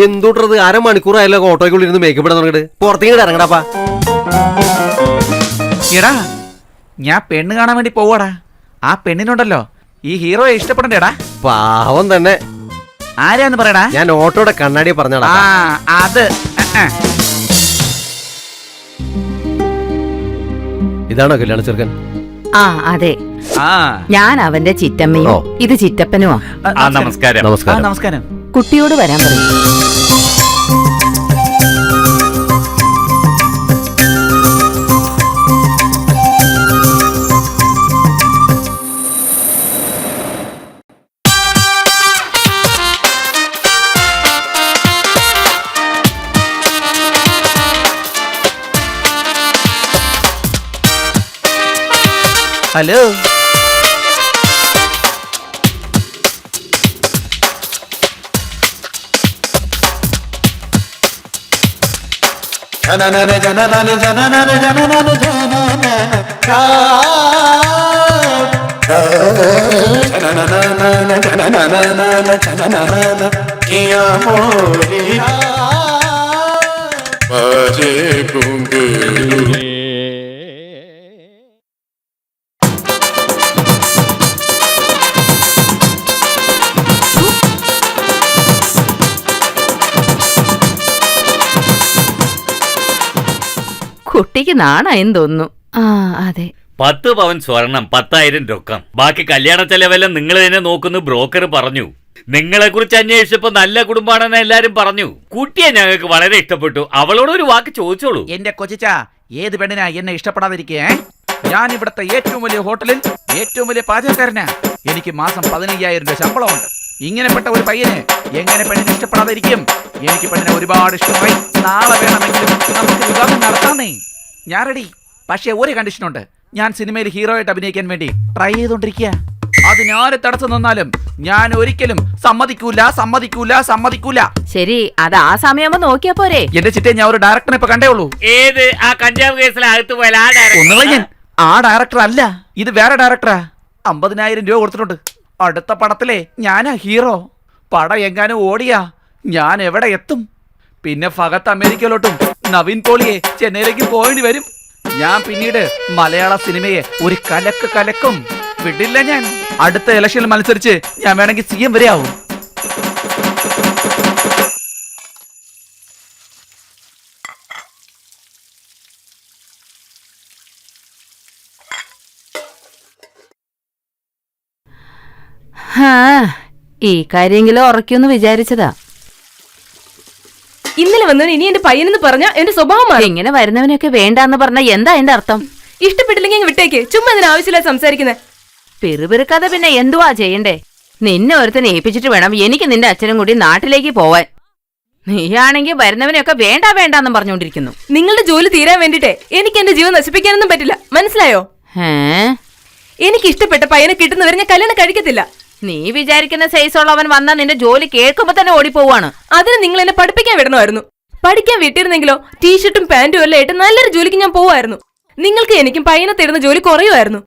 എന്തുട്ടത് അരമണിക്കൂറായല്ലോ ഓട്ടോയ്ക്കുള്ളിൽ ഇരുന്ന് മേക്കപ്പ് ഇടാൻ തുടങ്ങിട്ട്. പുറത്തേക്ക് ഇറങ്ങടാപ്പാ. എടാ ഞാൻ പെണ്ണ് കാണാൻ വേണ്ടി പോവാടാ. ആ പെണ്ണിനുണ്ടല്ലോ ഈ ഹീറോയെ ഇഷ്ടപ്പെടണ്ടേടാ. പാവം തന്നെ. ആരാന്ന് പറയടാ? ഞാൻ ഓട്ടോയുടെ കണ്ണാടി പറഞ്ഞടാ. അത് ഇതാണോ കല്യാണ ചെറുക്കൻ? ആ അതെ, ഞാൻ അവന്റെ ചിറ്റമ്മയോ ഇത് ചിറ്റപ്പനുമോ. നമസ്കാരം. നമസ്കാരം. കുട്ടിയോട് വരാൻ പറയും. ഹലോ. കുട്ടിക്ക് നാണായെന്ന് തോന്നുന്നു. ആ അതെ. 10 പവൻ സ്വർണം, 10,000 രൊക്കം, ബാക്കി കല്യാണ ചെലവെല്ലാം നിങ്ങൾ തന്നെ നോക്കുന്നു ബ്രോക്കർ പറഞ്ഞു. നിങ്ങളെ കുറിച്ച് അന്വേഷിച്ചപ്പോ നല്ല കുടുംബാണെന്ന് എല്ലാരും പറഞ്ഞു. കുട്ടിയെ ഞങ്ങൾക്ക് വളരെ ഇഷ്ടപ്പെട്ടു. അവളോട് ഒരു വാക്ക് ചോദിച്ചോളൂ. എന്റെ കൊച്ചിച്ച, ഏത് പെണ്ണിനാ എന്നെ ഇഷ്ടപ്പെടാതിരിക്കേ? ഞാൻ ഇവിടുത്തെ ഏറ്റവും വലിയ ഹോട്ടലിൽ ഏറ്റവും വലിയ പാചകക്കാരനാ. എനിക്ക് മാസം 15,000 രൂപ ശമ്പളമുണ്ട്. ഇങ്ങനെപ്പെട്ട ഒരു പയ്യന് എങ്ങനെ പെണ്ണിനെ ഇഷ്ടപ്പെടാതിരിക്കും? എനിക്ക് പെണ്ണിനെ ഒരുപാട് ഇഷ്ടമായി. നാളെ വേണമെങ്കിലും നമുക്ക് വിവാഹം നടത്താന്നേ. ഞാൻ റെഡി. പക്ഷേ ഒരു കണ്ടീഷനുണ്ട്. ഞാൻ സിനിമയിൽ ഹീറോയായിട്ട് അഭിനയിക്കാൻ വേണ്ടി ട്രൈ ചെയ്തോണ്ടിരിക്കുക. അതിനാര് തടസ്സം നിന്നാലും ഞാൻ ഒരിക്കലും സമ്മതിക്കൂല. ശരി, അത് ആ സമയമാകുമ്പോ നോക്കിയാ പോരെ. എന്റെ ചിറ്റേ, ഞാൻ ഒരു ഡയറക്ടറിനെ ഇപ്പൊ കണ്ടേ ഉള്ളൂ. ഏത്? ആ കഞ്ചാവ് കേസിലകത്ത് പോയാൽ ആ ഡയറക്ടർ അല്ല, ഇത് വേറെ ഡയറക്ടറാ. 50,000 രൂപ കൊടുത്തിട്ടുണ്ട്. അടുത്ത പടത്തിലെ ഞാനാ ഹീറോ. പടം എങ്ങാനും ഓടിയാ ഞാൻ എവിടെ എത്തും? പിന്നെ ഫഹത്ത് അമേരിക്കയിലോട്ടും നവീൻ പോളിയെ ചെന്നൈയിലേക്ക് പോകേണ്ടി വരും. ഞാൻ പിന്നീട് മലയാള സിനിമയെ ഒരു കലക്കും. വിടില്ല ഞാൻ. അടുത്ത ഇലക്ഷനിൽ മത്സരിച്ച് ഞാൻ വേണമെങ്കിൽ CM വരെ ആവും. ഈ കാര്യമെങ്കിലും ഉറക്കൊന്ന് വിചാരിച്ചതാ. ഇന്നലെ വന്നവൻ ഇനി എന്റെ പയ്യനെന്ന് പറഞ്ഞാ എന്റെ സ്വഭാവമാണ്. ഇങ്ങനെ വരുന്നവനൊക്കെ വേണ്ടാന്ന് പറഞ്ഞ എന്താ എന്റെ അർത്ഥം? ഇഷ്ടപ്പെട്ടില്ലെങ്കിൽ വിട്ടേക്ക്. ചുമ്മാ അതിന് ആവശ്യമില്ല സംസാരിക്കുന്നത്. പിറുപിറുക്കാതെ പിന്നെ എന്തുവാ ചെയ്യണ്ടേ? നിന്നെ ഒരുത്തനെ ഏൽപ്പിച്ചിട്ട് വേണം എനിക്ക് നിന്റെ അച്ഛനും കൂടി നാട്ടിലേക്ക് പോവാൻ. നീയാണെങ്കിൽ വരുന്നവനെയൊക്കെ വേണ്ടാന്ന് പറഞ്ഞോണ്ടിരിക്കുന്നു. നിങ്ങളുടെ ജോലി തീരാൻ വേണ്ടിട്ടേ എനിക്ക് എന്റെ ജീവൻ നശിപ്പിക്കാനൊന്നും പറ്റില്ല, മനസ്സിലായോ? എനിക്ക് ഇഷ്ടപ്പെട്ട പയ്യനെ കിട്ടുന്നവരെ ഞാൻ കല്യാണം കഴിക്കത്തില്ല. നീ വിചാരിക്കുന്ന സൈസുള്ളവൻ വന്നാ നിന്റെ ജോലി കേൾക്കുമ്പോ തന്നെ ഓടിപ്പോവാണ്. അതിന് നിങ്ങൾ എന്നെ പഠിപ്പിക്കാൻ വിടണമായിരുന്നു. പഠിക്കാൻ വിട്ടിരുന്നെങ്കിലോ ടീഷർട്ടും പാന്റും എല്ലാം ഇട്ട് നല്ലൊരു ജോലിക്ക് ഞാൻ പോവായിരുന്നു. നിങ്ങൾക്ക് എനിക്കും പയ്യനെ തരുന്ന ജോലി കുറയുമായിരുന്നു.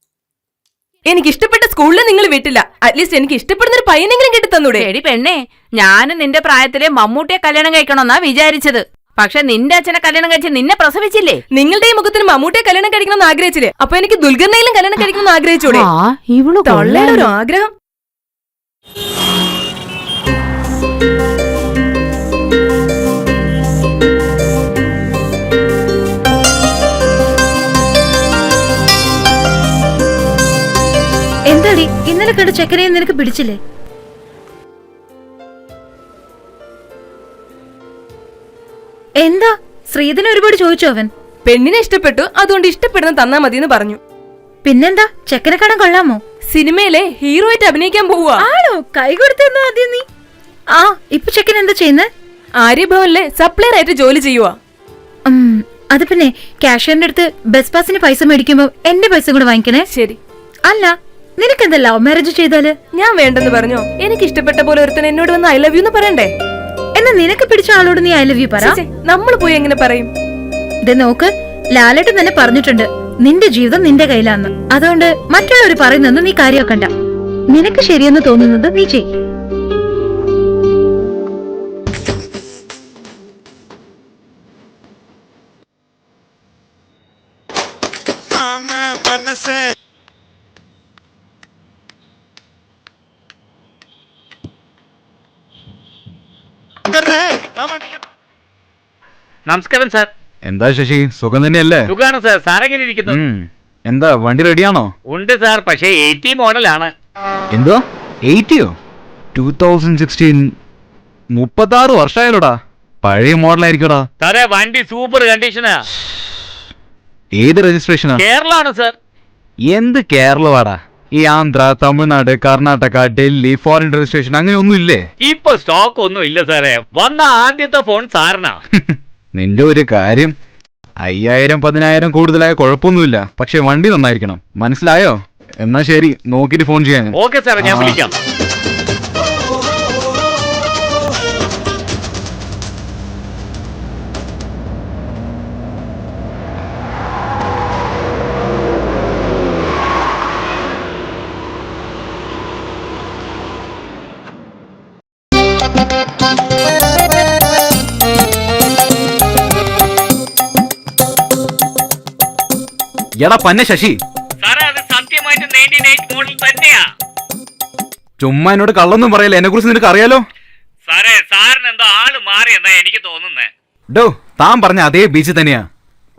എനിക്ക് ഇഷ്ടപ്പെട്ട സ്കൂളിൽ നിങ്ങൾ വിട്ടില്ല. അറ്റ്ലീസ്റ്റ് എനിക്ക് ഇഷ്ടപ്പെടുന്ന ഒരു പയ്യനെങ്കിലും കിട്ടി തന്നൂടെ? എടി പെണ്ണേ, ഞാനും നിന്റെ പ്രായത്തിലെ മമ്മൂട്ടിയെ കല്യാണം കഴിക്കണമെന്നാ വിചാരിച്ചത്. പക്ഷെ നിന്റെ അച്ഛനെ കല്യാണം കഴിച്ച് നിന്നെ പ്രസവിച്ചില്ലേ? നിങ്ങളുടെ ഈ മുഖത്തിന് മമ്മൂട്ടിയെ കല്യാണം കഴിക്കണമെന്ന് ആഗ്രഹിച്ചില്ലേ? അപ്പൊ എനിക്ക് ദുൽഖറിനെയും കല്യാണം കഴിക്കണമെന്ന് ആഗ്രഹിച്ചൂടെ? തൊള്ളയുടെ ഒരു ആഗ്രഹം. എന്താടി ഇന്നലെ കണ്ട ചെക്കനെയും നിനക്ക് പിടിച്ചില്ലേ? എന്താ ശ്രീധന ഒരുപാട് ചോദിച്ചോ? അവൻ പെണ്ണിനെ ഇഷ്ടപ്പെട്ടു, അതുകൊണ്ട് ഇഷ്ടപ്പെടുന്ന തന്നാ മതിയെന്ന് പറഞ്ഞു. പിന്നെന്താ, ചെക്കനെ കാണാൻ കൊള്ളാമോ? സിനിമയിലെ ഹീറോ ആയിട്ട് അഭിനയിക്കാൻ പോവുക. ആണോ? കൈ കൊടുത്തെന്നാ ആദ്യം നീ. ആ ഇപ്പൊ ചെക്കൻ എന്താ ചെയ്യുന്നത്? ആര്യഭവനിലെ സപ്ലയർ ആയിട്ട് ജോലി ചെയ്യുക. അത് പിന്നെ കാഷ്യറിന്റെ അടുത്ത് ബസ് പാസിന് പൈസ മേടിക്കുമ്പോ എന്റെ പൈസ കൂടെ വാങ്ങിക്കണേ. ശരി. അല്ല, നിനക്കെന്താ ലവ് മാരേജ് ചെയ്താല്? ഞാൻ വേണ്ടെന്ന് പറഞ്ഞോ? എനിക്ക് ഇഷ്ടപ്പെട്ട പോലെ ഒരുത്തൻ എന്നോട് വന്ന് ഐ ലവ് യു എന്ന് പറയണ്ടേ? എന്നാ നിനക്ക് പിടിച്ച ആളോട് നീ ഐ ലവ് യു പറ. നമ്മൾ പോയി എങ്ങനെ പറയും? ഇത് നോക്ക്, ലാലേട്ടൻ തന്നെ പറഞ്ഞിട്ടുണ്ട് നിന്റെ ജീവിതം നിന്റെ കയ്യിലാന്ന്. അതുകൊണ്ട് മറ്റുള്ളവർ പറയുന്നൊന്നും നീ കാര്യമാക്കണ്ട. നിനക്ക് ശരിയെന്ന് തോന്നുന്നത് നീ ചെയ്. നമസ്കാരം സാർ. എന്താ ശശി, സുഖം തന്നെയല്ലേ? സുഖാണ് സാർ. സാറെങ്ങനെ ഇരിക്കുന്നു? എന്താ വണ്ടി റെഡിയാണോ? ഉണ്ട് സാർ, പക്ഷേ 80 മോഡലാണ്. എന്തോ 80യോ? 2016 36 വർഷമായാലോടാ. പഴയ മോഡലായിരിക്കോടാ. സാറേ വണ്ടി സൂപ്പർ കണ്ടീഷനാ. ഏത് രജിസ്ട്രേഷനാ? കേരളാണ് സാർ. എന്ത് കേരളവാടാ? ഈ ആന്ധ്ര, തമിഴ്നാട്, കർണാടക, ഡൽഹി ഫോറിൻ രജിസ്ട്രേഷൻ അങ്ങനെ ഒന്നും ഇല്ലേ? ഇപ്പൊ സ്റ്റോക്ക് ഒന്നും ഇല്ല സാറേ. വന്ന ആദ്യത്തെ ഫോൺ സാറിനാ. നിന്റെ ഒരു കാര്യം, 5000 10,000 കൂടുതലായ കുഴപ്പമൊന്നുമില്ല, പക്ഷെ വണ്ടി നന്നായിരിക്കണം. മനസ്സിലായോ? എന്നാ ശരി, നോക്കിട്ട് ഫോൺ ചെയ്യാൻ. ഓക്കെ സാറേ, ഞാൻ വിളിക്കാം. എടാ പന്ന ശശി, സാറേ അത് സത്യമായിട്ട് 98 മോഡൽ തന്നെയാ. ചുമ്മാ എന്നോട് കള്ളൊന്നും പറയല്ലേ, എന്നെ കുറിച്ച് നിനക്ക് അറിയാലോ. സാറേ സാറിന് എന്തോ ആള് മാറിയെന്നാ എനിക്ക് തോന്നുന്നേ. ഡോ, താൻ പറഞ്ഞ അതേ ബീച്ച് തന്നെയാ.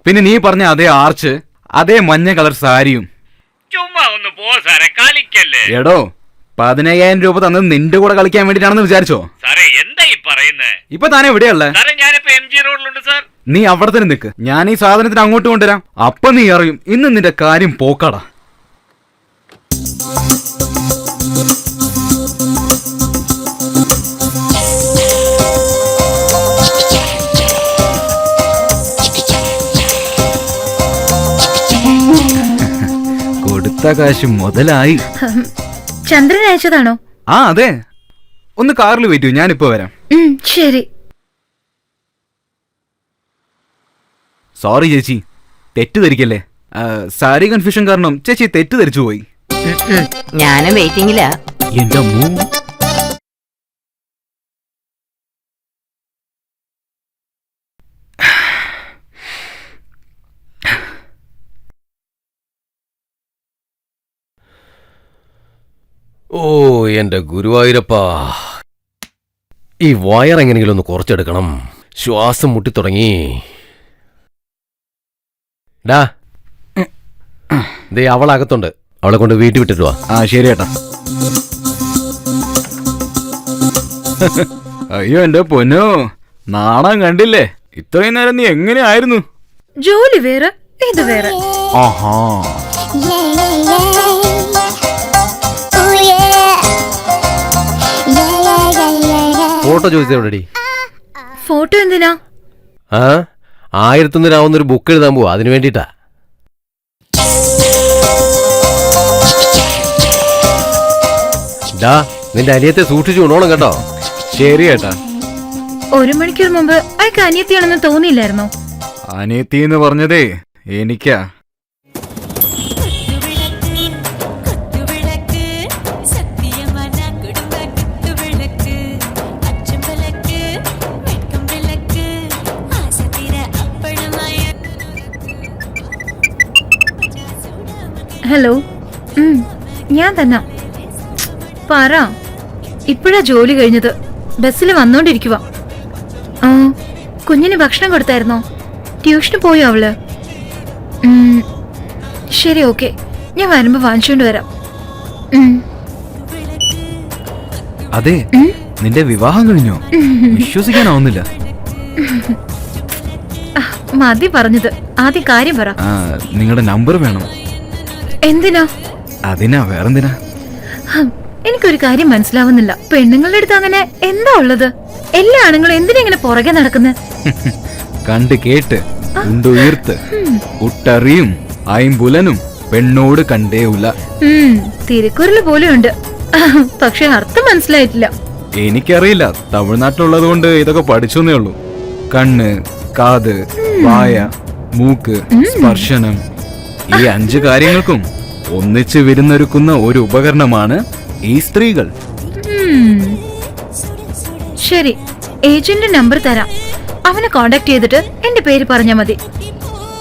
പിന്നെ നീ പറഞ്ഞ അതേ ആർച്ച്, അതേ മഞ്ഞ കളർ സാരിയും. ചുമ്മാ ഒന്ന് പോ സാറേ, കളിക്കല്ലേ. എടോ, 15,000 രൂപ തന്നത് നിന്റെ കൂടെ കളിക്കാൻ വേണ്ടിട്ടാണെന്ന് വിചാരിച്ചോ? സാറേ എന്താ ഈ പറയുന്നേ? ഇപ്പൊ താൻ എവിടെയല്ലേ? സാറേ ഞാനിപ്പോ MG റോഡിലുണ്ട് സാർ. നീ അവിടെ തന്നെ നിൽക്ക്, ഞാൻ ഈ സാധനത്തിന് അങ്ങോട്ട് കൊണ്ടുവരാം. അപ്പൊ നീ അറിയും ഇന്ന് നിന്റെ കാര്യം പോക്കാടാ. കൊടുത്ത കാശ് മുതലായി. ചന്ദ്രൻ അയച്ചതാണോ? ആ അതെ. ഒന്ന് കാറിൽ വെയിറ്റ് ചെയ്യൂ, ഞാനിപ്പോ വരാം. ശരി. സോറി ചേച്ചി, തെറ്റിദ്ധരിക്കല്ലേ. സാരി കൺഫ്യൂഷൻ കാരണം ചേച്ചി തെറ്റിദ്ധരിച്ചു പോയി. ഞാനും വെയിറ്റിംഗിലാ. എന്റെ അമ്മോ. ഓ എന്റെ ഗുരുവായൂരപ്പാ, ഈ വയർ എങ്ങനെയെങ്കിലും ഒന്ന് കുറച്ചെടുക്കണം. ശ്വാസം മുട്ടിത്തുടങ്ങി. ഡാ, ദേ അവളകത്തുണ്ട്, അവളെ കൊണ്ട് വീട്ടിൽ വിട്ടിട്ട് വാ. ആ ശരി ഏട്ടാ. അയ്യോ എന്റെ പൊന്നോ, നാണം കണ്ടില്ലേ? ഇത്രയും നേരം നീ എങ്ങനെയായിരുന്നു? ജോലി വേറെ, ഇത് വേറെ. ആഹാ. ഫോട്ടോ ചോദിച്ചോടി. ഫോട്ടോ എന്തിനാ? ആ 1001 രാവുന്നൊരു ബുക്ക് എഴുതാൻ പോവാ, അതിനു വേണ്ടിട്ടാ. ഡാ, നിന്റെ അനിയത്തെ സൂക്ഷിച്ചു കൊണ്ടോണം കേട്ടോ. ശരി ഏട്ടാ. 1 മണിക്കൂർ മുമ്പ് അയക്ക് അനിയത്തിയാണെന്ന് തോന്നിയില്ലായിരുന്നോ? അനിയത്തി എന്ന് പറഞ്ഞതേ എനിക്കാ. ഹലോ, ഞാൻ തന്നെ. പറ. ഇപ്പോഴാ ജോലി കഴിഞ്ഞത്, ബസ്സിൽ വന്നോണ്ടിരിക്കുക. ആ, കുഞ്ഞിന് ഭക്ഷണം കൊടുത്തായിരുന്നോ? ട്യൂഷന് പോയോ അവള്? ശരി, ഓക്കെ, ഞാൻ വരുമ്പോ വാങ്ങിച്ചോണ്ട് വരാം. അതെ, നിന്റെ വിവാഹം കഴിഞ്ഞോ? വിശ്വസിക്കാനാവുന്നില്ല. മതി പറഞ്ഞത്, ആദ്യം കാര്യം പറ. നിങ്ങളുടെ നമ്പർ വേണം. എന്തിനാ? അതിനാ, വേറെന്തിനാ? എനിക്കൊരു കാര്യം മനസ്സിലാവുന്നില്ല. പെണ്ണുങ്ങളുടെ അടുത്ത് അങ്ങനെ എന്താ ഉള്ളത്? എല്ലാ ആണുങ്ങളും എന്തിനാ ഇങ്ങനെ പുറകെ നടക്കുന്നത്? കണ്ട് കേട്ട് ഉണ്ടുയർത്ത് ഉട്ടറിയും ഐമ്പുലനും പെണ്ണോട് കണ്ടേയില്ല. തിരുക്കുറല് പോലെയുണ്ട്, പക്ഷെ അർത്ഥം മനസ്സിലായിട്ടില്ല. എനിക്കറിയില്ല, തമിഴ്നാട്ടിലുള്ളത് കൊണ്ട് ഇതൊക്കെ പഠിച്ചെന്നേ ഉള്ളൂ. കണ്ണ്, കാത്, വായ, മൂക്ക്, സ്പർശനം, ഈ 5 കാര്യങ്ങൾക്കും ഒന്നിച്ച് വിരുന്നൊരുക്കുന്ന ഒരു ഉപകരണമാണ് ഈ സ്ത്രീകൾ. ശരി, ഏജന്റ് നമ്പർ തരാം. അവനെ കോണ്ടാക്ട് ചെയ്തിട്ട് എന്റെ പേര് പറഞ്ഞാ മതി.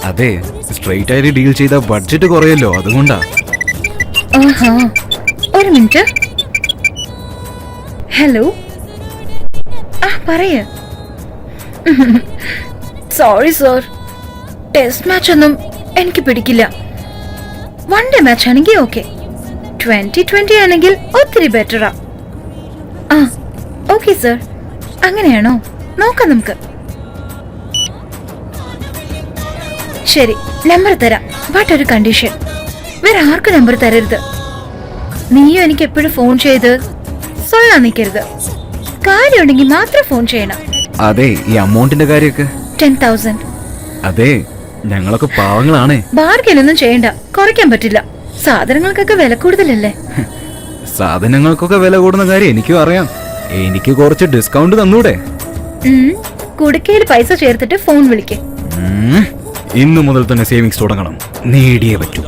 അതെ, സ്ട്രെയിറ്റ് ആയിട്ട് ഡീൽ ചെയ്ത ബഡ്ജറ്റ് കുറയല്ലോ, അതുകൊണ്ടാ. ആഹാ, ഒരു മിനിറ്റ്. ഹലോ, ആ പറയ. സോറി സർ, ടെസ്റ്റ് മാച്ച് ഒന്നും എനിക്ക് പിടിക്കില്ല. വൺ ഡേ മാച്ച് ആണെങ്കിൽ ഓക്കെ, 2020 ആണെങ്കിൽ ഒത്തിരി ബെറ്ററാ. ആ ഓക്കെ സർ, അങ്ങനെയാണോ? നോക്കാം നമുക്ക്. ശരി, നമ്പർ തരാം. ബട്ട് ഒരു കണ്ടീഷൻ, വേറെ ആർക്കും നമ്പർ തരരുത്. നീയും എനിക്ക് എപ്പോഴും ഫോൺ ചെയ്ത് സൊല്ലാൻ നിൽക്കരുത്. കാര്യമുണ്ടെങ്കിൽ മാത്രം ഫോൺ ചെയ്യണം. അതെ, ഈ അമൗണ്ടിന്റെ കാര്യമൊക്കെ 10,000. അതെ, ഞങ്ങളൊക്കെ പാവങ്ങളാണേ. ബാർഗൈനൊന്നും ചെയ്യണ്ട, കുറയ്ക്കാൻ പറ്റില്ല. സാധനങ്ങൾക്കൊക്കെ വില കൂടുതലല്ലേ. സാധനങ്ങൾക്കൊക്കെ വില കൂടുന്ന കാര്യം എനിക്കും അറിയാം. എനിക്ക് കുറച്ച് ഡിസ്കൗണ്ട് തന്നൂടെ? കുടുക്കയിൽ പൈസ ചേർത്തിട്ട് ഫോൺ വിളിക്കേ. ഇന്നു മുതൽ തന്നെ സേവിങ്സ് തുടങ്ങണം, നേടിയേ പറ്റൂ.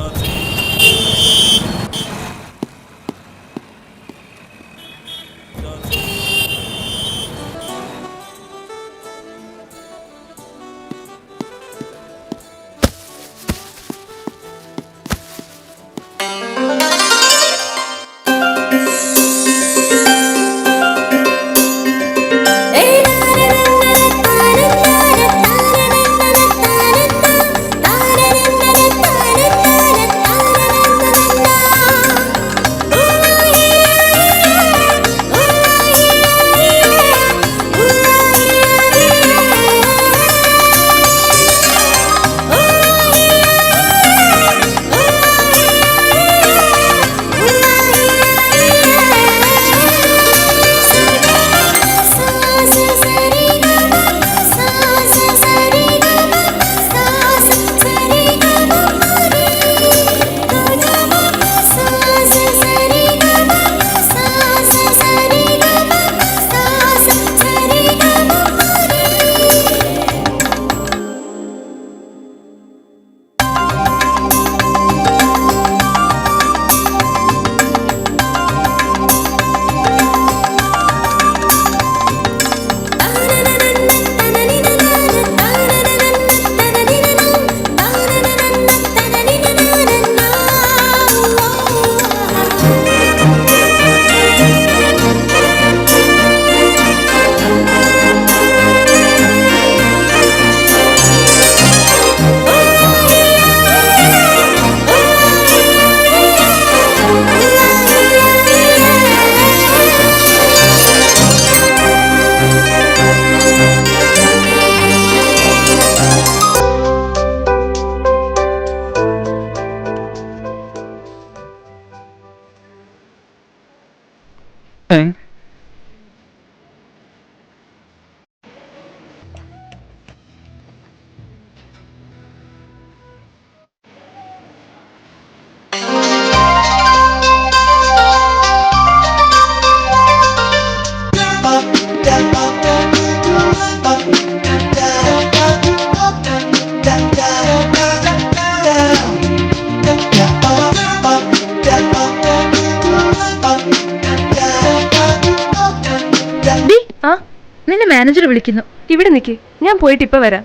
നിന്നെ മാനേജർ വിളിക്കുന്നു. ഇവിടെ നിൽക്ക്, ഞാൻ പോയിട്ട് ഇപ്പൊ വരാം.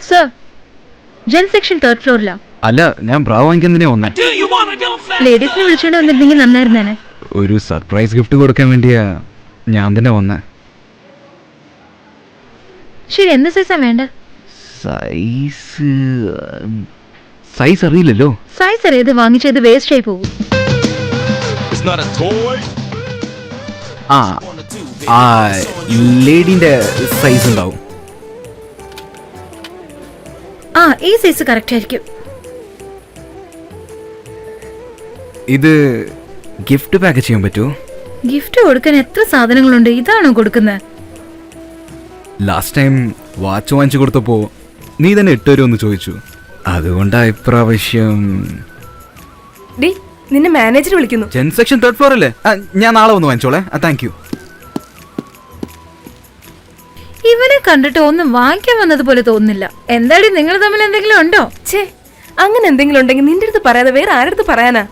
സർ, ജെൻ സെക്ഷൻ 3rd ഫ്ലോറിലാ. അല്ല, ഞാൻ ബ്രാ വാങ്ങിക്കാൻ തന്നെ വന്നേ. ലേഡീസിനെ വിളിച്ചോണ്ട് വന്നിരുന്നെങ്കിൽ നന്നായിരുന്നേനെ. ഒരു സർപ്രൈസ് ഗിഫ്റ്റ് കൊടുക്കാൻ വേണ്ടിയാ ഞാൻ തന്നെ വന്നേ. ശരി, എന്ത് സൈസാ വേണ്ട? സൈസ് അറിയില്ലല്ലോ. സൈസ് അറിയാതെ വാങ്ങിച്ചത് വേസ്റ്റ് ആയി പോകും. ആ ലേഡീന്റെ സൈസ് ഉണ്ടാവും. ആ, ഈ സൈസ് കറക്റ്റ് ആയിരിക്കും. ഇത് ഗിഫ്റ്റ് പാക്ക് ചെയ്യാൻ പറ്റുമോ? ഗിഫ്റ്റ് കൊടുക്കാൻ എത്ര സാധനങ്ങളുണ്ട്, ഇതാണോ കൊടുക്കുന്നത്? ലാസ്റ്റ് ടൈം വാച്ച് വാങ്ങിച്ചു കൊടുത്തപ്പോ നീ തന്നെ 8 രൂപ ഒന്ന് ചോദിച്ചു, അതുകൊണ്ടാ ഇപ്രാവശ്യം. നിന്നെ മാനേജർ വിളിക്കുന്നു. ജെൻ സെക്ഷൻ 3rd ഫ്ലോർ അല്ലേ? ഞാൻ നാളെ വന്ന് വാങ്ങിച്ചോളെ. Thank you. ഇവനെ കണ്ടിട്ട് ഒന്നും വാങ്ങിക്കാൻ വന്നതുപോലെ തോന്നുന്നില്ല. എന്താടി, നിങ്ങൾ തമ്മിൽ എന്തെങ്കിലും ഉണ്ടോ? ഛേ, അങ്ങനെ എന്തെങ്കിലും ഉണ്ടെങ്കിൽ നിന്റെ അടുത്ത് പറയാതെ വേറെ ആരടുത്ത് പറയാനാ?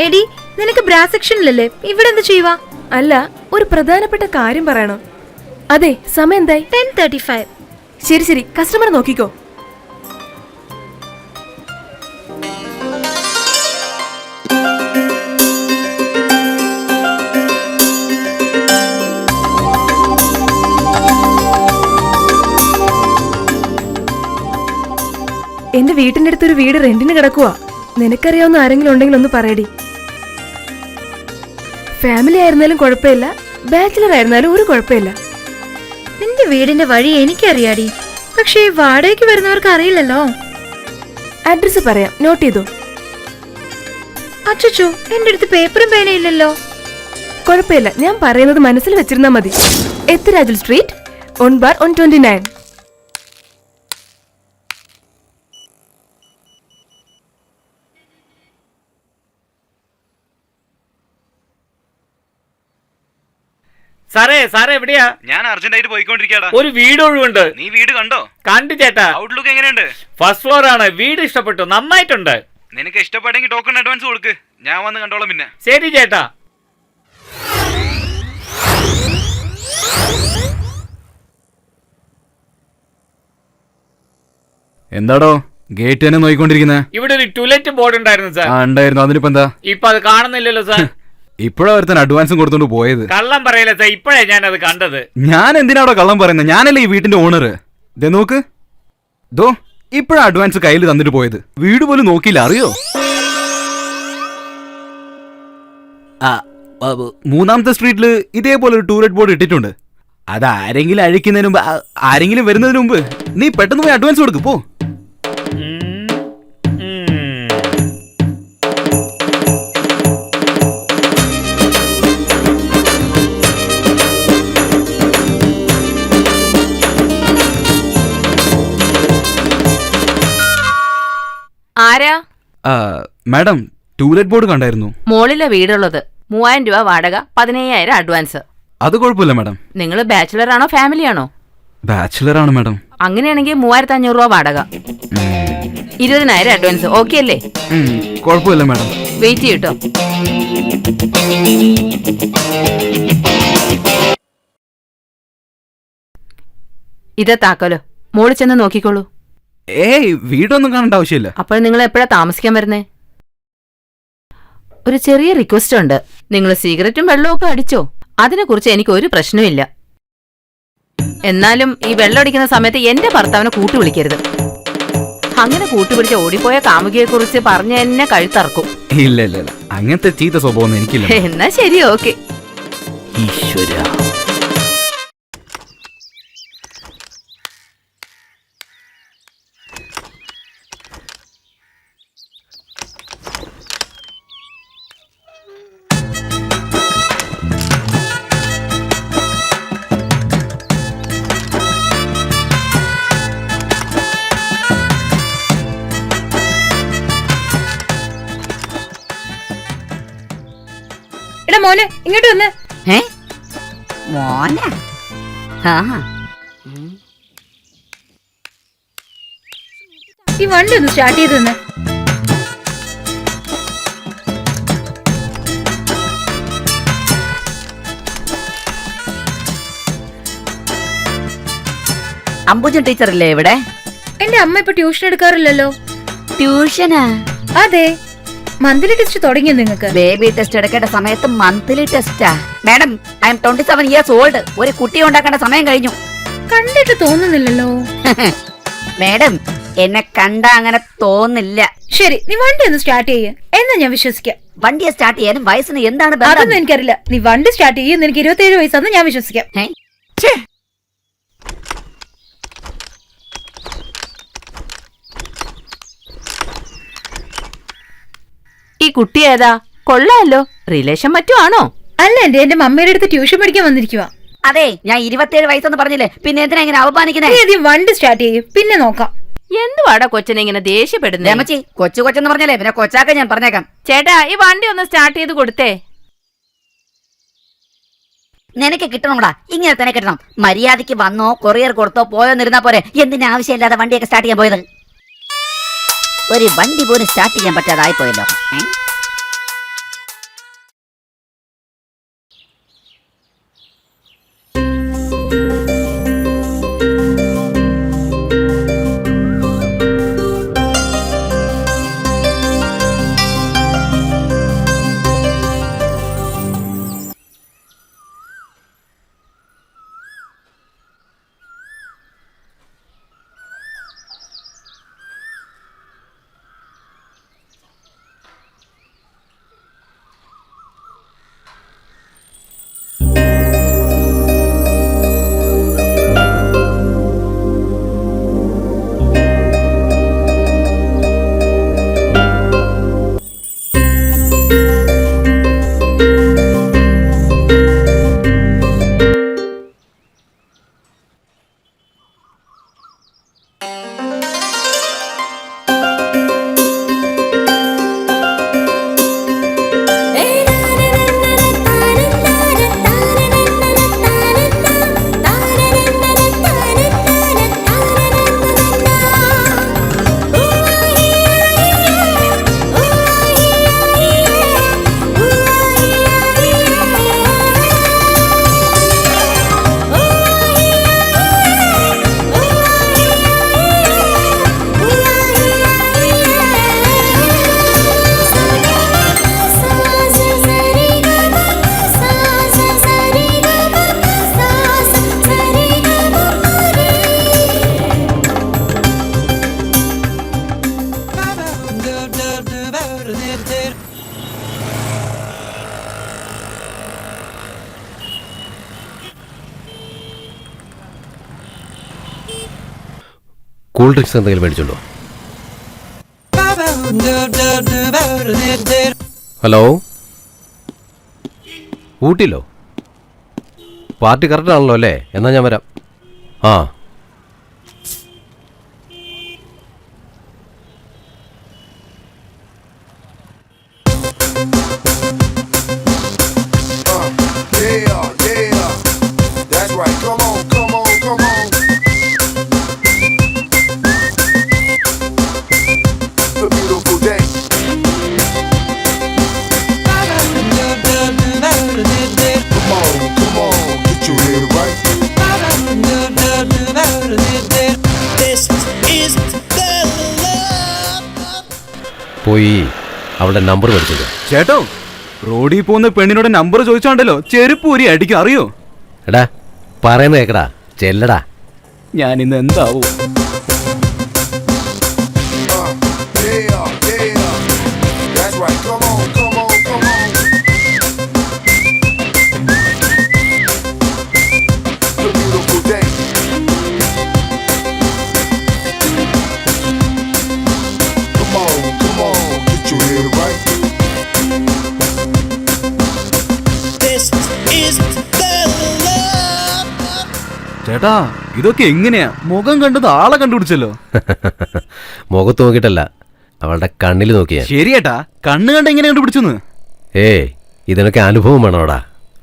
എടി, നിനക്ക് ബ്രാ സെക്ഷനിലല്ലേ, ഇവിടെ എന്താ ചെയ്യുക? അല്ല, ഒരു പ്രധാനപ്പെട്ട കാര്യം പറയണം. അതെ, സമയം എന്തായി? 10:35. ശരി ശരി, കസ്റ്റമർ നോക്കിക്കോ. എന്റെ വീട്ടിന്റെ അടുത്തൊരു വീട് റെന്റിന് കിടക്കുവാ. നിനക്കറിയാവുന്ന ആരെങ്കിലും ഉണ്ടെങ്കിൽ ഒന്ന് പറയടി. ഫാമിലി ആയിരുന്നാലും കുഴപ്പമില്ല, ബാച്ചിലർ ആയിരുന്നാലും ഒരു കുഴപ്പമില്ല. നിന്റെ വീടിന്റെ വഴി എനിക്കറിയാടി, പക്ഷേ വാടകയ്ക്ക് വരുന്നവർക്ക് അറിയില്ലല്ലോ. അഡ്രസ് പറയാം, നോട്ട് ചെയ്തോ. അച്ചോ, എന്റെ അടുത്ത് പേപ്പറും പേനയില്ലല്ലോ. കുഴപ്പമില്ല, ഞാൻ പറയുന്നത് മനസ്സിൽ വെച്ചിരുന്നാ മതി. എത്തിരാജുൽ സ്ട്രീറ്റ് 1/129. സാറേ സാറേ എവിടെയാ? ഞാൻ അർജന്റായിട്ട് പോയിക്കൊണ്ടിരിക്കടാ. ഒരു വീട് ഒഴിവുണ്ട്. നീ വീട് കണ്ടോ? കണ്ടു ചേട്ടാ. ഔട്ട്ലുക്ക് എങ്ങനെയുണ്ട്? ഫസ്റ്റ് ഫ്ലോർ ആണ്. വീട് ഇഷ്ടപ്പെട്ടു, നന്നായിട്ടുണ്ട്. നിനക്ക് ഇഷ്ടപ്പെട്ടെങ്കിൽ ടോക്കൺ അഡ്വാൻസ് കൊടുക്ക്, ഞാൻ വന്ന് കണ്ടോളാം. പിന്നെ ശരി ചേട്ടാ. എന്താടോ ഗേറ്റ് തന്നെ നോക്കിക്കൊണ്ടിരിക്കുന്നേ? ഇവിടെ ഒരു ടൂലറ്റ് ബോർഡ് ഉണ്ടായിരുന്നു സാർ. ഉണ്ടായിരുന്നു, അതിനിപ്പോ എന്താ? ഇപ്പൊ അത് കാണുന്നില്ലല്ലോ സാർ. ഇപ്പോഴാ ഒരുത്തൻ അഡ്വാൻസും കൊടുത്തോണ്ട് പോയത്. കള്ളം പറയില്ല സാർ, ഇപ്പോഴാ ഞാൻ അത് കണ്ടത്. ഞാൻ എന്തിനാടോ കള്ളം പറയുന്നത്? ഞാനല്ലേ ഈ വീട്ടിന്റെ ഓണർ. ദേ നോക്ക്, ദോ ഇപ്പോഴാ അഡ്വാൻസ് കയ്യിൽ തന്നിട്ട് പോയത്. വീട് പോലും നോക്കിയില്ല, അറിയോ? മൂന്നാമത്തെ സ്ട്രീറ്റില് ഇതേപോലെ ഒരു ടൂലറ്റ് ബോർഡ് ഇട്ടിട്ടുണ്ട്. അത് ആരെങ്കിലും അഴിക്കുന്നതിന് മുമ്പ്, ആരെങ്കിലും വരുന്നതിന് മുമ്പ് നീ പെട്ടെന്ന് പോയി അഡ്വാൻസ് കൊടുക്ക് പോ. ആരാ? മാഡം, ടൂലറ്റ് ബോർഡ് കണ്ടായിരുന്നു. മോളിലെ വീടുള്ളത്. 3000 രൂപ വാടക, 15000 അഡ്വാൻസ്. അത് കുഴപ്പമില്ല മാഡം. നിങ്ങൾ ബാച്ചിലർ ആണോ ഫാമിലി ആണോ? ബാച്ചിലർ ആണ് മാഡം. അങ്ങനെയാണെങ്കിൽ 3500 രൂപ വാടക, 20000 അഡ്വാൻസ്. ഓക്കെ അല്ലേ? കുഴപ്പമില്ല മാഡം. വെയിറ്റ് ചെയ്യട്ടോ. ഇതാ താക്കോലോ, മോളിൽ ചെന്ന് നോക്കിക്കോളൂ. ഏയ്, വീടൊന്നും കാണേണ്ട ആവശ്യമില്ല. അപ്പോൾ നിങ്ങൾ എപ്പോഴാ താമസിക്കാൻ വരുന്നേ? ഒരു ചെറിയ റിക്വസ്റ്റ് ഉണ്ട്. നിങ്ങൾ സിഗരറ്റും വെള്ളവും ഒക്കെ അടിച്ചോ? അതിനെക്കുറിച്ച് എനിക്ക് ഒരു പ്രശ്നമില്ല. എന്നാലും ഈ വെള്ളം അടിക്കുന്ന സമയത്ത് എന്റെ ഭർത്താവിനെ കൂട്ടുവിളിക്കരുത്. അങ്ങനെ കൂട്ടുപിടിച്ച് ഓടിപ്പോയ കാമുകിയെക്കുറിച്ച് പറഞ്ഞ് എന്നെ കഴുത്തറക്കും. ഇല്ല ഇല്ല ഇല്ല, അങ്ങനത്തെ ചീത്ത സ്വഭാവം എനിക്കില്ല. എന്നാ ശരി, ഓക്കെ. ഈശ്വര. എടാ മോനെ, ഇങ്ങോട്ട് വന്ന്. മോനെ, ഈ വണ്ടി ഒന്ന് സ്റ്റാർട്ട് ചെയ്ത് തന്നെ. അംബുജൻ ടീച്ചറില്ലേ ഇവിടെ? എന്റെ അമ്മ ഇപ്പൊ ട്യൂഷൻ എടുക്കാറില്ലല്ലോ. ട്യൂഷനാ? അതെ, മന്ത്ലി ടെസ്റ്റ് തുടങ്ങിയോ നിങ്ങൾക്ക്? ബേബി ടെസ്റ്റ് എടുക്കേണ്ട സമയത്ത് മന്ത്ലി ടെസ്റ്റാ? Madam, I am 27 years old. ഒരു കുട്ടി ഉണ്ടാക്കേണ്ട സമയം കഴിഞ്ഞു. കണ്ടിട്ട് തോന്നുന്നില്ലല്ലോ. മാഡം, എന്നെ കണ്ട അങ്ങനെ തോന്നില്ല. ശരി, നീ വണ്ടി ഒന്ന് സ്റ്റാർട്ട് ചെയ്യ്, എന്നാ ഞാൻ വിശ്വസിക്കാം. വണ്ടിയെ സ്റ്റാർട്ട് ചെയ്യാനും വയസ്സിന് എന്താണ് അതൊന്നും എനിക്കറിയില്ല. നീ വണ്ടി സ്റ്റാർട്ട് ചെയ്യും, നിനക്ക് 27 വയസ്സാന്ന് ഞാൻ വിശ്വസിക്കാം. ഈ കുട്ടി ഏതാ? കൊള്ളാലോ, റിലേഷൻ മറ്റുമാണോ? അല്ല, എന്റെ മമ്മിയുടെ അടുത്ത് ട്യൂഷൻ പഠിക്കാൻ വന്നിരിക്കുവാ. അതെ, ഞാൻ 27 വയസ്സെന്ന് പറഞ്ഞില്ലേ, പിന്നെ എന്തിനാ ഇങ്ങനെ അവമാനിക്കുന്നേ? ആദ്യം വണ്ടി സ്റ്റാർട്ട് ചെയ്യും, പിന്നെ നോക്കാം. എന്തുവാടാ കൊച്ചിനെ ഇങ്ങനെ ദേഷ്യപ്പെടുന്നേ? രമച്ചി, കൊച്ചെന്ന് പറഞ്ഞല്ലേ, പിന്നെ കൊച്ചാക്ക ഞാൻ പറഞ്ഞേക്കാം. ചേട്ടാ, ഈ വണ്ടി ഒന്ന് സ്റ്റാർട്ട് ചെയ്ത് കൊടുത്തേ. നിനക്ക് കിട്ടണോടാ, ഇങ്ങനെ തന്നെ കിട്ടണം. മര്യാദയ്ക്ക് വന്നോ കൊറിയർ കൊടുത്തോ പോയോന്നിരുന്നാ പോരെ. എന്തിനാ ആവശ്യമില്ലാതെ വണ്ടിയൊക്കെ സ്റ്റാർട്ട് ചെയ്യാൻ പോയത്? ഒരു വണ്ടി പോലും സ്റ്റാർട്ട് ചെയ്യാൻ പറ്റാതായി പോയല്ലോ. കൂൾ ഡ്രിങ്ക്സ് എന്തെങ്കിലും മേടിച്ചോളൂ. ഹലോ, ഊട്ടിയിലോ? പാർട്ടി കറക്റ്റ് ആണല്ലോ അല്ലേ? എന്നാൽ ഞാൻ വരാം. ആ, That's right. Come on, come on, come on. It's a beautiful day. Come on, get your head right. This is the love. പോയി അവളുടെ നമ്പർ മേടിച്ചോളൂ. ചേട്ടോ, റോഡിൽ പോകുന്ന പെണ്ണിനോട് നമ്പർ ചോദിച്ചോണ്ടല്ലോ ചെരുപ്പ് ഊരി അടിക്കും, അറിയോ? എടാ പറയുന്ന കേക്കടാ, ചെല്ലടാ. ഞാൻ ഇന്ന് എന്താവും? Yeah. That's right. Come on, come on, come on. It's a beautiful day. Come on, get your head right. This is the love. ചേട്ടാ, ഇതൊക്കെ എങ്ങനെയാ? മുഖം കണ്ടത് ആളെ കണ്ടുപിടിച്ചല്ലോ. മുഖത്ത് നോക്കിയിട്ടല്ല, അവളുടെ കണ്ണിൽ നോക്കിയാ. ശരിയേട്ടാ, കണ്ണ് കണ്ട് എങ്ങനെ കണ്ടുപിടിച്ചെന്ന്? ഇതിനൊക്കെ അനുഭവം വേണോടാ,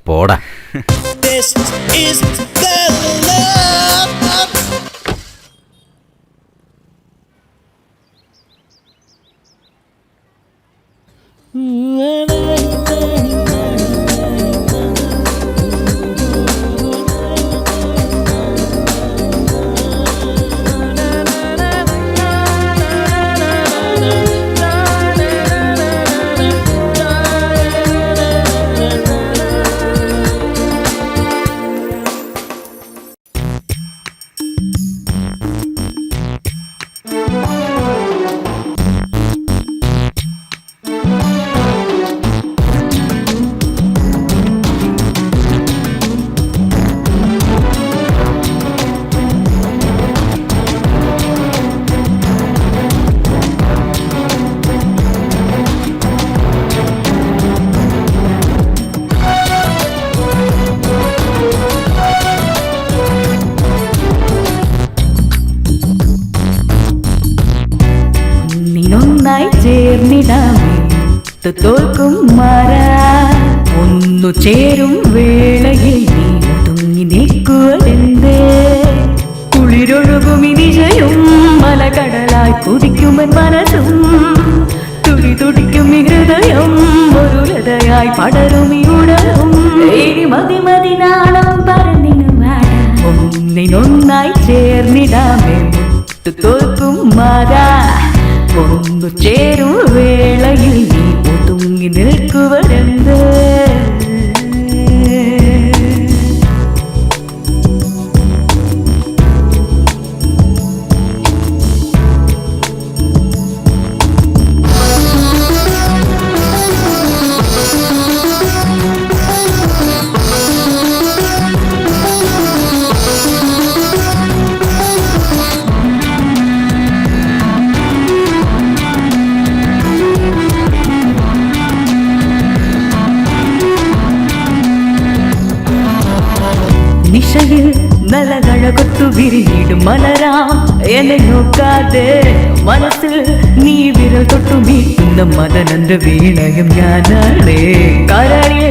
പോടാ. This is the love. നിന്നൊന്നായി ചേർന്നിടാമേ തോൽക്കും മാറാ ഒന്നു ചേരും വേളയിൽ നീ ഒതുങ്ങി നിൽക്കുവതെന്തേ കുളിരൊഴുകും നിശയും മലകടലായി കുതിക്കുമൻ മനസ്സും തുടി തുടിക്കും ഹൃദയം ഒരു ലതയായി പടരും ഉടലും മതി നാണം പറഞ്ഞിനു ഒന്നിനൊന്നായി ചേർന്നിടാമേ തോൽക്കും മാറാ ഒന്നു ചേരും വേളയിൽ നീ ഒതുങ്ങി നിൽക്കുവരെന്ത് നിശയിൽ നലകഴകൊത്തു വിരിഞ്ഞിടും മലരാം എന്നെ നോക്കാതെ മനസ്സിൽ നീ വിരൽ തൊട്ടു മീട്ടുന്ന മദനന്റെ വീണയും ഞാനാണേ കരളെ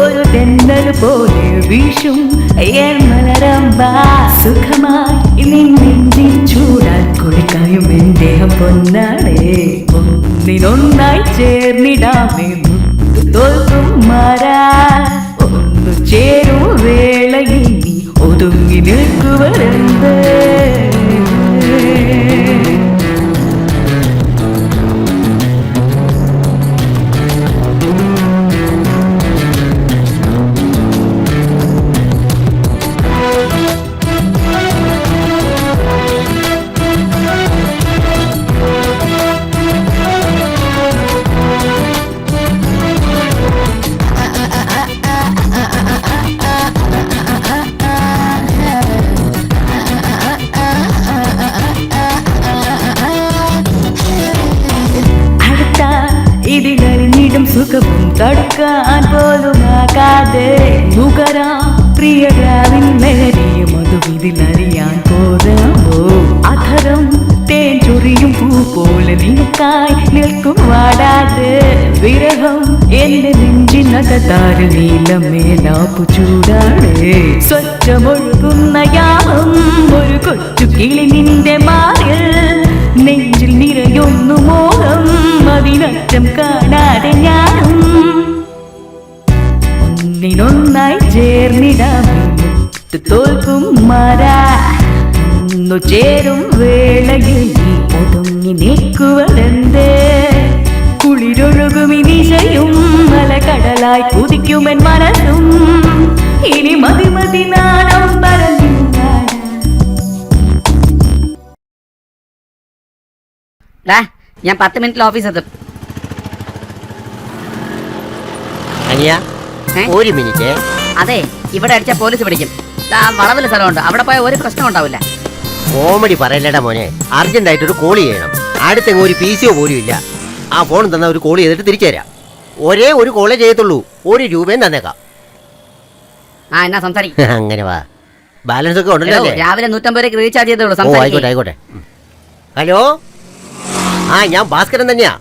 ഒരു തെന്നൽ പോലെ വീശും എൻ മലരമ്പ സുഖമായി നിന്നെഞ്ചിൻ ചൂടാൽ കുളിക്കായും എൻ ദേഹം പൊന്നാണേ ഒന്നിനൊന്നായി ചേർന്നിടാമേ മുത്തു തോൽക്കും മാറാ ഒന്നു ചേരും വേളയിൽ നീ ഒതുങ്ങി നിൽക്കുവരെന്ത് പ്രിയരാവിൻ ലഹരിയ മധുവിതിലറിയാൻ പോരാമോ അധരം തേൻ ചൊറിയും പൂ പോലെ നിനക്കായി നിൽക്കും വാടാതെ വിരഹം എന്റെ നെഞ്ചിനകത്താറ് നീലമേലാപ്പു ചൂടാണ് സ്വച്ഛമൊഴുകുന്ന യാമം ഒരു കൊച്ചു കിളി നിന്റെ മാറിൽ നെഞ്ചിൽ നിറയൊന്നു മോഹം അതിനറ്റം കാണാതെ ഞാനും ഒന്നിനൊന്നായി ചേർന്നിടാമിട്ട് തോൽക്കും മാറാ ഒന്നു ചേരും വേളയിൽ നീ ഒതുങ്ങി നിൽക്കുവതെന്തേ കുളിരൊഴുകുമി നിശയും മലകടലായി കുതിക്കുമെൻ മനസ്സും ഇനി മതി മതി നാണം പറഞ്ഞു ഞാൻ 10 മിനിറ്റിൽ ഓഫീസ് എത്തും. ഒരു മിനിറ്റ്. അതെ, ഇവിടെ അടിച്ച പോലീസ് പിടിക്കും. വളവിലെ സ്ഥലമുണ്ട്, അവിടെ പോയ ഒരു പ്രശ്നം ഉണ്ടാവില്ല. കോമഡി പറയല്ലടാ മോനെ, അർജന്റ് ആയിട്ടൊരു കോൾ ചെയ്യണം. അടുത്തെങ്ങും ഒരു PCO പോലും ഇല്ല. ആ ഫോൺ തന്ന ഒരു കോൾ ചെയ്തിട്ട് തിരിച്ചു തരാം. ഒരേ ഒരു കോളേ ചെയ്യത്തുള്ളൂ, 1 രൂപയും തന്നേക്കാം. എന്നാ സംസാരിക്കും. അങ്ങനെ വാ, ബാലൻസ് ഒക്കെ ഉണ്ടല്ലോ. രാവിലെ 150 രൂപയ്ക്ക് റീചാർജ് ചെയ്തോളൂ. ആയിക്കോട്ടെ ആയിക്കോട്ടെ. ഹലോ, ഞാൻ ഭാസ്കരൻ തന്നെയാ.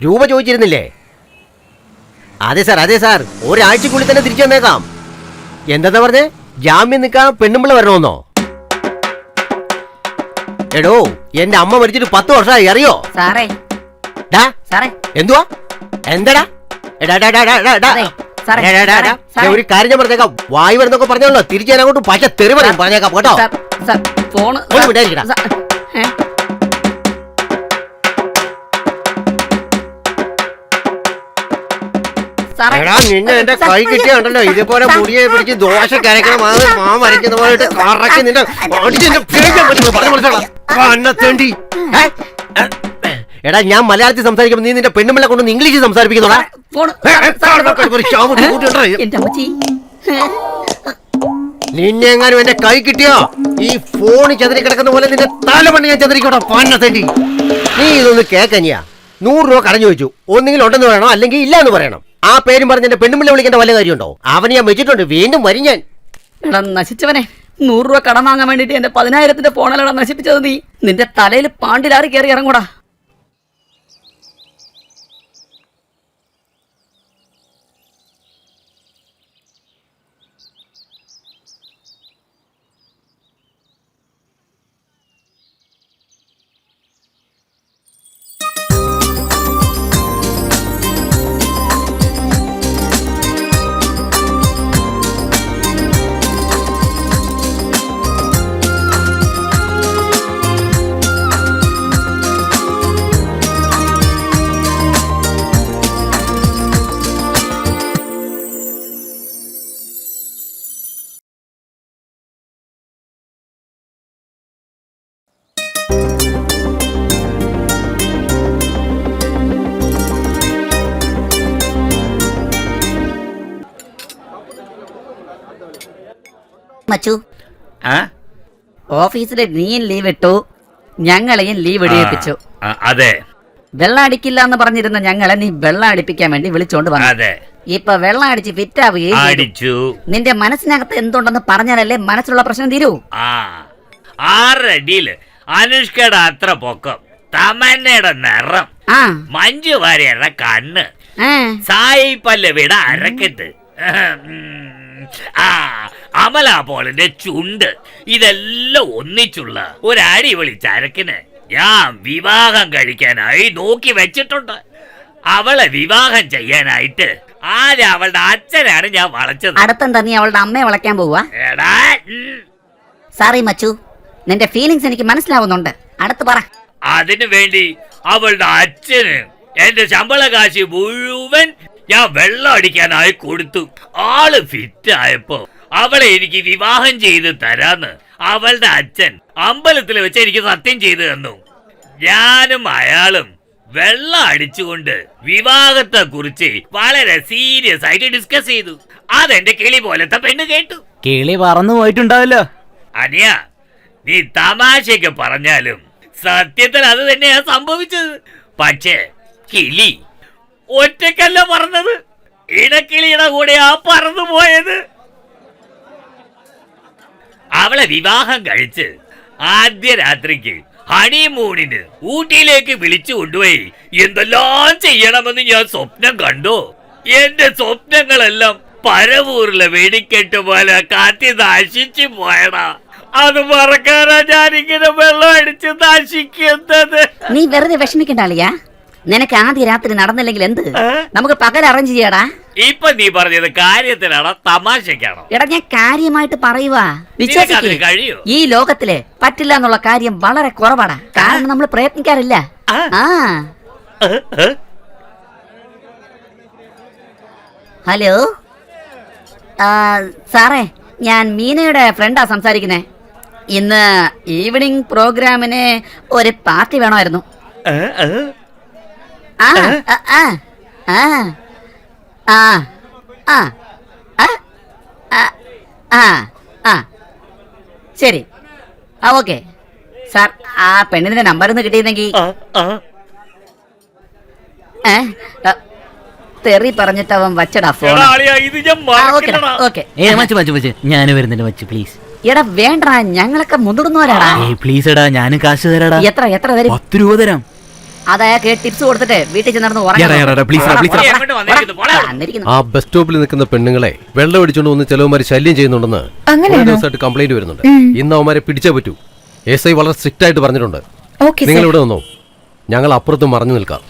രൂപ ചോദിച്ചിരുന്നില്ലേ? അതെ സാർ, ഒരാഴ്ചക്കുള്ളിൽ തന്നെ തിരിച്ചു വന്നേക്കാം. എന്താ പറഞ്ഞേ? ജാമ്യം നിൽക്കാൻ പെണ്ണുമ്പിള്ള വരണമെന്നോ? എടോ, എന്റെ അമ്മ മരിച്ചിട്ട് 10 വർഷമായി, അറിയോ? എന്തുവാ? എന്താടാ? ഒരു കാര്യം ഞാൻ പറഞ്ഞേക്കാം, വായു വരുന്നൊക്കെ പറഞ്ഞോളൂ. തിരിച്ചു ഞാൻ അങ്ങോട്ട് പച്ച തെറി പറയും, പറഞ്ഞേക്കാം കേട്ടോ. നിന്നെ എന്റെ കൈ കിട്ടിയുണ്ടല്ലോ, ഇതേപോലെ മുടിയെ പിടിച്ച് ദോശ കരക്കണം വരയ്ക്കുന്ന പോലെ കറക്കി നിന്റെ എടാ, ഞാൻ മലയാളത്തിൽ സംസാരിക്കുമ്പോ നീ നിന്റെ പെണ്ണുമ്പിളെ കൊണ്ട് ഇംഗ്ലീഷിൽ സംസാരിപ്പിക്കുന്നോടാ. നിന്നെ എങ്ങാനും എന്റെ കൈ കിട്ടിയോ, ഈ ഫോൺ ചതിരി കിടക്കുന്ന പോലെ നിന്റെ തലമണ്ണി ഞാൻ ചതിരിക്കോട്ടോ. പന്ന തെണ്ടി, നീ ഇതൊന്ന് കേക്കനിയാ. 100 രൂപ കടഞ്ഞു വെച്ചു, ഒന്നെങ്കിൽ ഉണ്ടെന്ന് പറയണം, അല്ലെങ്കിൽ ഇല്ല എന്ന് പറയണം. ആ പേരും പറഞ്ഞ് എന്റെ പെണ്ണുമ്പിള്ള വിളിക്കേണ്ട വല്ല കാര്യമുണ്ടോ? അവന് ഞാൻ വെച്ചിട്ടുണ്ട്, വീണ്ടും വരും ഞാൻ. എടാ നശിച്ചവനെ, 100 രൂപ കടം വാങ്ങാൻ വേണ്ടിട്ട് എന്റെ 10,000ന്റെ ഫോണല്ലടാ നശിപ്പിച്ചത് നീ. നിന്റെ തലയിൽ പാണ്ടിലാറി കയറി ഇറങ്ങൂടാ. മച്ചു, ഓഫീസിലെ നീയും ലീവ് ഇട്ടു, ഞങ്ങളെയും ലീവ് ഇടിയിപ്പിച്ചു. അതെ, വെള്ളം അടിക്കില്ല എന്ന് പറഞ്ഞിരുന്ന ഞങ്ങളെ നീ വെള്ളം അടിപ്പിക്കാൻ വേണ്ടി വിളിച്ചോണ്ട് വന്നു. ഇപ്പൊ വെള്ളം അടിച്ച് ഫിറ്റാവുകയും നിന്റെ മനസ്സിനകത്ത് എന്തുണ്ടെന്ന് പറഞ്ഞാലല്ലേ മനസ്സിലുള്ള പ്രശ്നം തീരൂ. 6 അടിയില് അനുഷ്കയുടെ അത്ര പൊക്കം, തമന്നയുടെ നിറം, മഞ്ജു വാര്യരുടെ കണ്ണ്, സായി പല്ലവിയുടെ അരക്കെട്ട്, അമല പോളിന്റെ ചുണ്ട്, ഇതെല്ലാം ഒന്നിച്ചുള്ള ഒരു അടിപൊളി ചരക്കിന് ഞാൻ വിവാഹം കഴിക്കാനായി നോക്കി വെച്ചിട്ടുണ്ട്. അവളെ വിവാഹം ചെയ്യാനായിട്ട് ആദ്യം അവളുടെ അച്ഛനാണ് ഞാൻ വളച്ചത്. അടുത്തെന്താ നീ അവളുടെ അമ്മയെ വളയ്ക്കാൻ പോവാ? സോറി മച്ചു, നിന്റെ ഫീലിങ്സ് എനിക്ക് മനസ്സിലാവുന്നുണ്ട്. അടുത്ത് പറ. അതിനു വേണ്ടി അവളുടെ അച്ഛന് എന്റെ ശമ്പള കാശി മുഴുവൻ ഞാൻ വെള്ളം അടിക്കാനായി കൊടുത്തു. ആള് ഫിറ്റ് ആയപ്പോ അവളെ എനിക്ക് വിവാഹം ചെയ്ത് തരാന്ന് അവളുടെ അച്ഛൻ അമ്പലത്തിൽ വെച്ച് എനിക്ക് സത്യം ചെയ്തു തന്നു. ഞാനും അയാളും വെള്ളം അടിച്ചുകൊണ്ട് വിവാഹത്തെ കുറിച്ച് വളരെ സീരിയസ് ആയിട്ട് ഡിസ്കസ് ചെയ്തു. അതെന്റെ കിളി പോലത്തെ പെണ്ണ് കേട്ടു. കിളി പറന്നു പോയിട്ടുണ്ടാവല്ലോ. അനിയ, നീ തമാശയൊക്കെ പറഞ്ഞാലും സത്യത്തിൽ അത് തന്നെയാ സംഭവിച്ചത്. പക്ഷേ കിളി ഒറ്റക്കല്ല പറന്നത്, ഇടക്കിളിയുടെ കൂടെയാ പറന്നു പോയത്. അവളെ വിവാഹം കഴിച്ച് ആദ്യ രാത്രിക്ക് ഹണിമൂണിന് ഊട്ടിയിലേക്ക് വിളിച്ചു കൊണ്ടുപോയി എന്തെല്ലാം ചെയ്യണമെന്ന് ഞാൻ സ്വപ്നം കണ്ടു. എന്റെ സ്വപ്നങ്ങളെല്ലാം പരവൂരിലെ വെടിക്കെട്ട് പോലെ കാത്തി നശിച്ചു പോയടാ. അത് മറക്കാനാ ഞാനിങ്ങനെ വെള്ളം അടിച്ച് നശിക്കുന്നത്. നീ വെറുതെ വിഷമിക്കണ്ടാളിയാ. നിനക്ക് ആദ്യ രാത്രി നടന്നില്ലെങ്കിൽ എന്ത്, നമുക്ക് പകൽ അറേഞ്ച് ചെയ്യാടാ. ഇപ്പൊ നീ പറഞ്ഞത് കാര്യത്തിലാണോ തമാശക്കാണോ? എടാ ഞാൻ കാര്യമായിട്ട് പറയുവാ, വിശ്വസിക്ക്. കഴിയോ? ഈ ലോകത്തില് പറ്റില്ല എന്നുള്ള കാര്യം വളരെ കുറവാടാ. കാരണം നമ്മൾ പ്രയത്നിക്കാറില്ല. ഹലോ സാറേ, ഞാൻ മീനയുടെ ഫ്രണ്ടാ സംസാരിക്കുന്നേ. ഇന്ന് ഈവനിങ് പ്രോഗ്രാമിന് ഒരു പാർട്ടി വേണമായിരുന്നു. ആ ആ ആ ആ ആ ആ ആ ശരി, ആ ഓക്കെ സാർ. ആ പെണ്ണിന്റെ നമ്പർ ഒന്ന് കിട്ടിയിരുന്നെങ്കിൽ. തെറി പറഞ്ഞിട്ട് അവൻ വച്ചടാ ഫോൺ. ഞാൻ വരുന്നുണ്ട് മച്ചു, പ്ലീസ്. എടാ വേണ്ട, ഞങ്ങളൊക്കെ മുതിർന്നവരാടാ. പ്ലീസ് എടാ, ഞാൻ കാശ് തരാടാ. എത്ര തരും? 10 രൂപ തരാം. അതൊക്കെ ടിപ്സ് കൊടുത്തിട്ട് വീട്ടിൽ ചെന്നിരുന്ന് ആ ബസ് സ്റ്റോപ്പിൽ നിൽക്കുന്ന പെണ്ണുങ്ങളെ വെള്ളം അടിച്ചോണ്ട് വന്ന് ചിലവന്മാര് ശല്യം ചെയ്യുന്നുണ്ടെന്ന് ദിവസമായിട്ട് കംപ്ലൈന്റ് വരുന്നുണ്ട്. ഇന്ന് അവന്മാരെ പിടിച്ചേ പറ്റൂ. SI വളരെ സ്ട്രിക്റ്റ് ആയിട്ട് പറഞ്ഞിട്ടുണ്ട്. നിങ്ങൾ ഇവിടെ നിന്നോ, ഞങ്ങൾ അപ്പുറത്ത് മറഞ്ഞു നിൽക്കാം.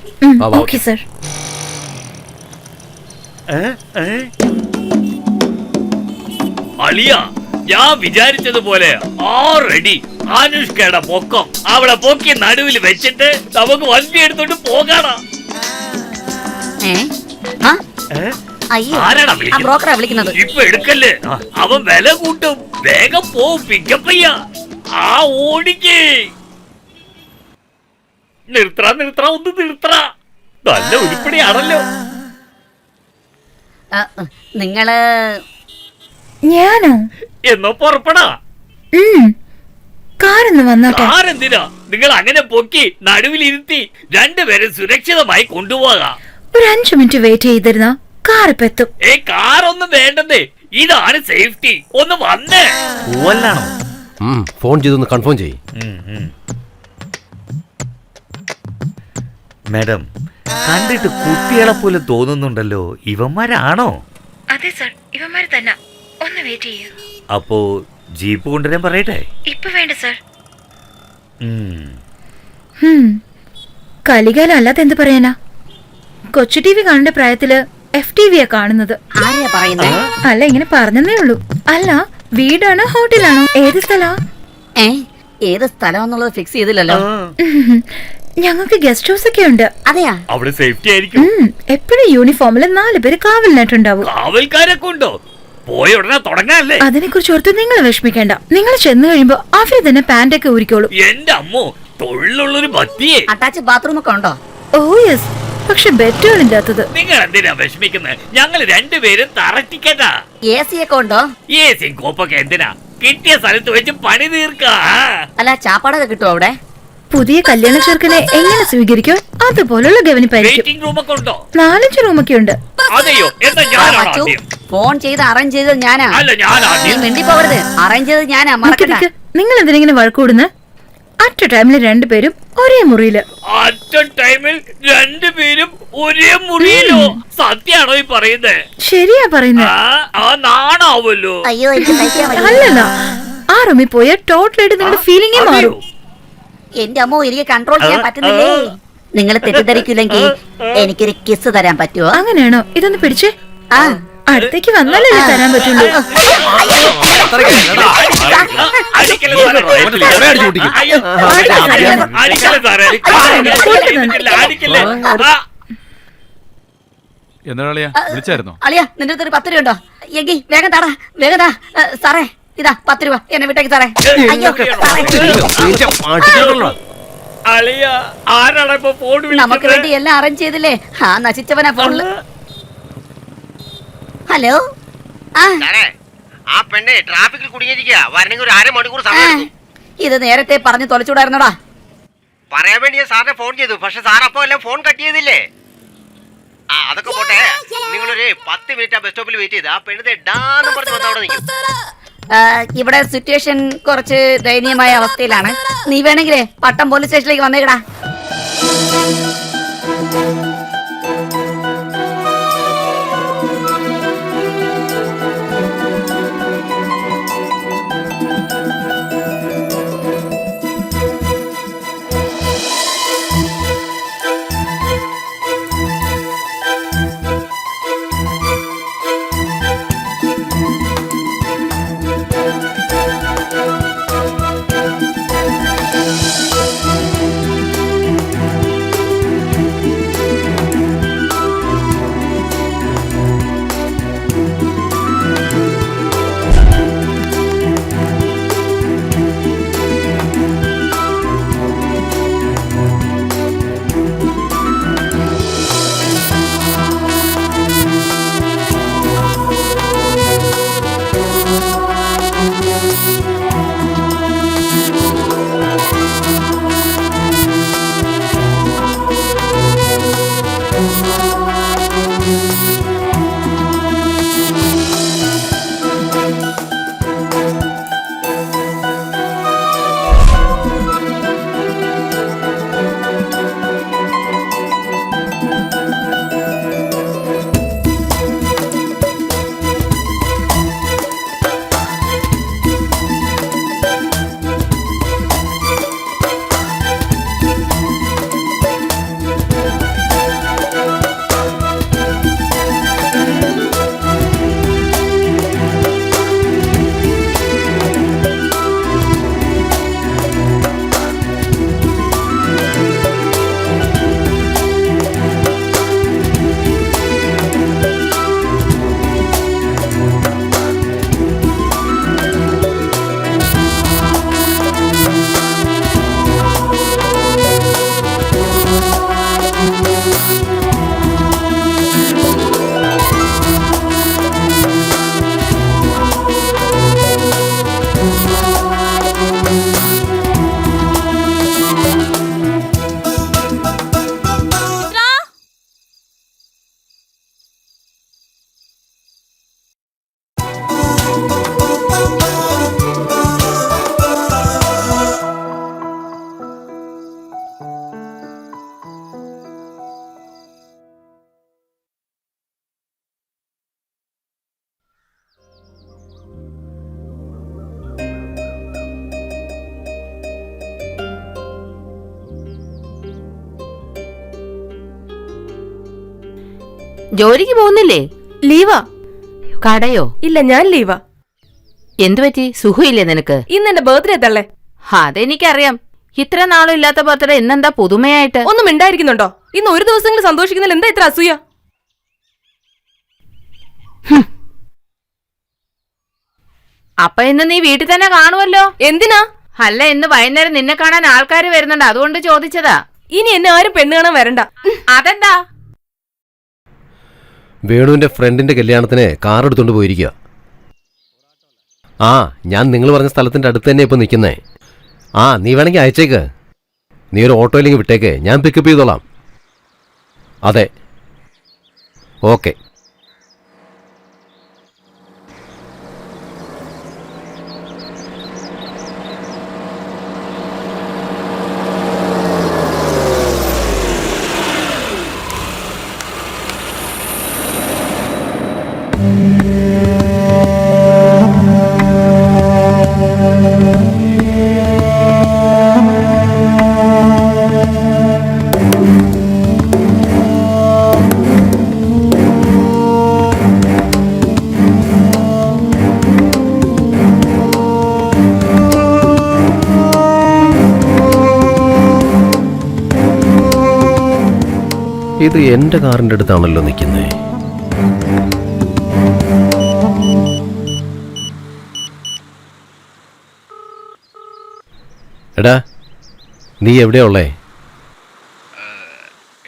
അളിയ, ഞാൻ വിചാരിച്ചതുപോലെ ആറടി അനുഷ്കയുടെ പൊക്കം അവളെ പൊക്കി നടുവിൽ വെച്ചിട്ട് നമുക്ക് വണ്ടി എടുത്തോണ്ട് പോകാടാ. വിളിക്കുന്നത് ഇപ്പൊ എടുക്കല്ലേ, അവൻ വില കൂട്ടും. വേഗം പോവും, പിക്കപ്പ് ചെയ്യാ. ആ ഓടിക്കേ, നിർത്തറ ഒന്ന് നിർത്തറ. നല്ല ഉരുപ്പടിയാണല്ലോ. നിങ്ങള് ഞാനോ? എന്നോ പുറപ്പെടാ. കാരെന്തിനാ നിങ്ങൾ അങ്ങനെ പൊക്കി നടുവിലിരുത്തി രണ്ടുപേരും സുരക്ഷിതമായി കൊണ്ടുപോകാം. ഒരു 5 മിനിറ്റ് വെയിറ്റ് ചെയ്തിരുന്ന കാർ ഇപ്പൊ എത്തും. കാറൊന്നും വേണ്ടതേ, ഇതാണ് സേഫ്റ്റി. ഒന്ന് വന്നേ. ഫോൺ ചെയ്തൊന്ന് കൺഫേം ചെയ്യും. മാഡം, കണ്ടിട്ട് കുട്ടികളെ പോലെ തോന്നുന്നുണ്ടല്ലോ. ഇവന്മാരാണോ? അതെ സർ, ഇവന്മാര് തന്നെ. ഒന്ന് വെയിറ്റ് ചെയ്യൂ. അപ്പോ ജീപ്പ് കൊണ്ടുവരാൻ പറയട്ടെ? ഇപ്പൊ വേണ്ട സർ. കലികാലം അല്ലാതെ എന്ത് പറയാനാ? കൊച്ചു ടി വി കാണേണ്ട പ്രായത്തില് FTV കാണുന്നത്. ആരെയാ പറയുന്നേ? അല്ല, ഇങ്ങനെ പറഞ്ഞതേ ഉള്ളൂ. അല്ല, വീടാണോ ഹോട്ടലാണോ, ഏത് സ്ഥലാ? ഏത് സ്ഥലം ഫിക്സ് ചെയ്തില്ലല്ലോ. ഞങ്ങൾക്ക് ഗസ്റ്റ് ഹൗസ് ഒക്കെ ഉണ്ട്. അതെയാ? അവിടെ സേഫ്റ്റി ആയിരിക്കും. എപ്പോഴും യൂണിഫോമില് 4 പേര് കാവലിനായിട്ടുണ്ടാവും. കാവൽക്കാരൊക്കെ ഉണ്ടോ? പോയ ഉടനെ തുടങ്ങാല്ലേ? അതിനെ കുറിച്ച് ഓർത്ത് നിങ്ങൾ വിഷമിക്കേണ്ട. നിങ്ങൾ ചെന്ന് കഴിയുമ്പോ അവര് തന്നെ പാന്റൊക്കെ ഊരിക്കോളൂ. എന്റെ അമ്മോ, തൊഴിലുള്ളൊരു ഭക്തിയെ. അറ്റാച്ച് ബാത്റൂം ഒക്കെ ഉണ്ടോ? ഓ യെസ്, പക്ഷെ ബെഡുകളില്ലാത്തത്. നിങ്ങൾ എന്തിനാ വിഷമിക്കുന്നത്? ഞങ്ങൾ രണ്ടുപേരും തറട്ടിക്കട്ടാ. AC ഒക്കെ ഉണ്ടോ? AC കോപ്പൊക്കെ എന്തിനാ? കിട്ടിയ സ്ഥലത്ത് വെച്ച് പണി തീർക്കാ. അല്ല, ചാപ്പാടൊക്കെ കിട്ടുമോ അവിടെ? പുതിയ കല്യാണ ചെറുക്കനെ എങ്ങനെ സ്വീകരിക്കും അതുപോലുള്ള ഗവനിപ്പായിരിക്കും. 4-5 റൂമൊക്കെ ഉണ്ട്. ഫോൺ ചെയ്ത് അറേഞ്ച് ചെയ്തത് ഞാനാ. മിണ്ടി പോകരുത്, അറേഞ്ച് ചെയ്തത് ഞാനാ. മറക്കരുത്. നിങ്ങൾ എന്തിനെങ്ങനെ വഴക്കൂടുന്ന? അറ്റ് എ ടൈമിൽ 2 പേരും ഒരേ മുറിയില്. സത്യാണോ ഈ പറയുന്നത്? ശരിയാ പറയുന്നത്. അല്ലല്ല, ആ റൂമിൽ പോയ ടോട്ടലായിട്ട് നിങ്ങളുടെ ഫീലിംഗേ മാറും. എന്റെ അമ്മോ, എനിക്ക് കൺട്രോൾ ചെയ്യാൻ പറ്റുന്നില്ലേ. നിങ്ങൾ തെറ്റിദ്ധരിക്കില്ലെങ്കിൽ എനിക്കൊരു കിസ് തരാൻ പറ്റുമോ? അങ്ങനെയാണോ? ഇതൊന്ന് പിടിച്ചേ. അടുത്തേക്ക് വന്നാലേ തരാൻ പറ്റുള്ളൂ. അളിയ, നിന്റെ അടുത്തൊരു 10 രൂപ ഉണ്ടോ? എങ്കിൽ വേഗം താടാ, വേഗം താ. സാറേ, ഇതാ 10 രൂപ, എന്നെ വിട്ടേക്ക് സാറേ. നമുക്ക് വേണ്ടി എല്ലാം അറേഞ്ച് ചെയ്തില്ലേ? ആ നശിച്ചവനാ ഫോണില്. ഹലോ, ആ പെണ്ണെ ട്രാഫിക്കിൽ കുടുങ്ങിയിരിക്കുക. വരണമെങ്കിൽ ഒരു 1/2 മണിക്കൂർ സമയം. ഇത് നേരത്തെ പറഞ്ഞു തൊലച്ചൂടായിരുന്നോടാ. പറയാൻ വേണ്ടി ഞാൻ സാറിനെ ഫോൺ ചെയ്തു, പക്ഷെ സാർ അപ്പൊ എല്ലാം ഫോൺ കട്ട് ചെയ്തില്ലേ? അതൊക്കെ പോട്ടെ, നിങ്ങളൊരു 10 മിനിറ്റ് ആ ബസ് സ്റ്റോപ്പിൽ വെയിറ്റ് ചെയ്ത് ആ പെണ്ണത്തെ ഡാന്ന് പറഞ്ഞ് വന്ന് അവിടെ നിൽക്കും. ഇവിടെ സിറ്റുവേഷൻ കുറച്ച് ദയനീയമായ അവസ്ഥയിലാണ്. നീ വേണമെങ്കിലേ പട്ടം പോലീസ് സ്റ്റേഷനിലേക്ക് വന്നേക്കടാ. ജോലിക്ക് പോകുന്നില്ലേ? ലീവാ. കടയോ? ഇല്ല, ഞാൻ ലീവാ. എന്തു പറ്റി? സുഖമില്ലേ നിനക്ക്? ഇന്ന് എന്റെ ബർത്ത്ഡേ തള്ളേ. അതെനിക്കറിയാം. ഇത്ര നാളും ഇല്ലാത്ത ബർത്ത്ഡേ ഇന്നെന്താ പുതുമയായിട്ട്? ഒന്നും ഉണ്ടായിരിക്കുന്നുണ്ടോ? ഇന്ന് ഒരു ദിവസങ്ങളിൽ സന്തോഷിക്കുന്നതിൽ എന്താ ഇത്ര അസൂയ? അപ്പൊ ഇന്ന് നീ വീട്ടിൽ തന്നെ കാണുമല്ലോ. എന്തിനാ? അല്ല, ഇന്ന് വൈകുന്നേരം നിന്നെ കാണാൻ ആൾക്കാർ വരുന്നുണ്ട്, അതുകൊണ്ട് ചോദിച്ചതാ. ഇനി എന്നെ ആരും പെണ്ണ് കാണാൻ വരണ്ട. അതെന്താ? വേണുവിന്റെ ഫ്രണ്ടിന്റെ കല്യാണത്തിന് കാർ എടുത്തോണ്ട് പോയിരിക്കുക. ആ, ഞാൻ നിങ്ങൾ പറഞ്ഞ സ്ഥലത്തിന്റെ അടുത്ത് തന്നെ ഇപ്പൊ നിൽക്കുന്നേ. ആ, നീ വേണമെങ്കിൽ അയച്ചേക്ക്. നീ ഒരു ഓട്ടോയിലേക്ക് വിട്ടേക്ക്, ഞാൻ പിക്കപ്പ് ചെയ്തോളാം. അതെ, ഓക്കെ. ഇത് എന്റെ കാറിന്റെ അടുത്താണല്ലോ നിൽക്കുന്നേ. എടാ, നീ എവിടെയാ ഉള്ളേ?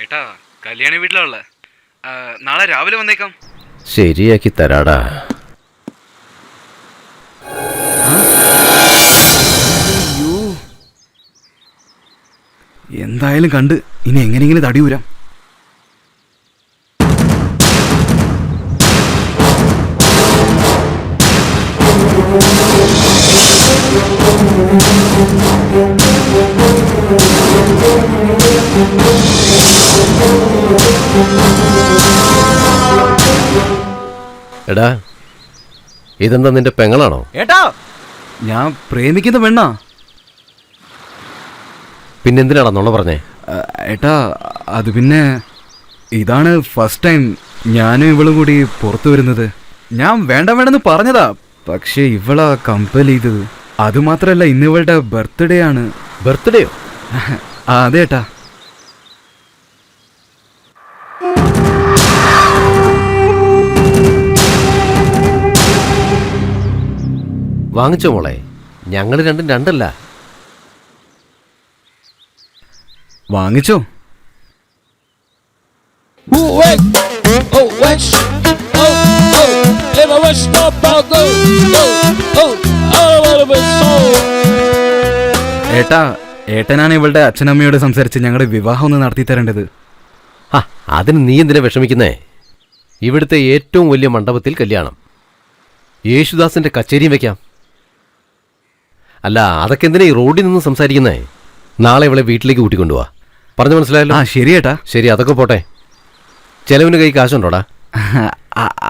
ഏട്ടാ, കല്യാണ വീട്ടിലാ ഉള്ളേ. നാളെ രാവിലെ വന്നേക്കാം. ശരിയാക്കി തരാടാ. എന്തായാലും കണ്ട് ഇനി എങ്ങനെയെങ്കിലും തടി ഊരാം. എടാ ഇതെന്താ നിന്റെ പെങ്ങളാണോ? ഏട്ടാ ഞാൻ പ്രേമിക്കുന്ന പെണ്ണാ. പിന്നെന്തിനാടാ നുണ പറഞ്ഞേ? ഏട്ടാ അത് പിന്നെ ഇതാണ് ഫസ്റ്റ് ടൈം ഞാനും ഇവളും കൂടി പുറത്തു വരുന്നത്. ഞാൻ വേണ്ട വേണ്ടെന്ന് പറഞ്ഞതാ, പക്ഷെ ഇവളാ കമ്പൽ ചെയ്തത്. അതുമാത്രല്ല ഇന്ന് ഇവളുടെ ബർത്ത്ഡേ ആണ്. ബർത്ത്ഡേയോ? അതെ ഏട്ടാ. വാങ്ങിച്ചോ മോളെ, ഞങ്ങൾ രണ്ടും രണ്ടല്ല. വാങ്ങിച്ചോ? ഏട്ടാ ഏട്ടനാണ് ഇവളുടെ അച്ഛനമ്മയോട് സംസാരിച്ച് ഞങ്ങളുടെ വിവാഹം ഒന്ന് നടത്തി തരേണ്ടത്. അതിന് നീ എന്തിനാ വിഷമിക്കുന്നേ? ഇവിടുത്തെ ഏറ്റവും വലിയ മണ്ഡപത്തിൽ കല്യാണം, യേശുദാസിന്റെ കച്ചേരിയും വെക്കാം. അല്ല അതൊക്കെ എന്തിനാ ഈ റോഡിൽ നിന്ന് സംസാരിക്കുന്നേ? നാളെ ഇവളെ വീട്ടിലേക്ക് കൂട്ടിക്കൊണ്ടുപോവാ. പറഞ്ഞു മനസ്സിലായല്ലോ? ശരി ഏട്ടാ. ശരി, അതൊക്കെ പോട്ടെ. ചെലവിന് കൈ കാശുണ്ടോടാ?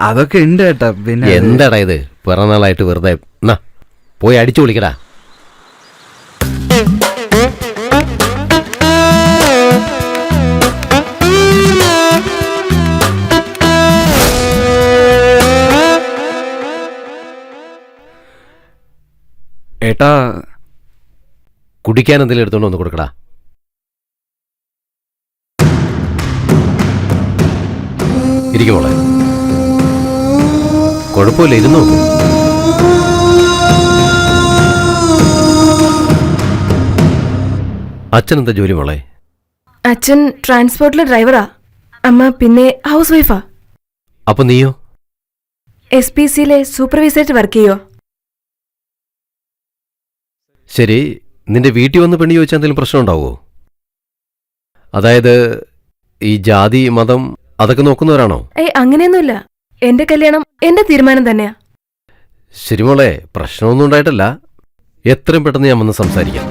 അതൊക്കെ ഉണ്ട് ഏട്ടാ. പിന്നെ എന്താടാ ഇത് പിറന്നാളായിട്ട് വെറുതെ? എന്നാ പോയി അടിച്ചു വിളിക്കടാ. ഏട്ടാ കുടിക്കാൻ എന്തെങ്കിലും എടുത്തോണ്ട് ഒന്ന് കൊടുക്കടാ. ഇരിക്കുമോളെ, കുഴപ്പമില്ല, ഇരുന്നോ. അച്ഛൻ എന്താ ജോലി മോളെ? അച്ഛൻ ട്രാൻസ്പോർട്ടിലെ ഡ്രൈവറാ. അമ്മ പിന്നെ ഹൗസ് വൈഫാ. അപ്പൊ നീയോ? SPCയിലെ സൂപ്പർവൈസറായിട്ട് വർക്ക് ചെയ്യോ? ശരി, നിന്റെ വീട്ടിൽ വന്ന് പെണ്ണ് ചോദിച്ചാൽ എന്തെങ്കിലും പ്രശ്നം ഉണ്ടാവുമോ? അതായത് ഈ ജാതി മതം അതൊക്കെ നോക്കുന്നവരാണോ? അങ്ങനെയൊന്നുമില്ല. എന്റെ കല്യാണം എന്റെ തീരുമാനം തന്നെയാ. ശരി മോളെ, പ്രശ്നമൊന്നും ഉണ്ടായിട്ടല്ല. എത്രയും പെട്ടെന്ന് ഞാൻ വന്ന് സംസാരിക്കാം.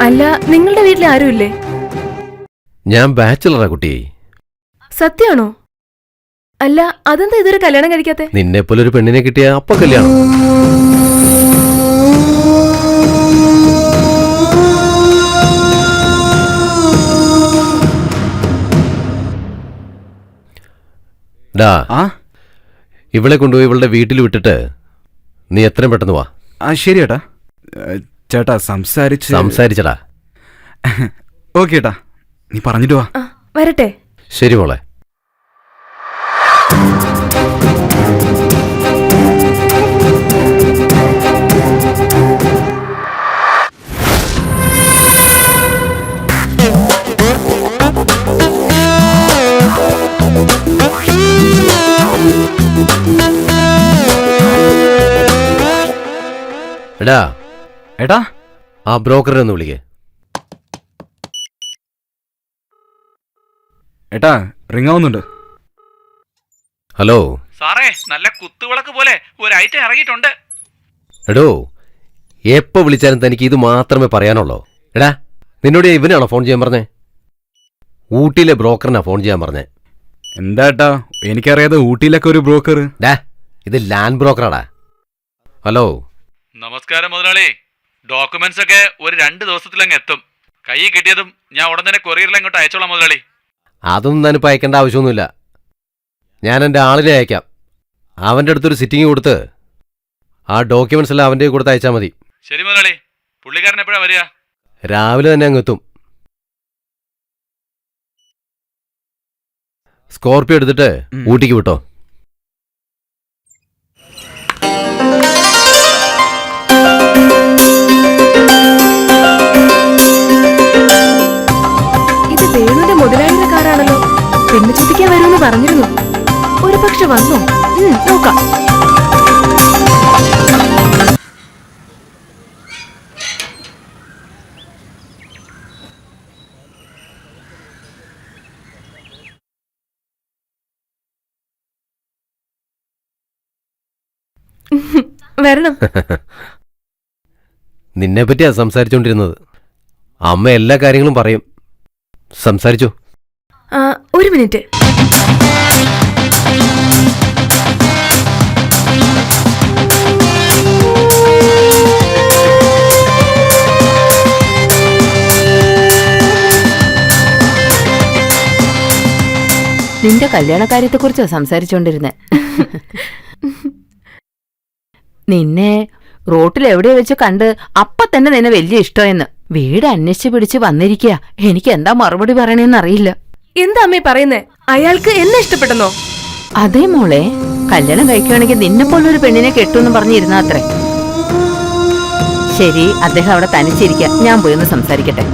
അല്ല, നിങ്ങളുടെ വീട്ടിൽ ആരുമില്ലേ? ഞാൻ ബാച്ചിലറാ കുട്ടി. സത്യാണോ? അല്ല, അതെന്താ ഇതൊരു കല്യാണം കഴിക്കാത്തെ? നിന്നെപ്പോലെ ഒരു പെണ്ണിനെ കിട്ടിയ അപ്പൊ കല്യാണം. ഇവളെ കൊണ്ടുപോയി ഇവളുടെ വീട്ടിൽ വിട്ടിട്ട് നീ എത്രയും പെട്ടെന്ന് വാ. ശരി ഏട്ടാ. ചേട്ടാ സംസാരിച്ചടാ. ഓക്കെ ഏട്ടാ, നീ പറഞ്ഞിട്ട് വാ. വരട്ടെ. ശരി മോളെ. എടാ ഏട്ടാ, ആ ബ്രോക്കറെ ഒന്ന് വിളിക്കേ. ഏട്ടാ റിംഗ് ആവുന്നുണ്ട്. ഹലോ സാറേ, നല്ല കുത്തുവിളക്ക് പോലെ ഒരു ഐറ്റം ഇറങ്ങിയിട്ടുണ്ട്. എടോ, എപ്പോ വിളിച്ചാലും തനിക്ക് ഇത് മാത്രമേ പറയാനുള്ളൂ. എടാ, നിന്നോട് ഇവനാണോ ഫോൺ ചെയ്യാൻ പറഞ്ഞേ? ഊട്ടിയിലെ ബ്രോക്കറിനാ ഫോൺ ചെയ്യാൻ പറഞ്ഞേ. എന്താ ഏട്ടാ, എനിക്കറിയാതെ ഊട്ടിയിലൊക്കെ ഒരു ബ്രോക്കർ. ഇത് ലാൻഡ് ബ്രോക്കറാടാ. ഹലോ. നമസ്കാരം മുതലാളി. ഡോക്യുമെന്റ്സ് ഒക്കെ ഒരു 2 ദിവസത്തിലങ്ങ് എത്തും. കൈ കിട്ടിയതും ഞാൻ ഉടൻ തന്നെ കൊറിയറിൽ അങ്ങോട്ട് അയച്ചോളാം മുതലാളി. അതൊന്നും ഞാനിപ്പോൾ അയക്കേണ്ട ആവശ്യമൊന്നുമില്ല. ഞാൻ എൻ്റെ ആളിനെ അയക്കാം. അവൻ്റെ അടുത്തൊരു സിറ്റിംഗ് കൊടുത്ത് ആ ഡോക്യുമെന്റ്സ് എല്ലാം അവൻ്റെ കൊടുത്ത് അയച്ചാൽ മതി. ശരി മുതലാളി. പുള്ളിക്കാരൻ എപ്പോഴാ വരിക? രാവിലെ തന്നെ അങ്ങ് എത്തും. സ്കോർപ്പിയോ എടുത്തിട്ട് ഊട്ടിക്ക് വിട്ടോ. ഇത് വേണുവിന്റെ മുതലാളിയുടെ കാറാണല്ലോ. പെണ്ണ് ചോദിക്കാൻ വരുമെന്ന് പറഞ്ഞിരുന്നു. ഒരു പക്ഷെ വന്നോ? നോക്കാം. വരണം. നിന്നെ പറ്റിയാ സംസാരിച്ചോണ്ടിരുന്നത്. അമ്മ എല്ലാ കാര്യങ്ങളും പറയും. സംസാരിച്ചു. ഒരു മിനിറ്റ്. നിന്റെ കല്യാണക്കാര്യത്തെക്കുറിച്ചാ സംസാരിച്ചോണ്ടിരുന്നെ. നിന്നെ റോട്ടിൽ എവിടെ വെച്ച് കണ്ട് അപ്പ തന്നെ നിന്നെ വലിയ ഇഷ്ടമെന്ന്. വീട് അന്വേഷിച്ച് പിടിച്ച് വന്നിരിക്കുക. എനിക്ക് എന്താ മറുപടി പറയണേന്ന് അറിയില്ല. എന്താ അമ്മേ പറയുന്നേ? അയാൾക്ക് എന്നെ ഇഷ്ടപ്പെട്ടെന്നോ? അതേ മോളെ, കല്യാണം കഴിക്കുകയാണെങ്കിൽ നിന്നെ പോലൊരു പെണ്ണിനെ കെട്ടുമെന്ന് പറഞ്ഞിരുന്നാ അത്രേ. ശരി, അദ്ദേഹം അവിടെ തനിച്ചിരിക്കുക. ഞാൻ പോയി ഒന്ന് സംസാരിക്കട്ടെ.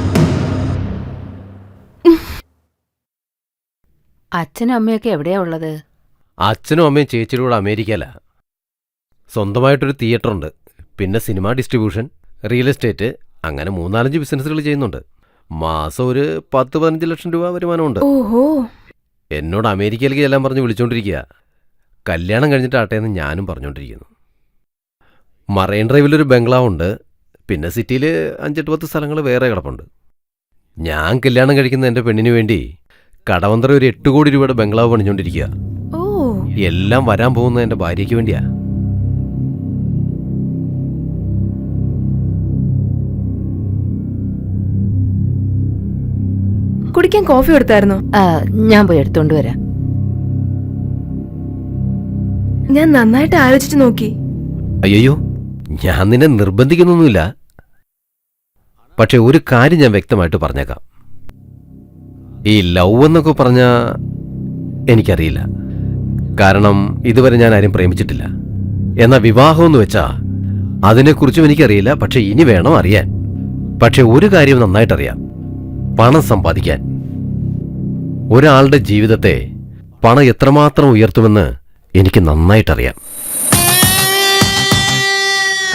അച്ഛനും അമ്മയൊക്കെ എവിടെയാ ഉള്ളത്? അച്ഛനും അമ്മയും ചേച്ചിയുടെ കൂടെ അമേരിക്കയില. സ്വന്തമായിട്ടൊരു തിയേറ്റർ ഉണ്ട്. പിന്നെ സിനിമ ഡിസ്ട്രിബ്യൂഷൻ, റിയൽ എസ്റ്റേറ്റ്, അങ്ങനെ 3-4 ബിസിനസ്സുകൾ ചെയ്യുന്നുണ്ട്. മാസം ഒരു 10-15 ലക്ഷം രൂപ വരുമാനമുണ്ട്. ഓഹോ. എന്നോട് അമേരിക്കയിലേക്ക് എല്ലാം പറഞ്ഞ് വിളിച്ചോണ്ടിരിക്കുക. കല്യാണം കഴിഞ്ഞിട്ടാട്ടെ എന്ന് ഞാനും പറഞ്ഞുകൊണ്ടിരിക്കുന്നു. മറൈൻ ഡ്രൈവിലൊരു ബംഗ്ലാവുണ്ട്. പിന്നെ സിറ്റിയിൽ 5-10 സ്ഥലങ്ങൾ വേറെ കിടപ്പുണ്ട്. ഞാൻ കല്യാണം കഴിക്കുന്ന എൻ്റെ പെണ്ണിന് വേണ്ടി കടവന്തറ ഒരു 8 കോടി രൂപയുടെ ബംഗ്ലാവ് പണിഞ്ഞുകൊണ്ടിരിക്കുക. എല്ലാം വരാൻ പോകുന്ന എൻ്റെ ഭാര്യയ്ക്ക് വേണ്ടിയാ. കുടിക്കാൻ കോഫി കൊടുത്തായിരുന്നോ? ഞാൻ പോയി എടുത്തോണ്ട് വരാം. ഞാൻ നന്നായിട്ട് ആലോചിച്ചു നോക്കി. അയ്യോ, ഞാൻ നിന്നെ നിർബന്ധിക്കുന്നൊന്നുമില്ല. പക്ഷെ ഒരു കാര്യം ഞാൻ വ്യക്തമായിട്ട് പറഞ്ഞേക്കാം. ഈ ലവ് എന്നൊക്കെ പറഞ്ഞാൽ എനിക്കറിയില്ല. കാരണം ഇതുവരെ ഞാൻ ആരും പ്രേമിച്ചിട്ടില്ല. എന്നാൽ വിവാഹം എന്ന് വെച്ചാൽ അതിനെക്കുറിച്ചും എനിക്കറിയില്ല. പക്ഷെ ഇനി വേണം അറിയാൻ. പക്ഷെ ഒരു കാര്യം നന്നായിട്ടറിയാം: പണം സമ്പാദിക്കാൻ. ഒരാളുടെ ജീവിതത്തെ പണം എത്രമാത്രം ഉയർത്തുമെന്ന് എനിക്ക് നന്നായിട്ടറിയാം.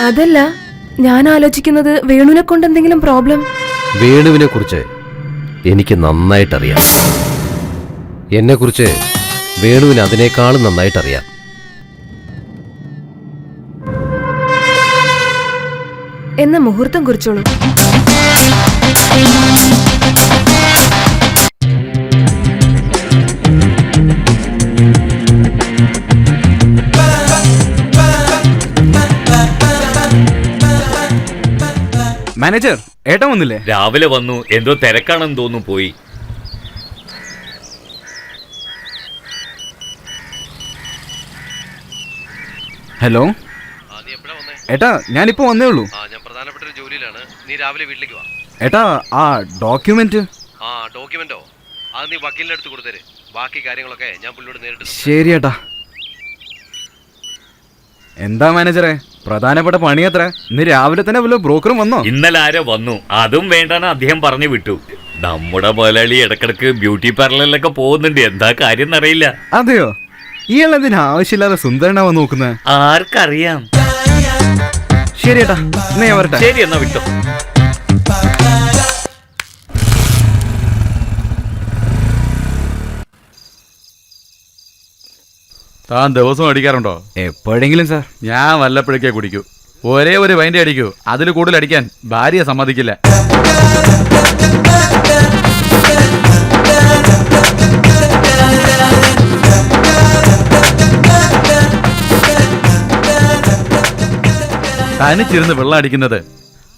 അതല്ല, ഞാൻ ആലോചിക്കുന്നത് വേണുവിനെ കൊണ്ട് എന്തെങ്കിലും പ്രോബ്ലം. വേണുവിനെ കുറിച്ച് എനിക്ക് നന്നായിട്ടറിയാം. എന്നെക്കുറിച്ച് വേണുവിന് അതിനേക്കാളും നന്നായിട്ടറിയാം. എന്ന മുഹൂർത്തം കുറിച്ചോളൂ. മാനേജർ, ഏട്ടൻ വന്നില്ലേ? രാവിലെ വന്നു. എന്തോ തിരക്കാണെന്ന് തോന്നുന്നു. പോയി. ഹലോ ഏട്ടാ, ഞാനിപ്പോ വന്നേ ഉള്ളൂ. ഞാൻ പ്രധാനപ്പെട്ട ഒരു ജോലിയിലാണ്. നീ രാവിലെ വീട്ടിലേക്ക് വാ. ഏട്ടാ, ആ ഡോക്യുമെന്റ്. ഡോക്യുമെന്റോ? അത് നീ വക്കീലിന്റെ അടുത്ത് കൊടുത്തര്. ബാക്കി കാര്യങ്ങളൊക്കെ ഞാൻ പുള്ളിയോട് നേരിട്ട്. ശരി ഏട്ടാ. എന്താ മാനേജറെ, പ്രധാനപ്പെട്ട പണിയത്ര? ഇന്ന് രാവിലെ തന്നെ വല്ല ബ്രോക്കറും വന്നോ? ഇന്നലെ ആരോ വന്നു. അതും വേണ്ടാന്ന് അദ്ദേഹം പറഞ്ഞു വിട്ടു. നമ്മുടെ മുതലാളി ഇടക്കിടക്ക് ബ്യൂട്ടി പാർലറിലൊക്കെ പോകുന്നുണ്ട്. എന്താ കാര്യം എന്നറിയില്ല. അതെയോ? ഇയാളെന്തിനാ ആവശ്യമില്ലാതെ സുന്ദരനാവാൻ നോക്കുന്നത്? ആർക്കറിയാം. ശരി ഏട്ടാ, എന്നാ ഞാൻ വരട്ടെ. ശരി, എന്നാ വിട്ടോ. താൻ ദിവസം അടിക്കാറുണ്ടോ? എപ്പോഴെങ്കിലും സാർ. ഞാൻ വല്ലപ്പോഴേക്കേ കുടിക്കൂ. ഒരേ ഒരു വൈൻഡേ അടിക്കൂ. അതിൽ കൂടുതൽ അടിക്കാൻ ഭാര്യ സമ്മതിക്കില്ല. തനിച്ചിരുന്ന് വെള്ളം അടിക്കുന്നത്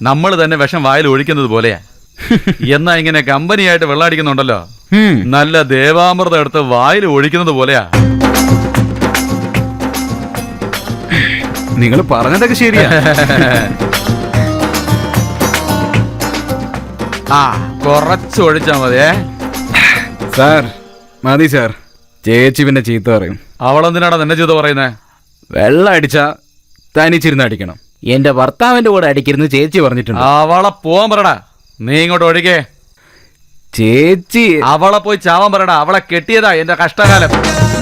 നമ്മൾ തന്നെ വിഷം വായിൽ ഒഴിക്കുന്നത് പോലെയാ. എന്നാ ഇങ്ങനെ കമ്പനിയായിട്ട് വെള്ളം അടിക്കുന്നുണ്ടല്ലോ, നല്ല ദേവാമൃതം എടുത്ത് വായിൽ ഒഴിക്കുന്നത് പോലെയാ. നിങ്ങൾ പറഞ്ഞതൊക്കെ ശരിയാ. ആ, കുറച്ച് ഒഴിച്ചാ മതിയേ. സാർ മതി സാർ. ചേച്ചി പിന്നെ ചീത്ത പറയും. അവളെന്തിനാടാ നിന്നെ ചീത്ത പറയുന്നേ? വെള്ളം അടിച്ചാ തനിച്ചിരുന്ന് അടിക്കണം. എന്റെ ഭർത്താവിന്റെ കൂടെ അടിക്കരുന്ന് ചേച്ചി പറഞ്ഞിട്ടുണ്ട്. അവളെ പോവാൻ പറടാ. നീ ഇങ്ങോട്ട് ഒഴിക്കേ. ചേച്ചി അവളെ പോയി ചാവാൻ പറടാ. അവളെ കെട്ടിയതാ എന്റെ കഷ്ടകാലം.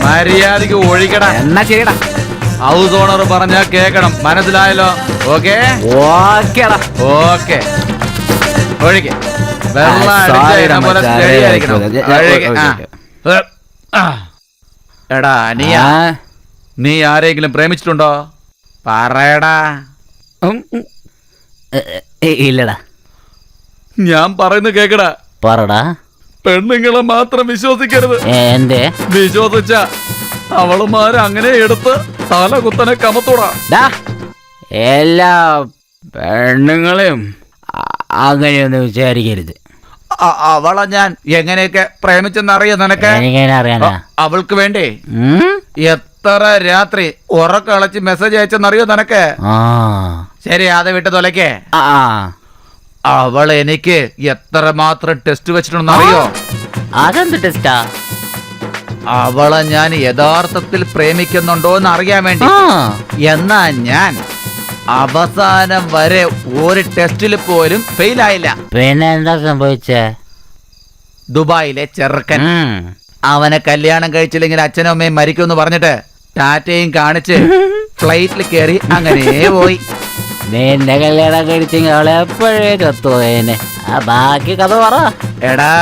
മര്യാദക്ക് ഒഴിക്കടാ. എന്നാ ചെയ്യടാ. ഹൗസ് ഓണർ പറഞ്ഞാ കേക്കണം. മനസ്സിലായല്ലോ? ഓക്കെ ഓക്കേടാ. ഓക്കെ, ഒഴിക്കേ. വെള്ളം അടിച്ചാ പോലെ steady ആയിരിക്കണം. ഒഴിക്ക്. എടാ നീ ആരെങ്കിലും പ്രേമിച്ചിട്ടുണ്ടോ? പറയടാ. ഇല്ലടാ. ഞാൻ പറയുന്നത് കേക്കടാ. പറടാ. പെണ്ണുങ്ങളെ മാത്രം വിശ്വസിക്കരുത്. എന്തേ? വിശ്വസിച്ച അവളുമാരെ അങ്ങനെ എടുത്ത് തല കുത്തനെ കമത്തൂടാ. എല്ലാ പെണ്ണുങ്ങളെയും അങ്ങനെയൊന്നും വിചാരിക്കരുത്. അവളെ ഞാൻ എങ്ങനെയൊക്കെ പ്രേമിച്ചെന്നറിയോ നിനക്ക്? അറിയാനാ? അവൾക്ക് വേണ്ടി എത്ര രാത്രി ഉറക്കളച്ച് മെസ്സേജ് അയച്ചെന്നറിയോ നിനക്ക്? ശരി, അത് വിട്ട് തൊലക്കേ. അവൾ എനിക്ക് എത്ര മാത്രം ടെസ്റ്റ് വെച്ചിട്ടുണ്ടെന്നറിയോ? അതെന്ത് ടെസ്റ്റാ? അവളെ ഞാൻ യഥാർത്ഥത്തിൽ പ്രേമിക്കുന്നുണ്ടോ എന്ന് അറിയാൻ വേണ്ടി. എന്നാ ഞാൻ അവസാനം വരെ ഒരു ടെസ്റ്റിൽ പോലും ഫെയിൽ ആയില്ല. പിന്നെ എന്താ സംഭവിച്ചേ? ദുബായിലെ ചെറുക്കൻ അവനെ കല്യാണം കഴിച്ചില്ലെങ്കിൽ അച്ഛനും അമ്മയും മരിക്കുമെന്ന് പറഞ്ഞിട്ട് ടാറ്റയും കാണിച്ച് ഫ്ലൈറ്റിൽ കയറി അങ്ങനെ പോയി. നിന്റെ കല്യാണം കഴിച്ചെങ്കിൽ അവളെ എപ്പോഴേ ചത്തുപോയേനെ. ബാക്കി കഥ പറ. എടാ,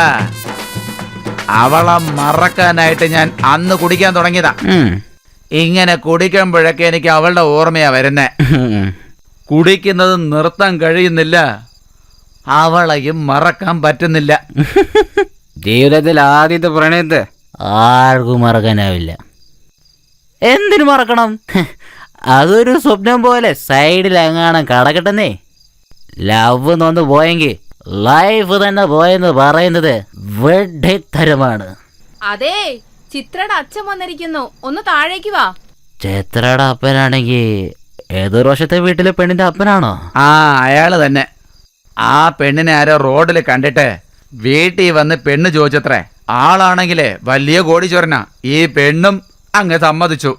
അവളെ മറക്കാനായിട്ട് ഞാൻ അന്ന് കുടിക്കാൻ തുടങ്ങിയതാ. ഇങ്ങനെ കുടിക്കുമ്പോഴൊക്കെ എനിക്ക് അവളുടെ ഓർമ്മയാ വരുന്നേ. കുടിക്കുന്നത് നിർത്താൻ കഴിയുന്നില്ല, അവളെയും മറക്കാൻ പറ്റുന്നില്ല. ജീവിതത്തിൽ ആദ്യത്തെ പ്രണയത്തെ ആർക്കും മറക്കാനാവില്ല. എന്തിനു മറക്കണം? അതൊരു സ്വപ്നം പോലെ സൈഡിൽ എങ്ങാനും കടക്കട്ടെന്നേ. ലവ് നൊന്ന് പോയെങ്കിൽ ലൈഫ് തന്നെ പോയെന്ന് പറയുന്നത് വെഡിത്തരമാണ്. അതെ, ചിത്രയുടെ അച്ഛൻ വന്നിരിക്കുന്നു, ഒന്ന് താഴേക്ക് വാ. ചിത്രയുടെ അപ്പനാണെങ്കിൽ ഏതൊരു വർഷത്തെ വീട്ടിലെ പെണ്ണിന്റെ അപ്പനാണോ? അയാള് തന്നെ. ആ പെണ്ണിനെ ആരോ റോഡിൽ കണ്ടിട്ട് വീട്ടിൽ വന്ന് പെണ്ണ് ചോദിച്ചത്രേ. ആളാണെങ്കിലേ വലിയ കോടീശ്വരനാ. ഈ പെണ്ണും അങ്ങ് സമ്മതിച്ചു.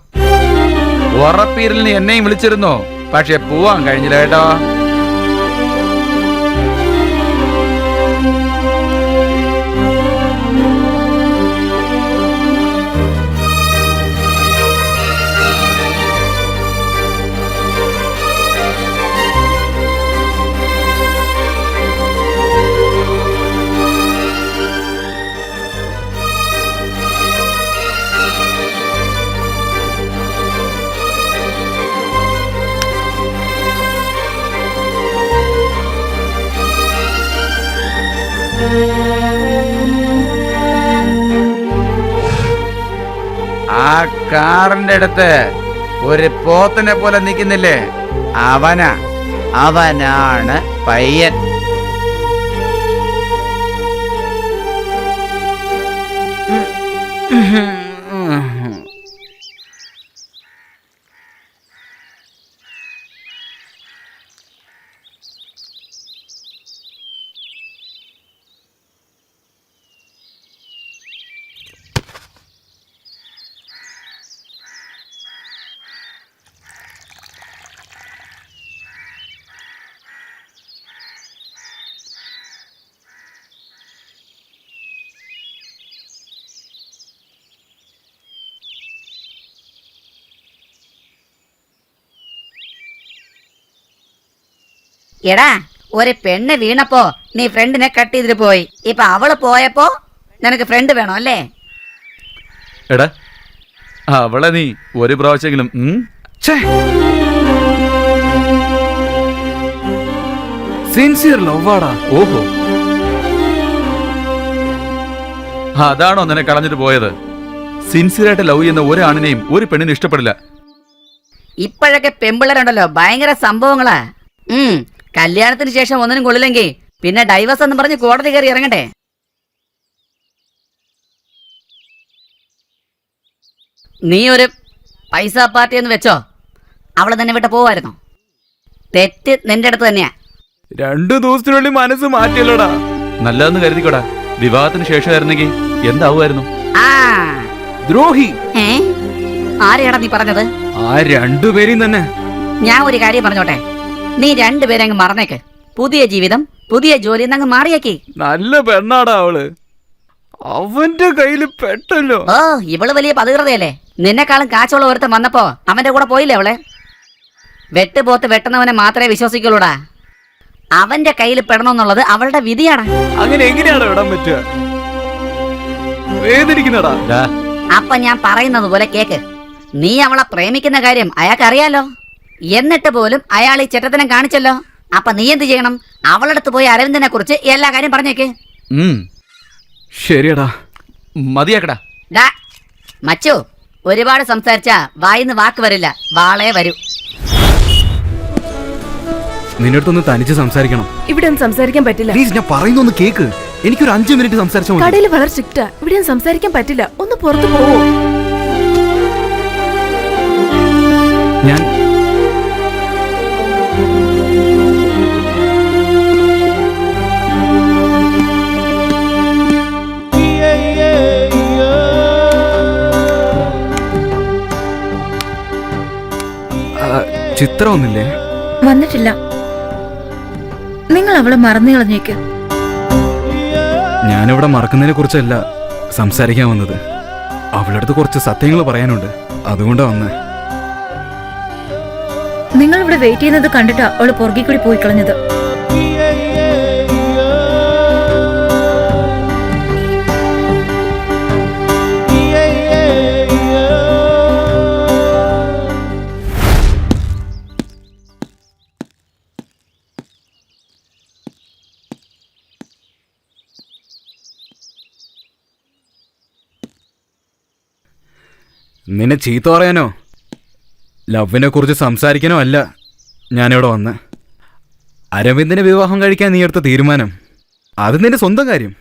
ഉറപ്പീരലിന് എന്നെയും വിളിച്ചിരുന്നു, പക്ഷെ പോവാൻ കഴിഞ്ഞില്ല കേട്ടോ. ആ കാറിന്റെ അടുത്ത് ഒരു പോത്തിനെ പോലെ നിൽക്കുന്നില്ലേ, അവനാണ് പയ്യൻ. എടാ, ഒരു പെണ്ണ് വീണപ്പോ നീ ഫ്രണ്ടിനെ കട്ട് ചെയ്തിട്ട് പോയി. ഇപ്പൊ അവള് പോയപ്പോ നിനക്ക് ഫ്രണ്ട് വേണോ അല്ലേ? എടാ, അവളെ നീ ഒരു പ്രാവശ്യമെങ്കിലും സിൻസിയർ ലവാടാ. ഓഹോ, അതാണോ നിന്നെ കളഞ്ഞിട്ട് പോയത്? സിൻസിയറായിട്ട് ലവ് ചെയ്യുന്ന ഒരാണിനെയും ഒരു പെണ്ണിനെ ഇഷ്ടപ്പെടില്ല. ഇപ്പോഴൊക്കെ പെമ്പിള്ളേരുണ്ടല്ലോ, ഭയങ്കര സംഭവങ്ങളാ. കല്യാണത്തിന് ശേഷം ഒന്നിനും കൊള്ളില്ലെങ്കിൽ പിന്നെ ഡൈവേഴ്സ് എന്ന് പറഞ്ഞ് കോടതി കയറി ഇറങ്ങട്ടെ. നീ ഒരു പൈസ പാർട്ടി എന്ന് വെച്ചോ, അവളെ തന്നെ വിട്ട് പോവായിരുന്നു. തെറ്റ് നിന്റെ അടുത്ത് തന്നെയാ. 2 ദിവസത്തിനുള്ളിൽ മനസ്സ് മാറ്റിയല്ലോടാ. നല്ലതെന്ന് കരുതിക്കോടാ. വിവാഹത്തിന് ശേഷമായിരുന്നെങ്കിൽ എന്താവുമായിരുന്നു? ദ്രോഹി. ആരെയാടാ നീ പറഞ്ഞത്? ആ 2 പേരെയും തന്നെ. ഞാൻ ഒരു കാര്യം പറഞ്ഞോട്ടെ, നീ 2 പേരെ അങ്ങ് മറന്നേക്ക്. പുതിയ ജീവിതം, പുതിയ ജോലി എന്നങ്ങ് മാറിയേക്ക്. നല്ല പെണ്ണാടാ അവള്. അവന്റെ കയ്യില് പെട്ടല്ലോ. ഓ, ഇവള് വലിയ പതികൃതയല്ലേ. നിന്നെക്കാളും കാച്ചുള്ള ഒരുത്തം വന്നപ്പോ അവന്റെ കൂടെ പോയില്ലേ അവള്? വെട്ടുപോത്ത് വെട്ടുന്നവനെ മാത്രമേ വിശ്വസിക്കുള്ളൂടാ. അവന്റെ കയ്യിൽ പെടണമെന്നുള്ളത് അവളുടെ വിധിയാണ്. അങ്ങനെ എങ്ങനെയാണോ ഇടാൻ പറ്റുക? വേദനിക്കുന്നടാ. അപ്പൊ ഞാൻ പറയുന്നത് പോലെ കേക്ക്. നീ അവളെ പ്രേമിക്കുന്ന കാര്യം അയാൾക്ക് അറിയാലോ. എന്നിട്ട് പോലും അയാൾ ഈ ചെറ്റത്തനം കാണിച്ചല്ലോ. അപ്പൊ നീ എന്ത് ചെയ്യണം? അവളടുത്ത് പോയി അരവിന്ദനെ കുറിച്ച് എല്ലാ കാര്യം പറഞ്ഞേക്ക്. ശരിയടാ, മതിയാക്കടാ. ഡാ മച്ചു, ഒരുപാട് സംസാരിച്ച വായിന്ന് വാക്ക് വരില്ല, വാളേ വരൂ. നിന്റെ അടുത്തൊന്ന് തനിച്ച് സംസാരിക്കണം. ഇവിടെ ഒന്നും സംസാരിക്കാൻ പറ്റില്ല. പ്ലീസ്, ഞാൻ പറയുന്നൊന്ന് കേക്ക്. എനിക്കൊരു 5 മിനിറ്റ് സംസാരിച്ചാൽ മതി. കടയിൽ വളരെ സ്ട്രിക്റ്റാ, ഇവിടെ ഒന്നും സംസാരിക്കാൻ പറ്റില്ല. ഒന്ന് പുറത്തു പോവോ? ഞാൻ ചിത്രം ഒന്നില്ലേ? വന്നിട്ടില്ല. നിങ്ങൾ അവളെ മറന്നു കളഞ്ഞേക്ക്. ഞാനിവിടെ മറക്കുന്നതിനെ കുറിച്ചല്ല സംസാരിക്കാൻ വന്നത്. അവളുടെ അടുത്ത് കുറച്ച് സത്യങ്ങൾ പറയാനുണ്ട്, അതുകൊണ്ടാ വന്നേ. നിങ്ങൾ ഇവിടെ വെയിറ്റ് ചെയ്യുന്നത് കണ്ടിട്ടാ അവള് പുറകെ കൂടി പോയി കളഞ്ഞത്. നിന്നെ ചീത്ത പറയാനോ ലവിനെ കുറിച്ച് സംസാരിക്കാനോ അല്ല ഞാനിവിടെ വന്ന്. അരവിന്ദിനെ വിവാഹം കഴിക്കാൻ നീ എടുത്ത തീരുമാനം അത് നിന്റെ സ്വന്തം കാര്യം.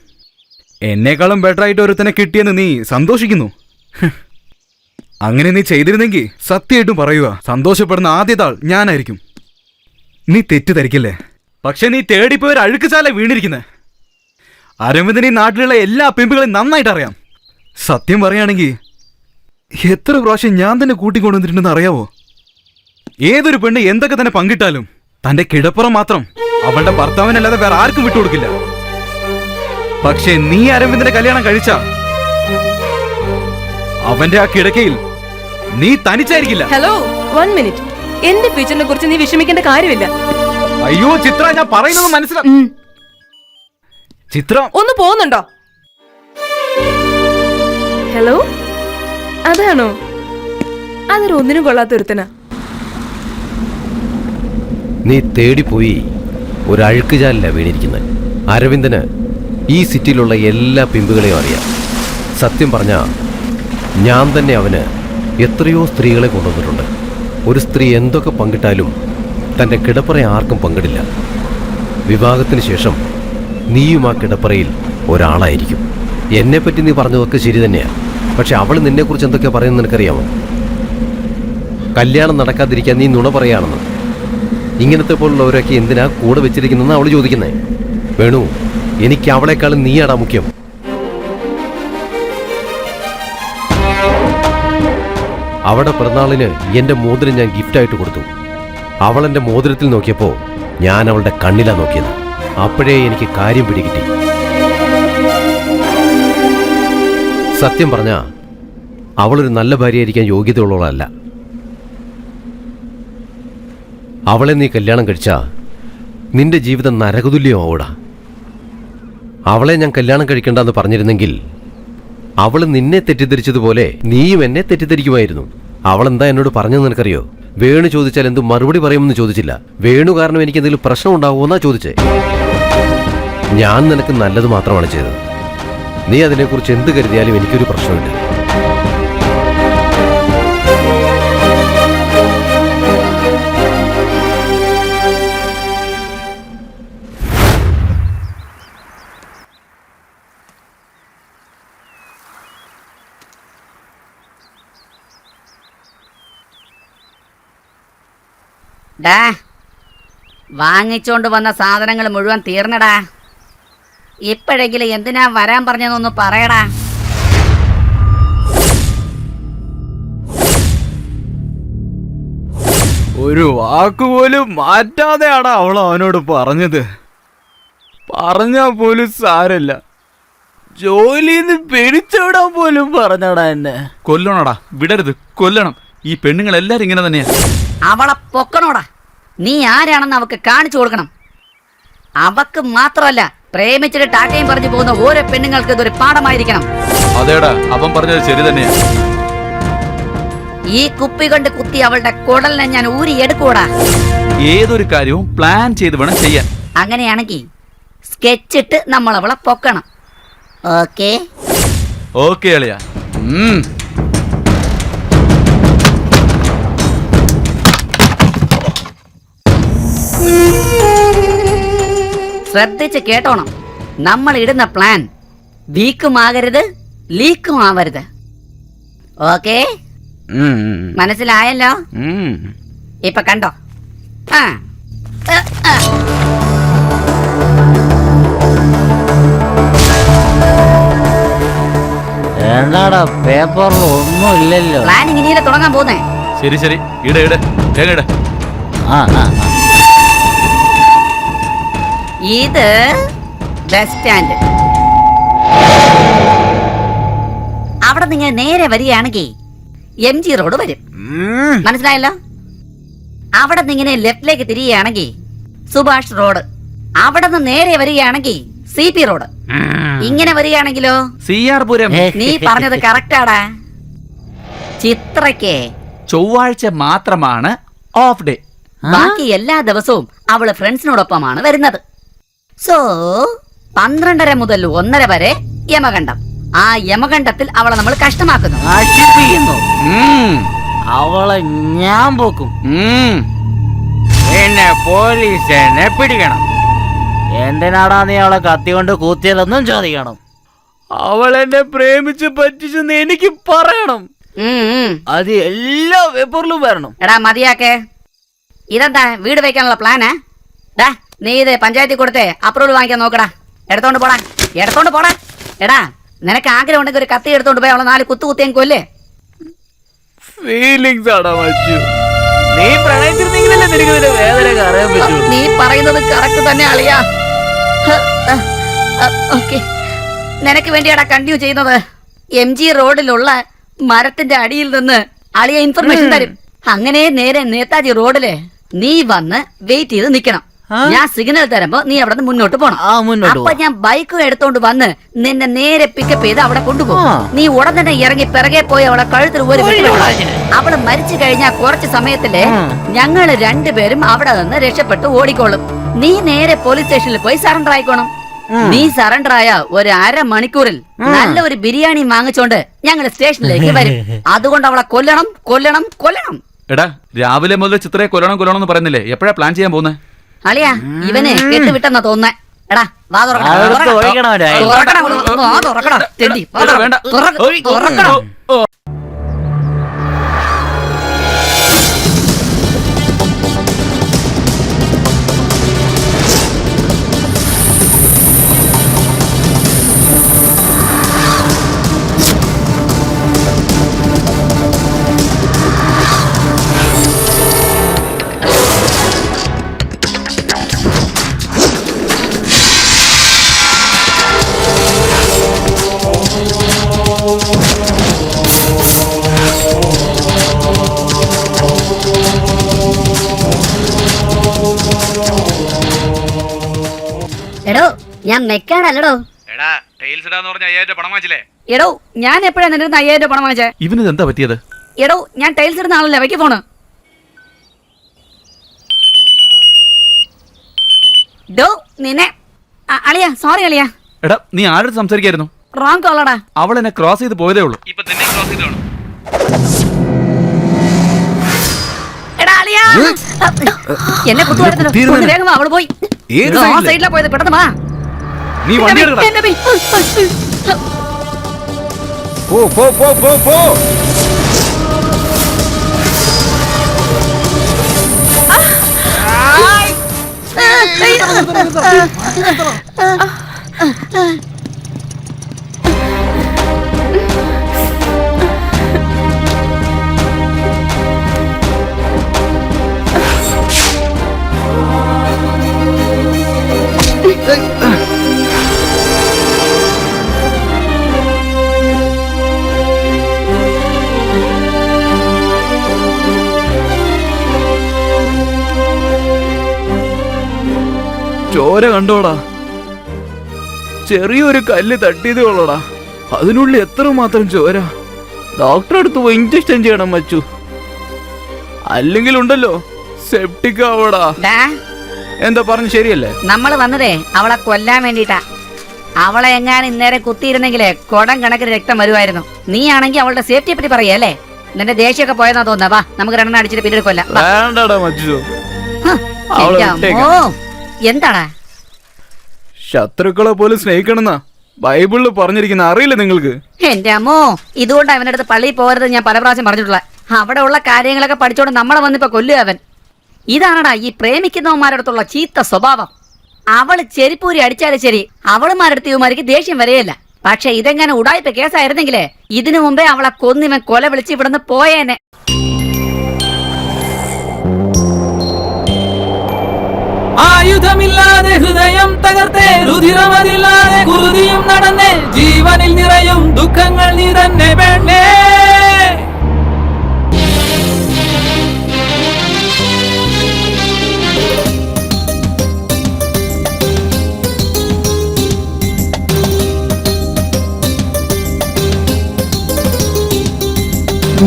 എന്നെക്കാളും ബെറ്ററായിട്ട് ഒരുത്തനെ കിട്ടിയെന്ന് നീ സന്തോഷിക്കുന്നു. അങ്ങനെ നീ ചെയ്തിരുന്നെങ്കിൽ സത്യമായിട്ടും പറയുക, സന്തോഷപ്പെടുന്ന ആദ്യത്തെ ആൾ ഞാനായിരിക്കും. നീ തെറ്റിദ്ധരിക്കല്ലേ. പക്ഷെ നീ തേടിപ്പോയി ഒരു അഴുക്കുചാല വീണിരിക്കുന്നത്. അരവിന്ദിന് ഈ നാട്ടിലുള്ള എല്ലാ പെമ്പുകളെയും നന്നായിട്ട് അറിയാം. സത്യം പറയുകയാണെങ്കിൽ എത്ര പ്രാവശ്യം ഞാൻ തന്നെ കൂട്ടിക്കൊണ്ടുവന്നിട്ടുണ്ടെന്ന് അറിയാവോ? ഏതൊരു പെണ്ണ് എന്തൊക്കെ തന്നെ പങ്കിട്ടാലും തന്റെ കിടപ്പുറം മാത്രം അവളുടെ ഭർത്താവിനല്ലാതെ വേറെ ആർക്കും വിട്ടുകൊടുക്കില്ല. പക്ഷെ നീ അരവിന്ദന്റെ കല്യാണം കഴിച്ച അവന്റെ ആ കിടക്കയിൽ നീ തനിച്ചായിരിക്കില്ല. Hello, 1 minute. എന്റെ ഫ്യൂച്ചറിനെ കുറിച്ച് നീ വിഷമിക്കേണ്ട കാര്യമില്ല. അയ്യോ ചിത്ര, ഞാൻ പറയുന്നത് മനസ്സിലാ. ചിത്ര ഒന്ന് പോകുന്നുണ്ടോ? ഹലോ, അതാണോ? അതൊരു ഒന്നിനും കൊള്ളാത്തൊരുത്തനാ. നീ തേടിപ്പോയി ഒരു അഴുക്കുചാലില്ല വീണിരിക്കുന്നത്. അരവിന്ദന് ഈ സിറ്റിയിലുള്ള എല്ലാ പിമ്പുകളെയും അറിയാം. സത്യം പറഞ്ഞാ ഞാൻ തന്നെ അവന് എത്രയോ സ്ത്രീകളെ കൊണ്ടുവന്നിട്ടുണ്ട്. ഒരു സ്ത്രീ എന്തൊക്കെ പങ്കിട്ടാലും തൻ്റെ കിടപ്പറ ആർക്കും പങ്കിടില്ല. വിവാഹത്തിന് ശേഷം നീയും ആ കിടപ്പറയിൽ ഒരാളായിരിക്കും. എന്നെപ്പറ്റി നീ പറഞ്ഞതൊക്കെ ശരി തന്നെയാണ്. പക്ഷെ അവൾ നിന്നെക്കുറിച്ച് എന്തൊക്കെയാ പറയുന്നത് നിനക്കറിയാമോ? കല്യാണം നടക്കാതിരിക്കാൻ നീ നുണ പറയാണെന്ന്. ഇങ്ങനത്തെ പോലുള്ളവരൊക്കെ എന്തിനാ കൂടെ വെച്ചിരിക്കുന്നതെന്ന് അവൾ ചോദിക്കുന്നേ. വേണു, എനിക്ക് അവളെക്കാളും നീയാടാ മുഖ്യം. അവളുടെ പിറന്നാളിന് എൻ്റെ മോതിരം ഞാൻ ഗിഫ്റ്റായിട്ട് കൊടുത്തു. അവൾ എൻ്റെ മോതിരത്തിൽ നോക്കിയപ്പോൾ ഞാൻ അവളുടെ കണ്ണിലാ നോക്കിയത്. അപ്പോഴേ എനിക്ക് കാര്യം പിടികിട്ടി. സത്യം പറഞ്ഞാ അവളൊരു നല്ല ഭാര്യയായിരിക്കാൻ യോഗ്യതയുള്ളവളല്ല. അവളെ നീ കല്യാണം കഴിച്ചാ നിന്റെ ജീവിതം നരകതുല്യമാവൂടാ. അവളെ ഞാൻ കല്യാണം കഴിക്കണ്ടെന്ന് പറഞ്ഞിരുന്നെങ്കിൽ അവൾ നിന്നെ തെറ്റിദ്ധരിച്ചതുപോലെ നീയും എന്നെ തെറ്റിദ്ധരിക്കുമായിരുന്നു. അവളെന്താ എന്നോട് പറഞ്ഞതെന്ന് നിനക്കറിയോ? വേണു ചോദിച്ചാൽ എന്ത് മറുപടി പറയുമെന്ന് ചോദിച്ചില്ല. വേണു കാരണം എനിക്ക് എന്തെങ്കിലും പ്രശ്നം ഉണ്ടാവുമെന്നാ ചോദിച്ചേ. ഞാൻ നിനക്ക് നല്ലത് മാത്രമാണ് ചെയ്തത്. നീ അതിനെക്കുറിച്ച് എന്ത് കരുതിയാലും എനിക്കൊരു പ്രശ്നമില്ല. ഡാ, വാങ്ങിച്ചോണ്ട് വന്ന സാധനങ്ങൾ മുഴുവൻ തീർന്നടാ. ഇപ്പോഴെങ്കിലും എന്തിനാ വരാൻ പറഞ്ഞതെന്നൊന്ന് പറയടാ. ഒരു വാക്കുപോലും മാറ്റാതെയാടാ അവൾ അവനോട് പറഞ്ഞത്. പറഞ്ഞാ പോലും സാരല്ല, ജോലിന്ന് പിടിച്ചോടാൻ പോലും പറഞ്ഞടാ എന്നെ. കൊല്ലണോടാ, വിടരുത്, കൊല്ലണം. ഈ പെണ്ണുങ്ങളെല്ലാരും ഇങ്ങനെ തന്നെയാ. അവളെ പൊക്കണോടാ. നീ ആരാണെന്ന് അവക്ക് കാണിച്ചു കൊടുക്കണം. അവക്ക് മാത്രമല്ല, പ്രേമിച്ചിട്ട് ടാറ്റയും പറഞ്ഞു പോകുന്ന ഓരോ പെണ്ണുങ്ങൾക്ക് ഇതൊരു പാഠമായിരിക്കണം. അതേടാ, അവൻ പറഞ്ഞത് ശരി തന്നെയാ. ഈ കുപ്പി കൊണ്ട് കുത്തി അവളുടെ കുടലിനെ ഞാൻ ഊരിയെടുക്കൂടാ. ഏതൊരു കാര്യവും പ്ലാൻ ചെയ്ത് വേണം ചെയ്യാൻ. അങ്ങനെയാണെങ്കിൽ സ്കെച്ച് ഇട്ട് നമ്മൾ അവളെ പൊക്കണം. ഓക്കേ ഓക്കെ അളിയാ. ശ്രദ്ധിച്ച് കേട്ടോണം. നമ്മൾ ഇടുന്ന പ്ലാൻ വീക്കും ആകരുത്, ലീക്കും ആവരുത്. ഓക്കേ, മനസ്സിലായല്ലോ? ഇപ്പൊ കണ്ടോ? ആ എന്താടാ പേപ്പറിൽ ഒന്നും ഇല്ലല്ലോ. പ്ലാനിങ് ഇനിയല്ലേ തുടങ്ങാൻ പോകുന്നേ. ശരി ശരി, ഇട ഇട വേഗം ഇട. ഇത് ബസ് സ്റ്റാൻഡ്. അവിടെ നിങ്ങൾ നേരെ വരികയാണെങ്കിൽ MG റോഡ് വരും. മനസ്സിലായല്ലോ? അവിടെ നിന്ന് ഇങ്ങനെ ലെഫ്റ്റിലേക്ക് തിരിയുകയാണെങ്കിൽ സുഭാഷ് റോഡ്. അവിടെ നിന്ന് നേരെ വരികയാണെങ്കിൽ CP റോഡ്. ഇങ്ങനെ വരികയാണെങ്കിലോ CR പുരം. നീ പറഞ്ഞത് കറക്റ്റാടാ. ചിത്രയ്ക്ക് ചൊവ്വാഴ്ച മാത്രമാണ് ഓഫ് ഡേ. ബാക്കി എല്ലാ ദിവസവും അവള് ഫ്രണ്ട്സിനോടൊപ്പമാണ് വരുന്നത്. സോ 12:30 മുതൽ 1:30 വരെ യമകണ്ഠം. ആ യമകണ്ഠത്തിൽ അവളെ നമ്മൾ കഷ്ടമാക്കുന്നു, നശിപ്പിക്കുന്നു. അവളെ ഞാൻ പോക്കും. പിന്നെ പോലീസ് എന്നെ പിടിക്കണം. എന്തിനാടാ നീ അവളെ കത്തി കൊണ്ട് കൂത്തിയതെന്നും ചോദിക്കണം. അവളെന്നെ പ്രേമിച്ച് പറ്റിച്ചെന്ന് എനിക്ക് പറയണം. അത് എല്ലാ പേപ്പറിലും വരണം. എടാ മതിയാക്കേ. ഇതെന്താ വീട് വെക്കാനുള്ള പ്ലാനാ? ഡാ നീ ഇത് പഞ്ചായത്തിൽ കൊടുത്തേ അപ്രൂവൽ വാങ്ങിക്കാൻ നോക്കടാ. എടുത്തോണ്ട് പോടാ. എടാ നിനക്ക് ആഗ്രഹം ഉണ്ടെങ്കിൽ ഒരു കത്തി എടുത്തോണ്ട് പോയി അവളെ 4 കുത്തിയും കൊല്ലേ. ഫീലിങ്സ് ആടാ മച്ചു. നീ പ്രണയിച്ചിരുന്നെങ്കിലല്ലേ നിനക്ക് ഇതിന്റെ വേദന അറിയാൻ പറ്റൂ. നീ പറയുന്നത് കറക്റ്റ് തന്നെ അളിയാ. ഓക്കെ, നിനക്ക് വേണ്ടിയാടാ കണ്ടിന്യൂ ചെയ്യുന്നത്. MG റോഡിലുള്ള മരത്തിന്റെ അടിയിൽ നിന്ന് അളിയ ഇൻഫർമേഷൻ തരും. അങ്ങനെ നേരെ നേതാജി റോഡില് നീ വന്ന് വെയിറ്റ് ചെയ്ത് നിക്കണം. ഞാൻ സിഗ്നൽ തരുമ്പോ നീ അവിടെ നിന്ന് മുന്നോട്ട് പോണം. അപ്പൊ ഞാൻ ബൈക്കും എടുത്തോണ്ട് വന്ന് നിന്നെ നേരെ പിക്കപ്പ് ചെയ്ത് അവിടെ കൊണ്ടുപോകും. നീ ഉടൻ തന്നെ ഇറങ്ങി പിറകെ പോയി അവളെ കഴുത്തിൽ ഒരു അവള് മരിച്ചു കഴിഞ്ഞാൽ കുറച്ച് സമയത്തില് ഞങ്ങള് രണ്ടുപേരും അവിടെ നിന്ന് രക്ഷപ്പെട്ട് ഓടിക്കോളും. നീ നേരെ പോലീസ് സ്റ്റേഷനിൽ പോയി സറണ്ടർ ആയിക്കോണം. നീ സറണ്ടർ ആയ ഒരു 1/2 മണിക്കൂറിൽ നല്ല ഒരു ബിരിയാണി വാങ്ങിച്ചോണ്ട് ഞങ്ങൾ സ്റ്റേഷനിലേക്ക് വരും. അതുകൊണ്ട് അവളെ കൊല്ലണം. എടാ രാവിലെ മുതൽ ചിത്രയെ കൊല്ലണം എന്ന് പറയുന്നില്ലേ? എപ്പോഴാ പ്ലാൻ ചെയ്യാൻ പോകുന്നത്? അളിയാ ഇവനെ കെട്ടുവിട്ടെന്നാ തോന്നുന്നേ. എടാ വാ തുറക്കണം. എടോ ഞാൻ മെക്കാണല്ലടോ. എടോ ഞാൻ എപ്പോഴാ നിന്റെ 5,000 രൂപ പണം വാങ്ങിച്ചേ? ഇവന് എന്താ പറ്റിയത്? എടോ ഞാൻ ടൈൽസ് ഇടുന്ന ആളല്ലേ, വയ്ക്ക് ഫോണ്. ഡോ നിന്നെ അളിയാ, സോറി അളിയാ. എടാ നീ ആരോട് സംസാരിക്കായിരുന്നു? റോങ് കോളടാ. അവൾ എന്നെ ക്രോസ് ചെയ്ത് പോയതേ ഉള്ളൂ. എന്നെ കുത്തുവായിരുന്നു. വേഗം അവള് പോയി. സൈഡിലാ പോയത്, പെട്ടെന്ന് വാ. നീ വണ്ടി പോ. ചോര കണ്ടോടാ, ചെറിയൊരു കല്ല് തട്ടിയതേ ഉള്ളടാ, അതിനുള്ളിൽ എത്ര മാത്രം ചോര. ഡോക്ടറെ അടുത്ത് പോയി ഇഞ്ചക്ഷൻ ചെയ്യണം മച്ചു. അല്ലെങ്കിൽ ഉണ്ടല്ലോ സെപ്റ്റിക് ആവടാ. എന്താ പറഞ്ഞു ശരിയല്ലേ? നമ്മള് വന്നതേ അവളെ കൊല്ലാൻ വേണ്ടിട്ടാ. അവളെ എങ്ങാനും ഇന്നേരം കുത്തിയിരുന്നെങ്കിലേ കുടം കണക്കിന് രക്തം വരുമായിരുന്നു. നീ ആണെങ്കിൽ അവളുടെ സേഫ്റ്റിയെ പറ്റി പറയല്ലേ? നിന്റെ ദേഷ്യമൊക്കെ പോയെന്നാ തോന്നുന്ന. വാ നമുക്ക് രണ്ടെണ്ണം അടിച്ചിട്ട് പിന്നീട് കൊല്ലാം. വേണ്ടടാ മഞ്ജു. എന്താടാ? ശത്രുക്കളെ പോലും സ്നേഹിക്കണമെന്നാ ബൈബിളിൽ പറഞ്ഞിരിക്കുന്ന, അറിയില്ല നിങ്ങൾക്ക്? എന്റെ അമ്മോ, ഇതുകൊണ്ട് അവന്റെ അടുത്ത് പള്ളിയിൽ പോകരുത് ഞാൻ പല പ്രാവശ്യം പറഞ്ഞിട്ടുള്ള. അവിടെ ഉള്ള കാര്യങ്ങളൊക്കെ പഠിച്ചോണ്ട് നമ്മളെ വന്നിപ്പോ കൊല്ലുക അവൻ. ഇതാണടാ ഈ പ്രേമിക്കുന്നവന്മാരുടെ അടുത്തുള്ള ചീത്ത സ്വഭാവം. അവള് ചെരിപ്പൂരി അടിച്ചാലും ശരി, അവളുമാരടുത്ത് ഇവന്മാർക്ക് ദേഷ്യം വരെയല്ല. പക്ഷെ ഇതെങ്ങനെ ഉടായിപ്പ കേസായിരുന്നെങ്കിലേ ഇതിനു മുമ്പേ അവളെ കൊന്നിവൻ കൊല വിളിച്ച് ഇവിടുന്ന് പോയേനെ. ആയുധമില്ലാതെ ഹൃദയം തകർത്തേ, രുധിരമതില്ലാതെ കുരുതിയും നടന്നേ, ജീവനിൽ നിറയും ദുഃഖങ്ങൾ നീ തന്നെ വേണ്ടേ.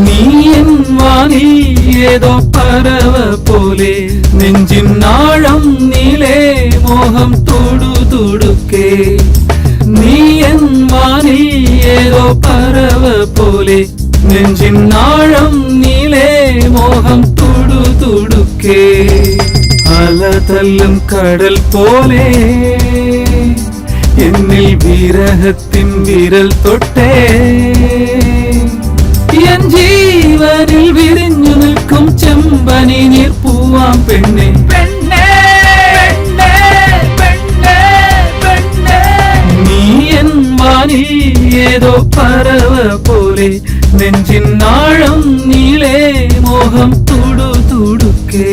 നീ എൻ വാനിൽ ഏതോ പറവ പോലെ, നെഞ്ചിൻ ആഴം നീലേ മോഹം തൊടുതുടുക്കേ. നീ എൻ വാനിൽ ഏതോ പറവ പോലെ, നെഞ്ചിൻ ആഴം നീലേ മോഹം തൊടുതുടുക്കേ. അലതല്ലും കടൽ പോലെ എന്നിൽ വിരഹത്തിൻ വിരൽ തൊട്ടേ. എൻ ജീവനിൽ വിരിഞ്ഞു നിൽക്കും ചെമ്പനി നീർ പൂവാം പെണ്ണെ. നീ എൻ വാനിൽ ഏതോ പറവ പോലെ, നെഞ്ചിൻ ആഴം നീളേ മോഹം തുടുതുടുക്കേ.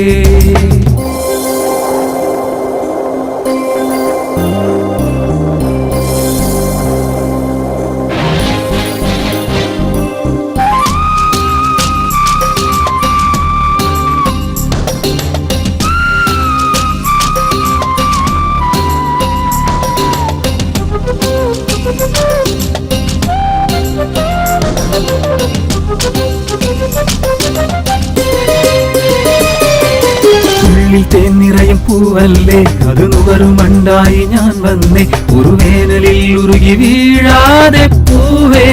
തേന്നിറയും പൂവല്ലേ, അത് നുകരുമണ്ടായി ഞാൻ വന്നേ. ഒരു വേനലിൽ ഉരുകി വീഴാതെ പൂവേ,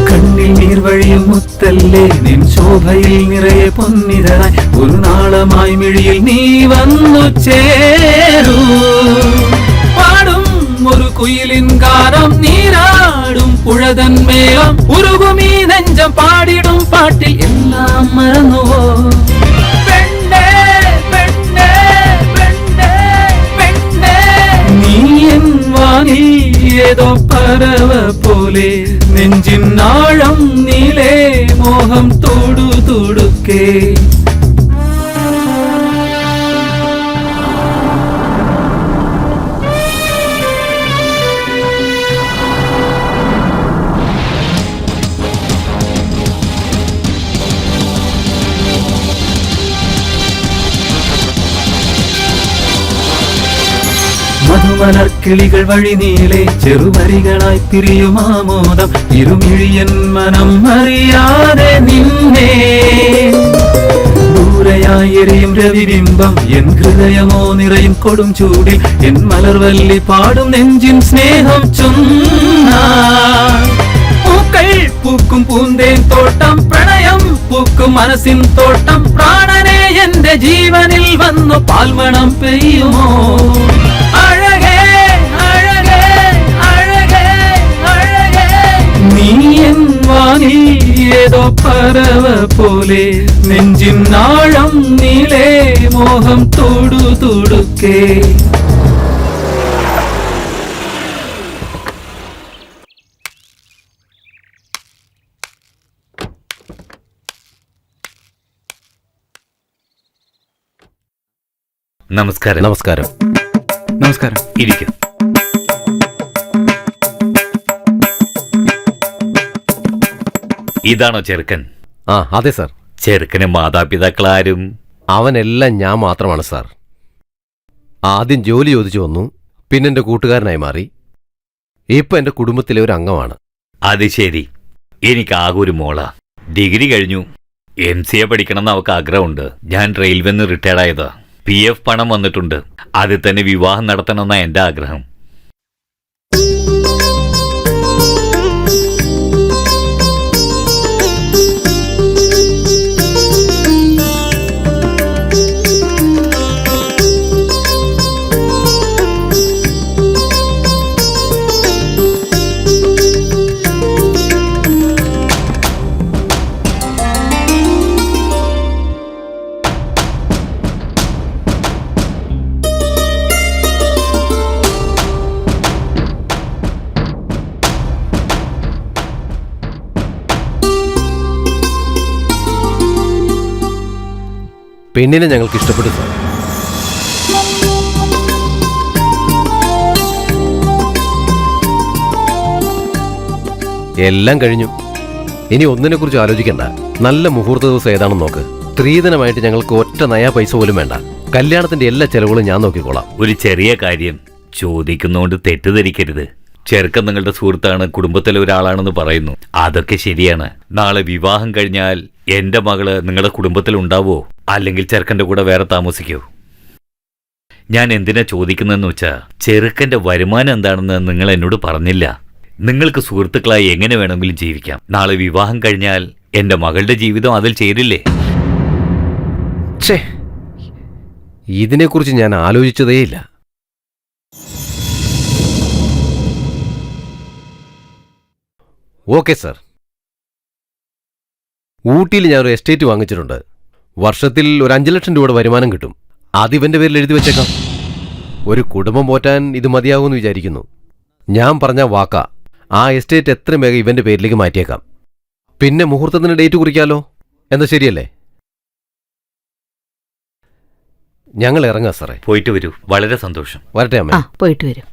കണ്ണിൽ നീർവഴിയും മുത്തല്ലേ, നിൻ ശോഭയിൽ നിറയെ പൊന്നിതരായി ഒരു നാളമായി മിഴിയിൽ നീ വന്നു ചേരൂ. പാടും ഒരു കുയിലിൻ ഗാനം, നീരാടും പുഴതൻ മേളം, ഉരുകുമീ നെഞ്ചം പാടിടും പാട്ടിൽ എല്ലാം മറന്നുവോ. ഏതോ പറവ പോലെ, നെഞ്ചിൻ ആഴം നീലേ മോഹം തൊടുതുടുക്കേ. മധുമലർക്കിളികൾ വഴി നീളെ ചെറുവരികളായി പിരിയുമാമോദം, ഇരുമിഴിയൻ മനം അറിയാതെ നിന്നേ. ദൂരയായി എരിയും രവിബിംബം, എൻ ഹൃദയമോ നിറയും കൊടും ചൂടിൽ, എൻ മലർവല്ലി പാടും നെഞ്ചിൻ സ്നേഹം ചൊന്ന. പൂക്കൾ പൂക്കും പൂന്തേൻ തോട്ടം, പ്രണയം പൂക്കും മനസ്സിൻ തോട്ടം, പ്രാണനെ എന്റെ ജീവനിൽ വന്നു പാൽമണം പെയ്യുമോ. അഴകേ അഴകേ അഴകേ അഴകേ, നീ എൻ വാനിൽ ഏതോ പറവ പോലെ, നെഞ്ചിൻ ആഴം നീലേ മോഹം തൊടുതുടുക്കേ. നമസ്കാരം. നമസ്കാരം. നമസ്കാരം. ഇരിക്കും. ഇതാണോ ചെറുക്കൻ? ആ അതെ സാർ. ചെറുക്കന് മാതാപിതാക്കളാരും? അവനെല്ലാം ഞാൻ മാത്രമാണ് സാർ. ആദ്യം ജോലി ചോദിച്ചു വന്നു, പിന്നെ എൻ്റെ കൂട്ടുകാരനായി മാറി, ഇപ്പൊ എൻ്റെ കുടുംബത്തിലെ ഒരു അംഗമാണ്. അത് ശരി. എനിക്ക് ആകെ ഒരു മോള. ഡിഗ്രി കഴിഞ്ഞു. MCA പഠിക്കണമെന്ന് അവൾക്ക് ആഗ്രഹമുണ്ട്. ഞാൻ റെയിൽവേന്ന് റിട്ടയർഡ് ആയതാ. PF പണം വന്നിട്ടുണ്ട്. അതിൽ തന്നെ വിവാഹം നടത്തണമെന്നാ എന്റെ ആഗ്രഹം. പെണ്ണിനെ ഞങ്ങൾക്ക് ഇഷ്ടപ്പെട്ടു സാർ. എല്ലാം കഴിഞ്ഞു. ഇനി ഒന്നിനെ കുറിച്ച് ആലോചിക്കണ്ട. നല്ല മുഹൂർത്ത ദിവസം ഏതാണെന്ന് നോക്ക്. സ്ത്രീധനമായിട്ട് ഞങ്ങൾക്ക് ഒറ്റ നയാ പൈസ പോലും വേണ്ട. കല്യാണത്തിന്റെ എല്ലാ ചെലവുകളും ഞാൻ നോക്കിക്കോളാം. ഒരു ചെറിയ കാര്യം ചോദിക്കുന്നോണ്ട് തെറ്റിദ്ധരിക്കരുത്. ചെറുക്കൻ നിങ്ങളുടെ സുഹൃത്താണ്, കുടുംബത്തിലെ ഒരാളാണെന്ന് പറയുന്നു. അതൊക്കെ ശരിയാണ്. നാളെ വിവാഹം കഴിഞ്ഞാൽ എന്റെ മകള് നിങ്ങളുടെ കുടുംബത്തിൽ ഉണ്ടാവോ, അല്ലെങ്കിൽ ചെറുക്കന്റെ കൂടെ വേറെ താമസിക്കോ? ഞാൻ എന്തിനാ ചോദിക്കുന്നതെന്ന് വെച്ചാ, ചെറുക്കന്റെ വരുമാനം എന്താണെന്ന് നിങ്ങൾ എന്നോട് പറഞ്ഞില്ല. നിങ്ങൾക്ക് സുഹൃത്തുക്കളായി എങ്ങനെ വേണമെങ്കിലും ജീവിക്കാം. നാളെ വിവാഹം കഴിഞ്ഞാൽ എന്റെ മകളുടെ ജീവിതം അതിൽ ചേരില്ലേ? ഇതിനെക്കുറിച്ച് ഞാൻ ആലോചിച്ചതേയില്ല. Okay sir. ഊട്ടിയിൽ ഞാനൊരു എസ്റ്റേറ്റ് വാങ്ങിച്ചിട്ടുണ്ട്. വർഷത്തിൽ ഒരു 5 ലക്ഷം രൂപയുടെ വരുമാനം കിട്ടും. അതിവന്റെ പേരിൽ എഴുതി വെച്ചേക്കാം. ഒരു കുടുംബം പോറ്റാൻ ഇത് മതിയാകുമെന്ന് വിചാരിക്കുന്നു. ഞാൻ പറഞ്ഞ വാക്കാ. ആ എസ്റ്റേറ്റ് എത്രയും വേഗം ഇവന്റെ പേരിലേക്ക് മാറ്റിയേക്കാം. പിന്നെ മുഹൂർത്തത്തിന് ഡേറ്റ് കുറിക്കാലോ. എന്താ ശരിയല്ലേ? ഞങ്ങൾ ഇറങ്ങാം സാറേ. പോയിട്ട് വരൂ. വളരെ സന്തോഷം. വരട്ടെ അമ്മ. പോയിട്ട് വരൂ.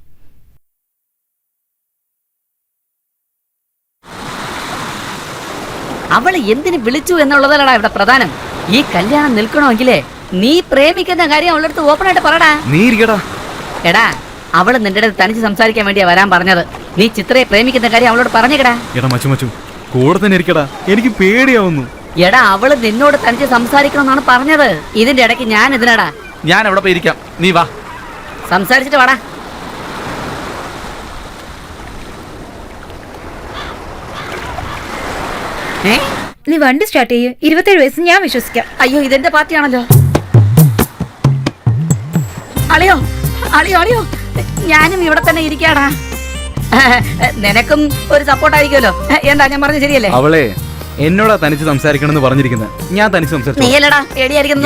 അവള് എന്തിനു വിളിച്ചു എന്നുള്ളതല്ലടാ ഇവിടെ പ്രധാനം. ഈ കല്യാണം നിൽക്കണമെങ്കിലേ നീ പ്രേമിക്കുന്ന കാര്യം അവളുടെ അടുത്ത് ഓപ്പൺ ആയിട്ട് പറടാ. എടാ, അവള് നിന്റെ അടുത്ത് തനിച്ച് സംസാരിക്കാൻ വേണ്ടിയാ വരാൻ പറഞ്ഞത്. നീ ചിത്രയെ പ്രേമിക്കുന്ന കാര്യം അവളോട് പറഞ്ഞിക്കടാ. കൂടെ തന്നെ ഇരിക്കടാ, എനിക്ക് പേടിയാവുന്നു. എടാ, അവള് നിന്നോട് തനിച്ച് സംസാരിക്കണമെന്നാണ് പറഞ്ഞത്. ഇതിന്റെ ഇടയ്ക്ക് ഞാൻ ഇതിനടാ. ഞാൻ അവിടെ പോയി ഇരിക്കാം, നീ വാ. സംസാരിച്ചിട്ട് വാടാ. നീ വണ്ടി സ്റ്റാർട്ട് ചെയ്യ്. 27 വയസ്സ് ഞാൻ വിശ്വസിക്കാം. അയ്യോ, ഇതെന്റെ പാർട്ടിയാണല്ലോ. അളിയോ അളിയോ അളിയോ, ഞാനും ഇവിടെ തന്നെ ഇരിക്കാടാ. നിനക്കും ഒരു സപ്പോർട്ടായിരിക്കുമല്ലോ. എന്താ ഞാൻ പറഞ്ഞത് ശരിയല്ലേ? അവളെ എന്നോടാ തനിച്ച് സംസാരിക്കണമെന്ന് പറഞ്ഞിരിക്കുന്നത്. ഞാൻ തനിച്ച് സംസാരിച്ചു. നീയല്ലടാ പേടിയായിരിക്കും.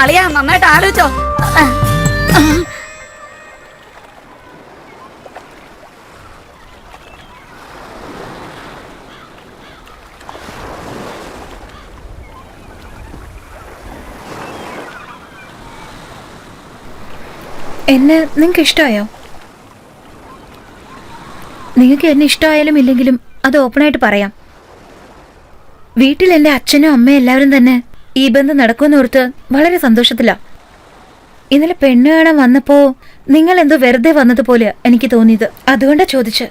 അളിയാ, നന്നായിട്ട് ആലോചിച്ചോ. എന്നെ നിങ്ങൾക്ക് ഇഷ്ടമായോ? നിങ്ങൾക്ക് എന്നെ ഇഷ്ടമായാലും ഇല്ലെങ്കിലും അത് ഓപ്പണായിട്ട് പറയാം. വീട്ടിൽ എൻ്റെ അച്ഛനും അമ്മയും എല്ലാവരും തന്നെ ഈ ബന്ധം നടക്കുമെന്നോർത്ത് വളരെ സന്തോഷത്തിലാ. ഇന്നലെ പെണ്ണ് കാണാൻ വന്നപ്പോ നിങ്ങൾ എന്തോ വെറുതെ വന്നതുപോലെ എനിക്ക് തോന്നിയത്. അതുകൊണ്ടാ ചോദിച്ച്.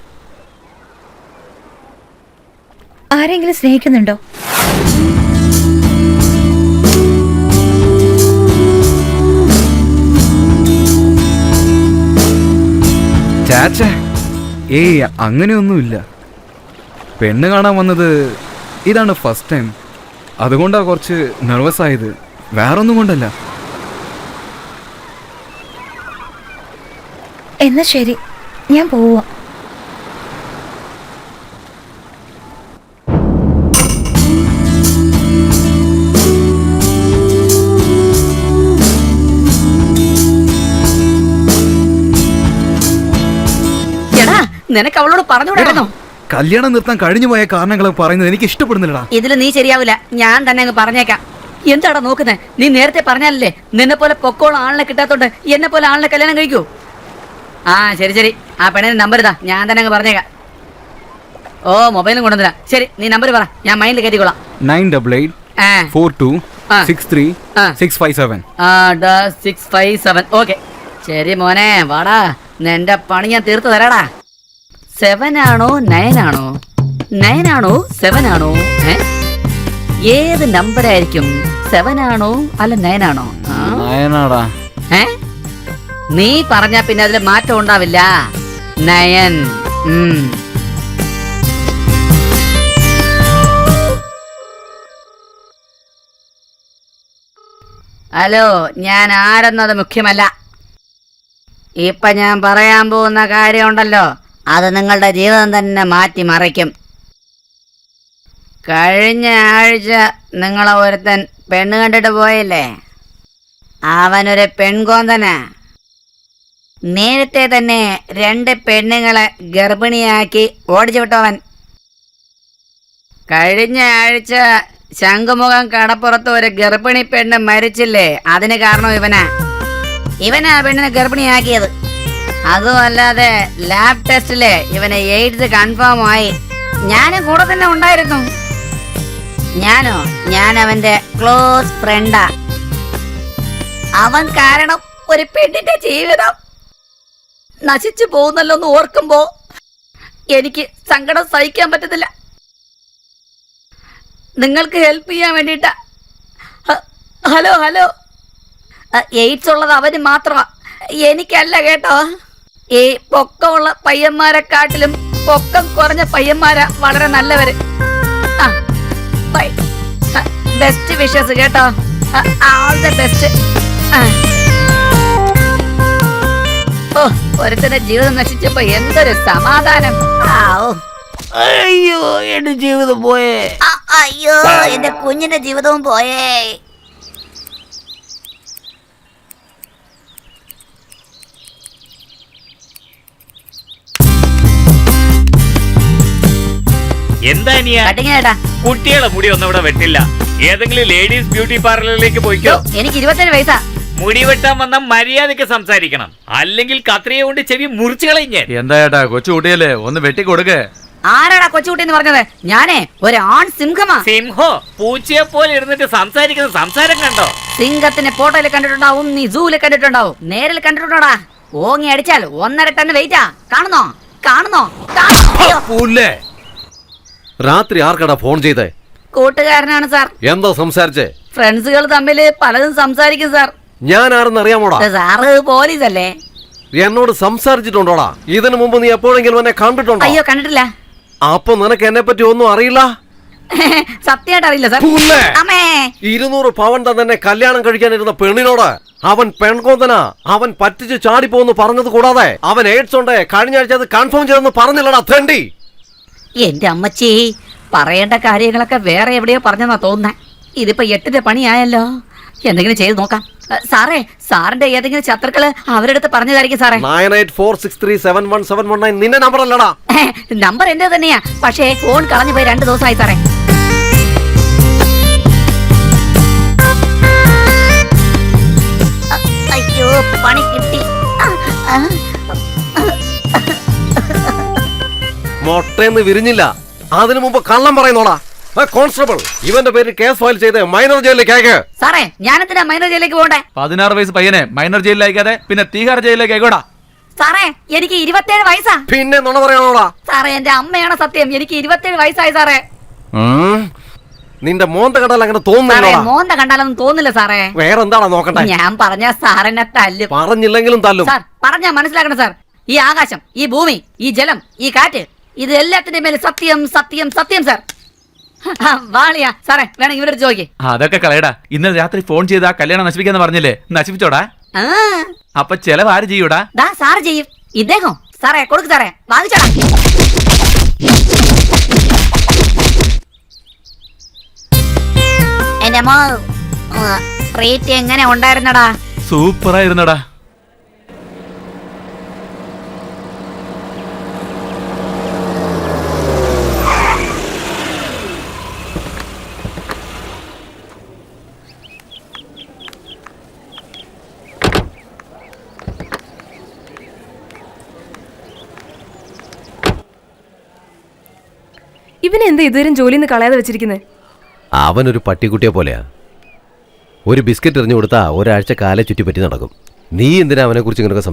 ആരെങ്കിലും സ്നേഹിക്കുന്നുണ്ടോ? ചാച്ചാ, അങ്ങനെയൊന്നുമില്ല. പെണ്ണ് കാണാൻ വന്നത് ഇതാണ് ഫസ്റ്റ് ടൈം. അതുകൊണ്ടാ കുറച്ച് നെർവസ് ആയത്, വേറൊന്നും കൊണ്ടല്ല. എന്നാ ശരി, ഞാൻ പോവാ. നിനക്ക് അവളോട് പറഞ്ഞുകൂടായിരുന്നോ? കല്യാണം നിർത്താൻ കഴിഞ്ഞു പോയ കാരണങ്ങൾ പറയുന്നത് എനിക്ക് ഇഷ്ടപ്പെടുന്നില്ലടാ. ഇതില് നീ ശരിയാവില്ല, ഞാൻ തന്നെ അങ്ങ് പറഞ്ഞേക്കാം. എന്താടാ നോക്കുന്നേ? നീ നേരത്തെ പറഞ്ഞാലല്ലേ നിന്നെ പോലെ പൊക്കോളം ആളിനെ കിട്ടാത്തോണ്ട് എന്നെ പോലെ ആളിനെ കല്യാണം കഴിക്കൂ. ആ ശരി ശരി, ആ പെണ്ണിന്റെ നമ്പർ ഇതാ, ഞാൻ തന്നെ അങ്ങ് പറഞ്ഞേക്കാം. ഓ, മൊബൈലും കൊണ്ടുവന്നില്ല. ശരി, നീ നമ്പർ പറ, ഞാൻ മൈൻഡിൽ കയറ്റിക്കോളാം. 98842635657. ഓക്കെ ശരി മോനെ, വാടാ, നിന്റെ പണി ഞാൻ തീർത്ത് തരാടാ. 7 ആണോ 9 ആണോ? 9 ആണോ 7 ആണോ? ഏത് നമ്പർ ആയിരിക്കും? 7 ആണോ അല്ല 9 ആണോ? നയനാടാ. നീ പറഞ്ഞാ പിന്നെ അതിൽ മാറ്റം ഉണ്ടാവില്ല. 9. ഹലോ, ഞാൻ ആരെന്നത് മുഖ്യമല്ല. ഇപ്പൊ ഞാൻ പറയാൻ പോകുന്ന കാര്യമുണ്ടല്ലോ, അത് നിങ്ങളുടെ ജീവിതം തന്നെ മാറ്റിമറിക്കും. കഴിഞ്ഞ ആഴ്ച നിങ്ങളെ ഒരുത്തൻ പെണ്ണ് കണ്ടിട്ട് പോയില്ലേ? അവനൊരു പെൺകോന്തനാ. നേരത്തെ തന്നെ 2 പെണ്ണുങ്ങളെ ഗർഭിണിയാക്കി ഓടിച്ചു വിട്ടവൻ. കഴിഞ്ഞ ആഴ്ച ശംഖുമുഖം കടപ്പുറത്ത് ഒരു ഗർഭിണി പെണ്ണ് മരിച്ചില്ലേ? അതിന് കാരണം ഇവനാ പെണ്ണിനെ ഗർഭിണിയാക്കിയത്. അതുമല്ലാതെ ലാബ് ടെസ്റ്റില് ഇവന് എയ്ഡ്സ് കൺഫേം ആയി. ഞാനും കൂടെ തന്നെ ഉണ്ടായിരുന്നു. ഞാൻ അവന്റെ ക്ലോസ് ഫ്രണ്ടാ. അവൻ കാരണം ഒരു പെണ്ണിന്റെ ജീവിതം നശിച്ചു പോകുന്നല്ലോ എന്ന് ഓർക്കുമ്പോ എനിക്ക് സങ്കടം സഹിക്കാൻ പറ്റുന്നില്ല. നിങ്ങൾക്ക് ഹെൽപ്പ് ചെയ്യാൻ വേണ്ടിട്ടാ. ഹലോ, എയ്ഡ്സ് ഉള്ളത് അവന് മാത്രമാ, എനിക്കല്ല കേട്ടോ. ഈ പൊക്കമുള്ള പയ്യന്മാരെക്കാട്ടിലും പൊക്കം കുറഞ്ഞ പയ്യന്മാരാ വളരെ നല്ലവര്. ബെസ്റ്റ് വിഷസ് കേട്ടോ. All the best. ഒരുത്തന്റെ ജീവിതം നശിച്ചപ്പോ എന്തൊരു സമാധാനം. അയ്യോ, എന്റെ ജീവിതം പോയേ. അയ്യോ, എന്റെ കുഞ്ഞിന്റെ ജീവിതവും പോയേ. എന്താ കുട്ടികളെ മുടി ഒന്നും ഇവിടെ വെട്ടില്ല. ഏതെങ്കിലും ലേഡീസ് ബ്യൂട്ടി പാർലറിലേക്ക് പോയിക്കോ. എനിക്ക് 27 വയസ്സാ. മുടി വെട്ടാൻ വന്ന മര്യാദക്ക് സംസാരിക്കണം, അല്ലെങ്കിൽ കത്രിക കൊണ്ട് ചെവി മുറിച്ചു കളഞ്ഞ. എന്താ ചേട്ടാ, കൊച്ചുകുട്ടിയല്ലേ, ഒന്ന് വെട്ടിക്കൊടുക്കേ. ആരാടാ കൊച്ചുകുട്ടി എന്ന് പറഞ്ഞത്? ഞാനേ ഒരു ആൺ സിംഹമാ. സിംഹോ? പൂച്ചയെ പോലെ ഇരുന്നിട്ട് സംസാരിക്കുന്ന സംസാരം കണ്ടോ? സിംഹത്തിനെ ഫോട്ടോയിൽ കണ്ടിട്ടുണ്ടാവും, നീ സൂവിൽ കണ്ടിട്ടുണ്ടാവും, നേരിൽ കണ്ടിട്ടുണ്ടോടാ? ഓങ്ങി അടിച്ചാൽ 1.5 ടൺ വെയിറ്റാ. കാണുന്നോ? രാത്രി ആർക്കടാ ഫോൺ ചെയ്തേ? കൂട്ടുകാരനാണ് സാർ. എന്താ സംസാരിച്ചേ? ഫ്രണ്ട്സുകൾ തമ്മിൽ പലതും സംസാരിക്കും സാർ. ഞാൻ ആരെന്ന് അറിയാമോടാ? സാറ് പോലീസ് അല്ലേ? എന്നോട് സംസാരിച്ചിട്ടുണ്ടോടാ? ഇതിനു മുമ്പ് നീ എപ്പോഴെങ്കിലും എന്നെ കണ്ടിട്ടുണ്ടോ? അയ്യോ, കണ്ടിട്ടില്ല. അപ്പൊ നിനക്ക് എന്നെ പറ്റി ഒന്നും അറിയില്ല? സത്യമായിട്ട് അറിയില്ല സാർ. 200 പവൻ തന്നെ കല്യാണം കഴിക്കാനിരുന്ന പെണ്ണിനോട് അവൻ പെൺകോന്തനാ, അവൻ പറ്റിച്ച് ചാടിപ്പോന്ന് പറഞ്ഞത് കൂടാതെ അവൻ എയ്ഡ്സ് ഉണ്ട്, കഴിഞ്ഞ ആഴ്ച അത് കൺഫേം ചെയ്തെന്ന് പറഞ്ഞില്ലടാ തെണ്ടി. എന്റെ അമ്മച്ചി, പറയേണ്ട കാര്യങ്ങളൊക്കെ വേറെ എവിടെയോ പറഞ്ഞെന്നാ തോന്നുന്നേ. ഇതിപ്പോ 8ന്റെ പണിയായല്ലോ. എന്തെങ്കിലും ചെയ്ത് നോക്കാം. സാറേ, സാറിന്റെ ഏതെങ്കിലും ശത്രുക്കള് അവരെടുത്ത് പറഞ്ഞതായിരിക്കും സാറേ. 9846371719 നിന്റെ നമ്പർ അല്ലടാ. നമ്പർ എന്റെ തന്നെയാ, പക്ഷേ ഫോൺ കളഞ്ഞു പോയി 2 ദിവസമായി സാറേ. അയ്യോ, പണി കിട്ടി. മൊട്ടേന്ന് വിരിഞ്ഞില്ല, അതിനു മുമ്പ് കള്ളം പറയുന്നോടാ. കോൺസ്റ്റബിൾ, ഇവന്റെ പേര് കേസ് ഫയൽ ചെയ്ത് മൈനർ ജയിലിലേക്ക് അയക്ക്. സാറേ, ഞാനെന്തിനാ മൈനർ ജയിലിലേക്ക് പോകണ്ടേ? 16 വയസ്സ് പയ്യനെ മൈനർ ജയിലിൽ അയക്കാതെ പിന്നെ തീഹാർ ജയിലിലേക്ക് അയക്കോടാ. സാറേ, എനിക്ക് 27 വയസ്സാ. പിന്നെ നുണ പറയാനോടാ? സാറേ, എന്റെ അമ്മയാണ് സത്യം. എനിക്ക് 27 വയസ്സായി സാറേ. നിന്റെ മോന്ത കണ്ടാൽ അങ്ങനെ തോന്നുന്നു. മോന്ത കണ്ടാലൊന്നും തോന്നില്ല സാറേ. വേറെന്താണോ നോക്കണ്ടേ? ഞാൻ പറഞ്ഞ സാറിനെ തല്ലും. പറഞ്ഞില്ലെങ്കിലും തല്ലും. സാർ, പറഞ്ഞാ മനസ്സിലാക്കണം സാർ. ഈ ആകാശം, ഈ ഭൂമി, ഈ ജലം, ഈ കാറ്റ്, ഇത് എല്ലാത്തിന്റെ മേലെ സത്യം, സത്യം, സത്യം സാർ. വാളിയാ സാറേ, വേണമെങ്കിൽ ഇവരുടെ ചോദിക്കേ. അതൊക്കെ കളയടാ. ഇന്നലെ രാത്രി ഫോൺ ചെയ്ത് ആ കല്യാണം നശിപ്പിക്കാന്ന് പറഞ്ഞില്ലേ, നശിപ്പിച്ചോടാ? അപ്പൊ ചെലവ് ആര് ചെയ്യൂടാ? സാറ് ചെയ്യും. ഇദ്ദേഹം സാറേ കൊടുക്ക് സാറേ, വാങ്ങിച്ചോടാ. എന്റെ മോ റേറ്റ് എങ്ങനെ ഉണ്ടായിരുന്നടാ? സൂപ്പറായിരുന്നടാ. ഇവനെന്താ ഇതുവരും ജോലിന്ന് കളയാതെ വെച്ചിരിക്കുന്നത്? അവനൊരു പട്ടിക്കുട്ടിയെ പോലെയാ. ഒരു ബിസ്ക്കറ്റ് എറിഞ്ഞു കൊടുത്താ ഒരാഴ്ച കാലെ ചുറ്റിപ്പറ്റി നടക്കും. നീ എന്തിനാ അവനെ കുറിച്ച് ഇങ്ങനെയൊക്കെ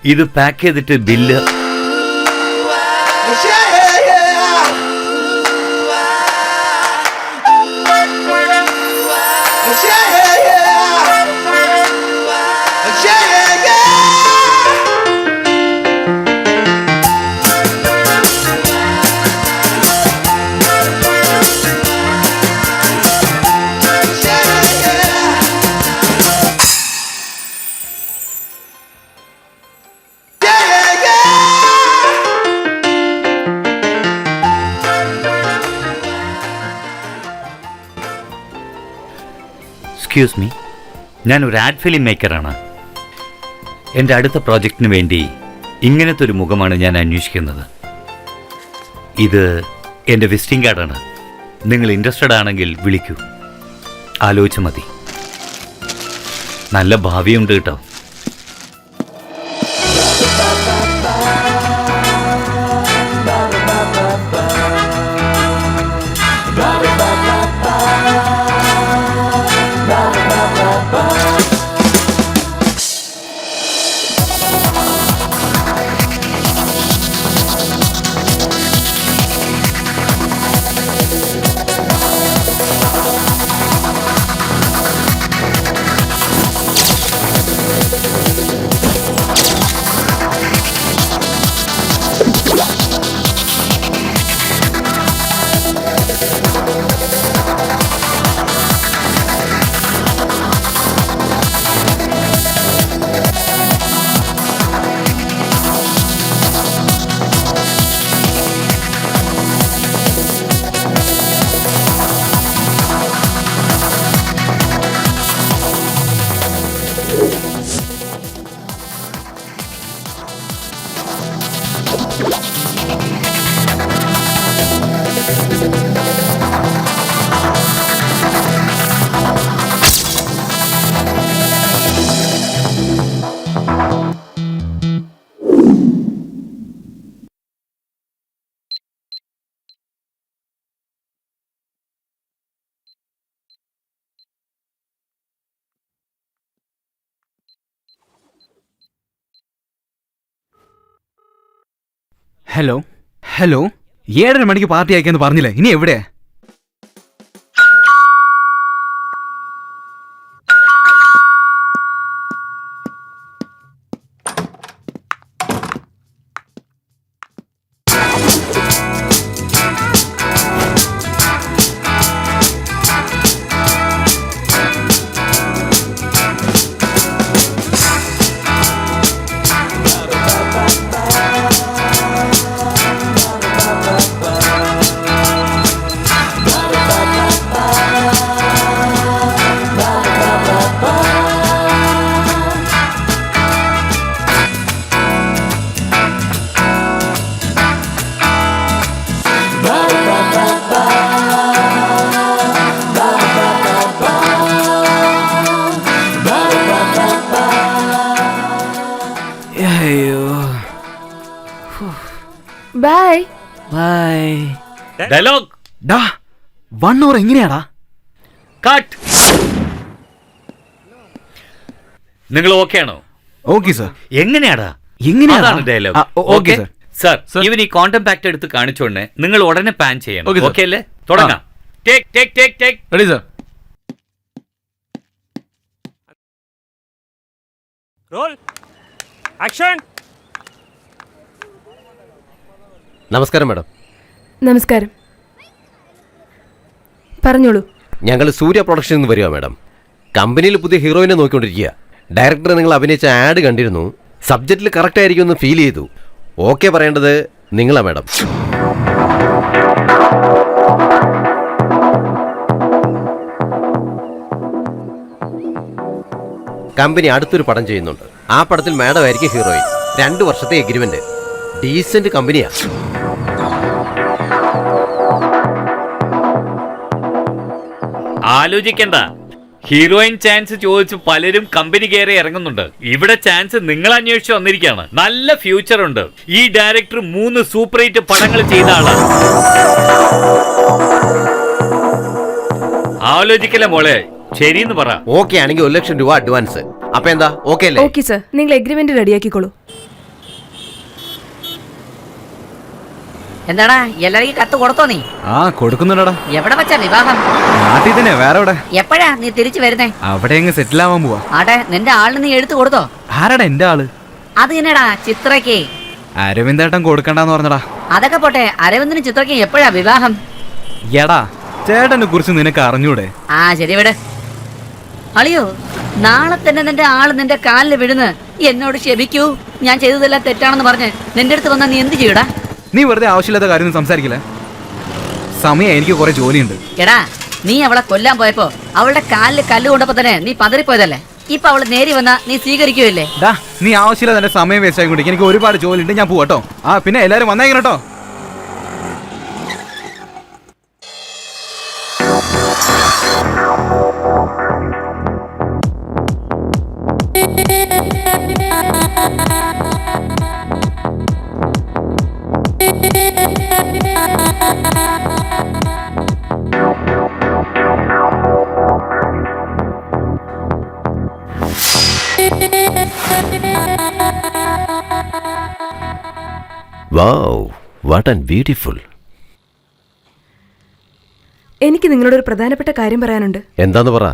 ഇത് പാക്ക് ചെയ്തിട്ട് ബില്ല്. എക്സ്ക്യൂസ് മീ, ഞാനൊരു ആഡ് ഫിലിം മേക്കറാണ്. എൻ്റെ അടുത്ത പ്രോജക്റ്റിന് വേണ്ടി ഇങ്ങനത്തെ ഒരു മുഖമാണ് ഞാൻ അന്വേഷിക്കുന്നത്. ഇത് എൻ്റെ വിസിറ്റിംഗ് കാർഡാണ്. നിങ്ങൾ ഇൻട്രസ്റ്റഡ് ആണെങ്കിൽ വിളിക്കൂ. ആലോചിച്ച് മതി. നല്ല ഭാവിയുണ്ട് കേട്ടോ. ഹലോ ഹലോ, 7:30 മണിക്ക് പാർട്ടി അയക്കാന്ന് പറഞ്ഞില്ലേ, ഇനി എവിടെ? Bye bye. ഡയലോഗ്. ഡാ 1 hour എങ്ങനെയാടാ? കട്ട്. നിങ്ങൾ ഓക്കെ ആണോ? Okay sir. എങ്ങനെയാടാ? എങ്ങനെയാണ് ഡയലോഗ്? Okay sir. ഇവൻ ഈ കോണ്ടം പാക്ട് എടുത്ത് കാണിച്ചോണ്ടേ നിങ്ങൾ ഉടനെ പാൻ ചെയ്യണം. ഓക്കെ അല്ലേ? തുടങ്ങാം. Take take take take. Ready sir. Roll action. നമസ്കാരം മാഡം. നമസ്കാരം. പറഞ്ഞോളൂ. ഞങ്ങൾ സൂര്യ പ്രൊഡക്ഷനിൽ നിന്ന് വരിക മാഡം. കമ്പനിയിൽ പുതിയ ഹീറോയിനെ നോക്കിക്കൊണ്ടിരിക്കുക. ഡയറക്ടർ നിങ്ങൾ അഭിനയിച്ച ആഡ് കണ്ടിരുന്നു. സബ്ജക്റ്റിൽ കറക്റ്റ് ആയിരിക്കും എന്ന് ഫീൽ ചെയ്തു. ഓക്കെ പറയേണ്ടത് നിങ്ങളാ മാഡം. കമ്പനി അടുത്തൊരു പടം ചെയ്യുന്നുണ്ട്. ആ പടത്തിൽ മാഡം ആയിരിക്കും ഹീറോയിൻ. 2 വർഷത്തെ എഗ്രിമെന്റ്. ഡീസന്റ് കമ്പനിയാ. ആലോചിക്കണ്ട. ഹീറോയിൻ ചാൻസ് ചോദിച്ച് പലരും കമ്പനി കയറി ഇറങ്ങുന്നുണ്ട്. ഇവിടെ ചാൻസ് നിങ്ങൾ അന്വേഷിച്ച് വന്നിരിക്കുകയാണ്. നല്ല ഫ്യൂച്ചർ ഉണ്ട്. ഈ ഡയറക്ടർ 3 സൂപ്പർ ഹിറ്റ് പടങ്ങൾ ചെയ്ത ആളാണ്. ആലോചിക്കല മോളെ. ശരിയെന്ന് പറ. ഓക്കെ ആണെങ്കിൽ 1 ലക്ഷം രൂപ അഡ്വാൻസ്. അപ്പൊ എന്താ ഓക്കെ അല്ലേ? ഓക്കെ സർ, നിങ്ങൾ എഗ്രിമെന്റ് റെഡിയാക്കിക്കോളൂ. എന്താടാ എല്ലാവർക്കും കത്ത് കൊടുത്തോ നീ? ആ കൊടുക്കുന്നുണ്ടടാ. എവിടെ വെച്ചാ വിവാഹം? നാട്ടിൽ തന്നെ. വേറെ എവിടെ? എപ്പോഴാ നീ തിരിച്ചു വരുന്നേ? അവിടെ എങ്ങ് സെറ്റിൽ ആവാൻ പോവാ. ആട്ടെ, നിന്റെ ആളിന് നീ എടുത്തു കൊടുത്തോ? ആരാടാ എന്റെ ആള്? അത് തന്നെടാ, ചിത്രയ്ക്ക്. അരവിന്ദേട്ടൻ കൊടുക്കണ്ടെന്ന് പറഞ്ഞടാ. അതൊക്കെ പോട്ടെ, അരവിന്ദിനും ചിത്രയ്ക്കും എപ്പോഴാ വിവാഹം? എടാ ചേട്ടനെ കുറിച്ച് നിനക്ക് അറിഞ്ഞൂടെ? ആ ശരി, വിട്. അളിയോ, നാളെ തന്നെ നിന്റെ ആള് നിന്റെ കാലിൽ വിടുന്ന് എന്നോട് ക്ഷമിക്കൂ, ഞാൻ ചെയ്തതെല്ലാം തെറ്റാണെന്ന് പറഞ്ഞ് നിന്റെ അടുത്ത് വന്നാൽ നീ എന്ത് ചെയ്യൂടാ? നീ വെറുതെ ആവശ്യമില്ലാത്ത കാര്യം സംസാരിക്കില്ല. സമയം എനിക്ക് കുറെ ജോലിയുണ്ട്. എടാ, നീ അവളെ കൊല്ലാൻ പോയപ്പോ അവളുടെ കാലിൽ കല്ല് കൊണ്ടപ്പോ തന്നെ നീ പതറിപ്പോയതല്ലേ? ഇപ്പൊ അവള് നേരി വന്നാ നീ സ്വീകരിക്കുമല്ലേ? നീ ആവശ്യമില്ല എന്റെ സമയം വേസ്റ്റ് ആയിക്കൊണ്ടിരിക്കും. എനിക്ക് ഒരുപാട് ജോലിയുണ്ട്, ഞാൻ പോവാട്ടോ. ആ പിന്നെ എല്ലാരും വന്നേക്കണം കേട്ടോ. Wow, what a beautiful. എനിക്ക് നിങ്ങളോട് ഒരു പ്രധാനപ്പെട്ട കാര്യം പറയാനുണ്ട്. എന്താന്ന് പറ.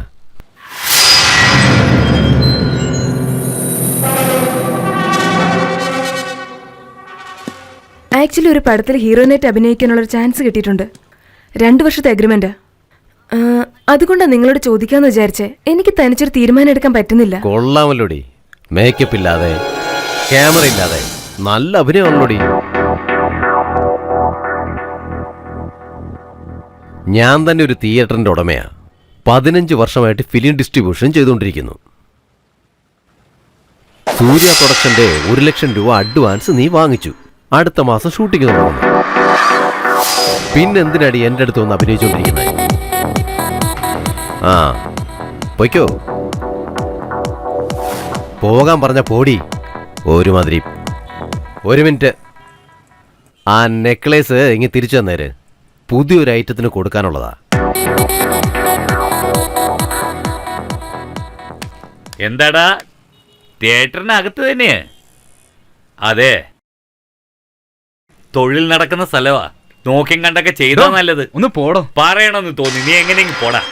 ആക്ച്വലി ഒരു പടത്തിൽ ഹീറോയിനായിട്ട് അഭിനയിക്കാനുള്ള ഒരു ചാൻസ് കിട്ടിയിട്ടുണ്ട്. 2 വർഷത്തെ അഗ്രിമെന്റ്. അതുകൊണ്ടാണ് നിങ്ങളോട് ചോദിക്കാന്ന് വിചാരിച്ചേ. എനിക്ക് തനിച്ചൊരു തീരുമാനം എടുക്കാൻ പറ്റുന്നില്ല. കൊള്ളാമല്ലോടി, മേക്കപ്പ് ഇല്ലാതെ ക്യാമറ ഇല്ലാതെ നല്ല അഭിനയമാണല്ലോടി. ഞാൻ തന്നെ ഒരു തിയേറ്ററിന്റെ ഉടമയാ. 15 വർഷമായിട്ട് ഫിലിം ഡിസ്ട്രിബ്യൂഷൻ ചെയ്തുകൊണ്ടിരിക്കുന്നു. സൂര്യ പ്രൊഡക്ഷന്റെ 1 ലക്ഷം രൂപ അഡ്വാൻസ് നീ വാങ്ങിച്ചു. അടുത്ത മാസം ഷൂട്ടിംഗ് തുടങ്ങുന്നു. പിന്നെന്തിനടി എൻ്റെ അടുത്ത് വന്ന് അഭിനയിച്ചുകൊണ്ടിരിക്കുന്നത്? ആ പൊയ്ക്കോ. പോകാൻ പറഞ്ഞ പോടി. ഒരുമാതിരി. 1 മിനിറ്റ്. ആ നെക്ലേസ് ഇങ്ങ് തിരിച്ചു തന്നേര്. പുതിയൊരു ഐറ്റത്തിന് കൊടുക്കാനുള്ളതാ. എന്താടാ, തിയേറ്ററിനകത്ത് തന്നെയാ? അതെ, തൊഴിൽ നടക്കുന്ന സ്ഥലമാ. നോക്കിയും കണ്ടൊക്കെ ചെയ്താ നല്ലത്. ഒന്ന് പോടോ. പറയണമെന്ന് തോന്നി, നീ എങ്ങനെയെങ്കിലും പോടാ.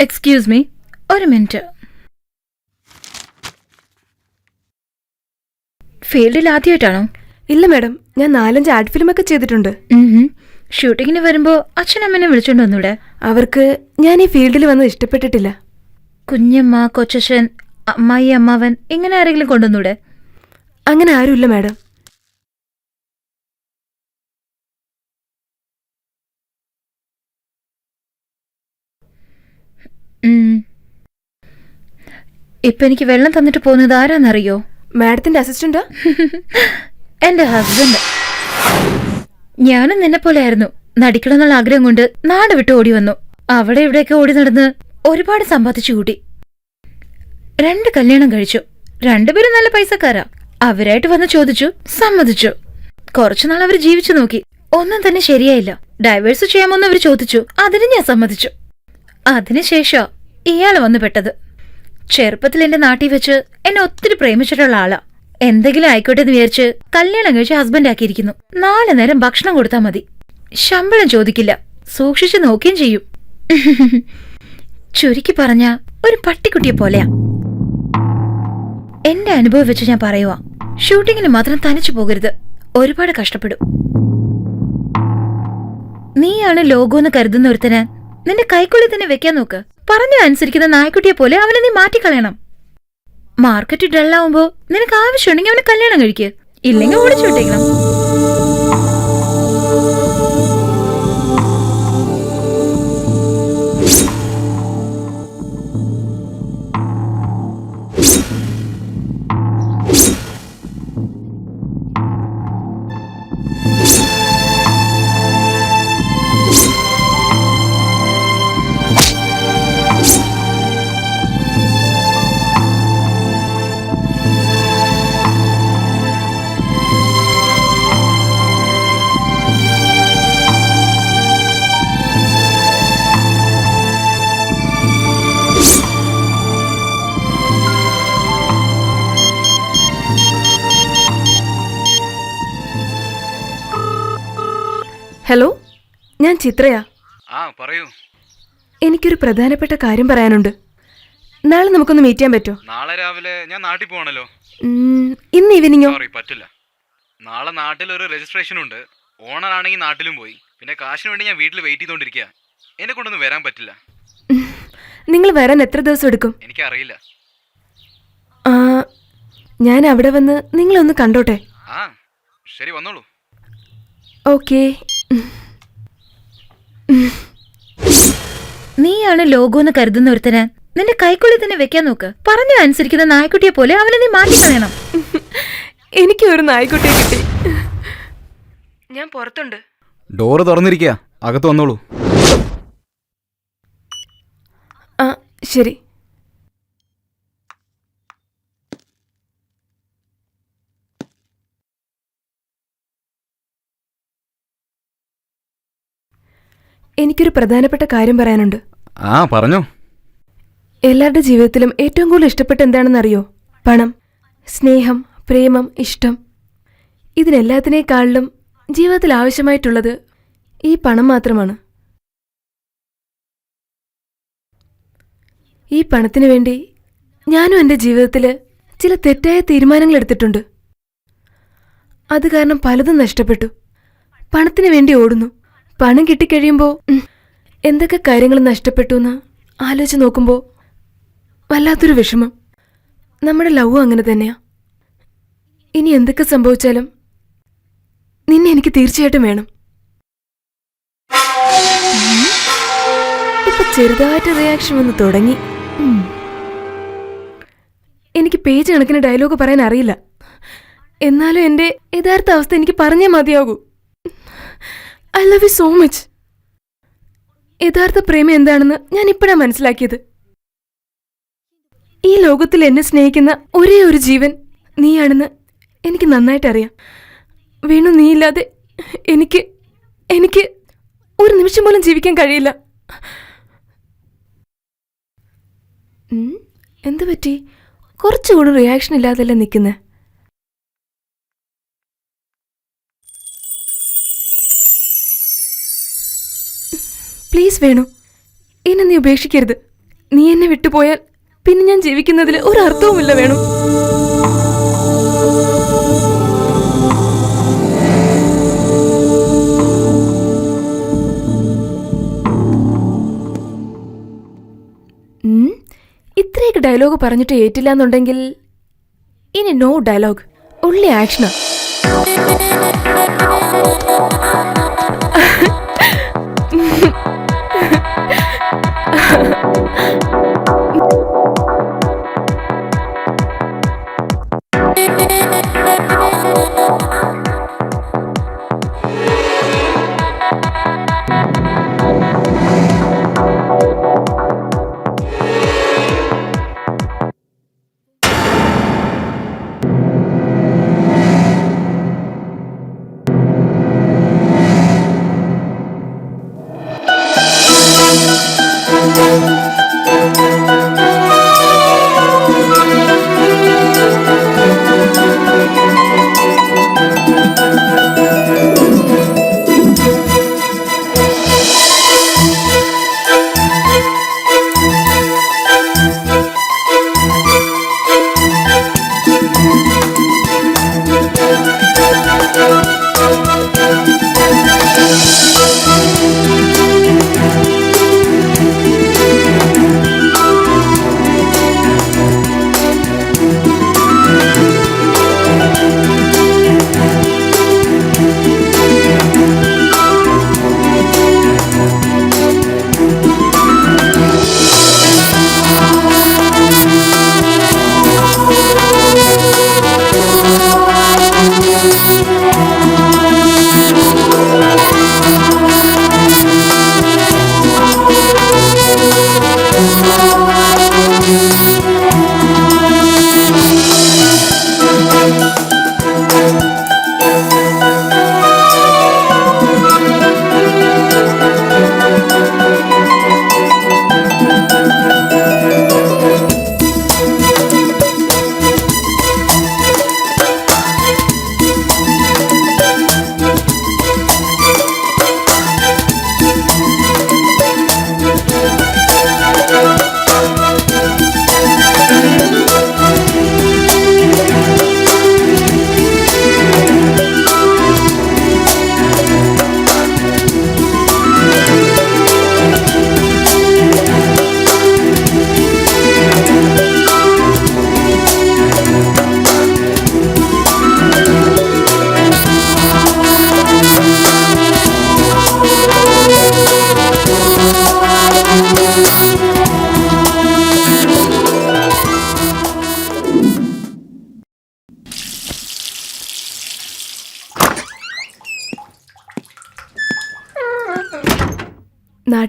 Excuse me, 1 minute. ഫീൽഡിൽ ആദ്യമായിട്ടാണോ? ഇല്ല മാഡം, ഞാൻ 4-5 ആഡ് ഫിലിമൊക്കെ ചെയ്തിട്ടുണ്ട്. ഷൂട്ടിങ്ങിന് വരുമ്പോ അച്ഛനമ്മനെ വിളിച്ചോണ്ട് വന്നൂടെ? അവർക്ക് ഞാൻ ഈ ഫീൽഡിൽ വന്നത് ഇഷ്ടപ്പെട്ടിട്ടില്ല. കുഞ്ഞമ്മ, കൊച്ചച്ഛൻ, അമ്മായി, അമ്മാവൻ ഇങ്ങനെ ആരെങ്കിലും കൊണ്ടുവന്നൂടെ? അങ്ങനെ ആരുമില്ല മാഡം. ഇപ്പൊ എനിക്ക് വെള്ളം തന്നിട്ട് പോകുന്നത് ആരാന്നറിയോ? മാഡത്തിന്റെ അസിസ്റ്റന്റാ? എന്റെ ഹസ്ബൻഡ്. ഞാനും നിന്നെ പോലെ ആയിരുന്നു. നടിക്കണമെന്നുള്ള ആഗ്രഹം കൊണ്ട് നാട് വിട്ട് ഓടി വന്നു. അവിടെ ഇവിടെയൊക്കെ ഓടി നടന്ന് ഒരുപാട് സമ്പാദിച്ചു കൂട്ടി. 2 കല്യാണം കഴിച്ചു. 2 പേരും നല്ല പൈസക്കാരാ. അവരായിട്ട് വന്ന് ചോദിച്ചു, സമ്മതിച്ചു. കുറച്ചുനാൾ അവർ ജീവിച്ചു നോക്കി. ഒന്നും തന്നെ ശരിയായില്ല. ഡൈവേഴ്സ് ചെയ്യാമെന്ന് അവർ ചോദിച്ചു. അതിന് ഞാൻ സമ്മതിച്ചു. അതിനുശേഷം ഇയാള് വന്നു പെട്ടത്. ചെറുപ്പത്തിൽ എന്റെ നാട്ടിൽ വെച്ച് എന്നെ ഒത്തിരി പ്രേമിച്ചിട്ടുള്ള ആളാ. എന്തെങ്കിലും ആയിക്കോട്ടെ എന്ന് വിചാരിച്ച് കല്യാണം കഴിച്ച് ഹസ്ബൻഡ് ആക്കിയിരിക്കുന്നു. 4 നേരം ഭക്ഷണം കൊടുത്താൽ മതി. ശമ്പളം ചോദിക്കില്ല. സൂക്ഷിച്ചു നോക്കുകയും ചെയ്യും. ചുരുക്കി പറഞ്ഞ ഒരു പട്ടിക്കുട്ടിയെ പോലെയാ. എന്റെ അനുഭവം വെച്ച് ഞാൻ പറയുവാ, ഷൂട്ടിങ്ങിന് മാത്രം തനിച്ചു പോകരുത്, ഒരുപാട് കഷ്ടപ്പെടും. നീയാണ് ലോഗോ എന്ന് കരുതുന്ന ഒരുത്തന് നിന്റെ കൈക്കുള്ളിൽ തന്നെ വെക്കാൻ നോക്ക്. പറഞ്ഞ അനുസരിക്കുന്ന നായ്ക്കുട്ടിയെ പോലെ അവനെ നീ മാറ്റിക്കളയണം. മാർക്കറ്റ് ഡള്ളാവുമ്പോ നിനക്ക് ആവശ്യമുണ്ടെങ്കിൽ അവനെ കല്യാണം കഴിക്കുക, ഇല്ലെങ്കിൽ ഓടിച്ചു വിട്ടേക്കണം. ഹലോ, ഞാൻ ചിത്രയാ. പറയൂ. എനിക്കൊരു പ്രധാനപ്പെട്ട കാര്യം പറയാനുണ്ട്. നാളെ നമുക്കൊന്ന് മീറ്റ് ചെയ്യാൻ പറ്റുമോ? നാളെ രാവിലെ ഞാൻ നാട്ടിൽ പോകണല്ലോ. ഇന്ന് ഈവനിങ്ങോ? സോറി, പറ്റില്ല. നാളെ നാട്ടിൽ ഒരു രജിസ്ട്രേഷൻ ഉണ്ട്. ഓണർ ആണെങ്കിൽ നാട്ടിലും പോയി. പിന്നെ കാശിന് വേണ്ടി ഞാൻ വീട്ടിൽ വെയിറ്റ് ചെയ്തോണ്ടിരിക്കുക. എന്നെ കൊണ്ടൊന്നും വരാൻ പറ്റില്ല. നിങ്ങൾ വരാൻ എത്ര ദിവസം എടുക്കും? എനിക്കറിയില്ല. ഞാൻ അവിടെ വന്ന് നിങ്ങളൊന്ന് കണ്ടോട്ടെ? ശരി, വന്നോളൂ. ഓക്കേ. നീയാണ് ലോഗോ എന്ന് കരുതുന്ന ഒരുത്തന് നിന്റെ കൈക്കുള്ളിൽ തന്നെ വെക്കാൻ നോക്ക്. പറഞ്ഞ അനുസരിക്കുന്ന നായ്ക്കുട്ടിയെ പോലെ അവനെ നീ മാറ്റിക്കളയണം. എനിക്ക് ഒരു നായ്ക്കുട്ടിയെ കിട്ടി. ഞാൻ പുറത്തുണ്ട്. ഡോറ് തുറന്നിരിക്കുക, അകത്ത് വന്നോളൂ. ശരി. എനിക്കൊരു പ്രധാനപ്പെട്ട കാര്യം പറയാനുണ്ട്. പറഞ്ഞോ. എല്ലാവരുടെ ജീവിതത്തിലും ഏറ്റവും കൂടുതൽ ഇഷ്ടപ്പെട്ട എന്താണെന്നറിയോ? പണം, സ്നേഹം, പ്രേമം, ഇഷ്ടം. ഇതിനെല്ലാത്തിനേക്കാളിലും ജീവിതത്തിൽ ആവശ്യമായിട്ടുള്ളത് ഈ പണം മാത്രമാണ്. ഈ പണത്തിനു വേണ്ടി ഞാനും എൻ്റെ ജീവിതത്തിൽ ചില തെറ്റായ തീരുമാനങ്ങൾ എടുത്തിട്ടുണ്ട്. അത് കാരണം പലതും നഷ്ടപ്പെട്ടു. പണത്തിനു വേണ്ടി ഓടുന്നു. പണം കിട്ടിക്കഴിയുമ്പോൾ എന്തൊക്കെ കാര്യങ്ങൾ നഷ്ടപ്പെട്ടു എന്ന് ആലോചിച്ച് നോക്കുമ്പോൾ വല്ലാത്തൊരു വിഷമം. നമ്മുടെ ലവ് അങ്ങനെ തന്നെയാ. ഇനി എന്തൊക്കെ സംഭവിച്ചാലും നിന്നെ എനിക്ക് തീർച്ചയായിട്ടും വേണം. ഇപ്പൊ ചെറുതായിട്ട് റിയാക്ഷൻ വന്ന് തുടങ്ങി. എനിക്ക് പേജ് കണക്കിന് ഡയലോഗ് പറയാൻ അറിയില്ല. എന്നാലും എൻ്റെ യഥാർത്ഥ അവസ്ഥ എനിക്ക് പറഞ്ഞേ മതിയാകൂ. I love you so much. യഥാർത്ഥ പ്രേമം എന്താണെന്ന് ഞാൻ ഇപ്പോഴാണ് മനസ്സിലാക്കിയത്. ഈ ലോകത്തിൽ എന്നെ സ്നേഹിക്കുന്ന ഒരേ ഒരു ജീവൻ നീയാണെന്ന് എനിക്ക് നന്നായിട്ടറിയാം. വേണു, നീയില്ലാതെ എനിക്ക് എനിക്ക് ഒരു നിമിഷം പോലും ജീവിക്കാൻ കഴിയില്ല. എന്തു പറ്റി? കുറച്ചുകൂടി റിയാക്ഷൻ ഇല്ലാതല്ലേ നിൽക്കുന്നേ? പ്ലീസ് വേണു, എന്നെ നീ ഉപേക്ഷിക്കരുത്. നീ എന്നെ വിട്ടുപോയാൽ പിന്നെ ഞാൻ ജീവിക്കുന്നതിൽ ഒരർത്ഥവുമില്ല വേണു. ഇത്രയൊക്കെ ഡയലോഗ് പറഞ്ഞിട്ട് ഏറ്റില്ല എന്നുണ്ടെങ്കിൽ ഇനി നോ ഡയലോഗ്, ഒൺലി ആക്ഷനാ.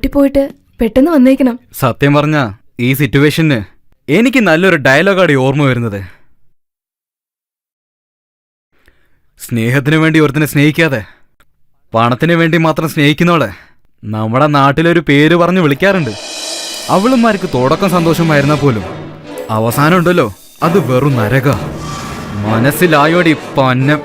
വീട്ടിൽ പോയിട്ട് പെട്ടെന്ന് വന്നേക്കണം. സത്യം പറഞ്ഞ ഈ സിറ്റുവേഷന് എനിക്ക് നല്ലൊരു ഡയലോഗാണ് ഓർമ്മ വരുന്നത്. സ്നേഹത്തിന് വേണ്ടി ഒരുത്തിനെ സ്നേഹിക്കാതെ പണത്തിന് വേണ്ടി മാത്രം സ്നേഹിക്കുന്നവളെ നമ്മുടെ നാട്ടിലൊരു പേര് പറഞ്ഞു വിളിക്കാറുണ്ട്. അവളുമാർക്ക് തുടക്കം സന്തോഷമായിരുന്നാ പോലും അവസാനം ഉണ്ടല്ലോ അത് വെറും നരക. മനസ്സിലായോടി പന്നം.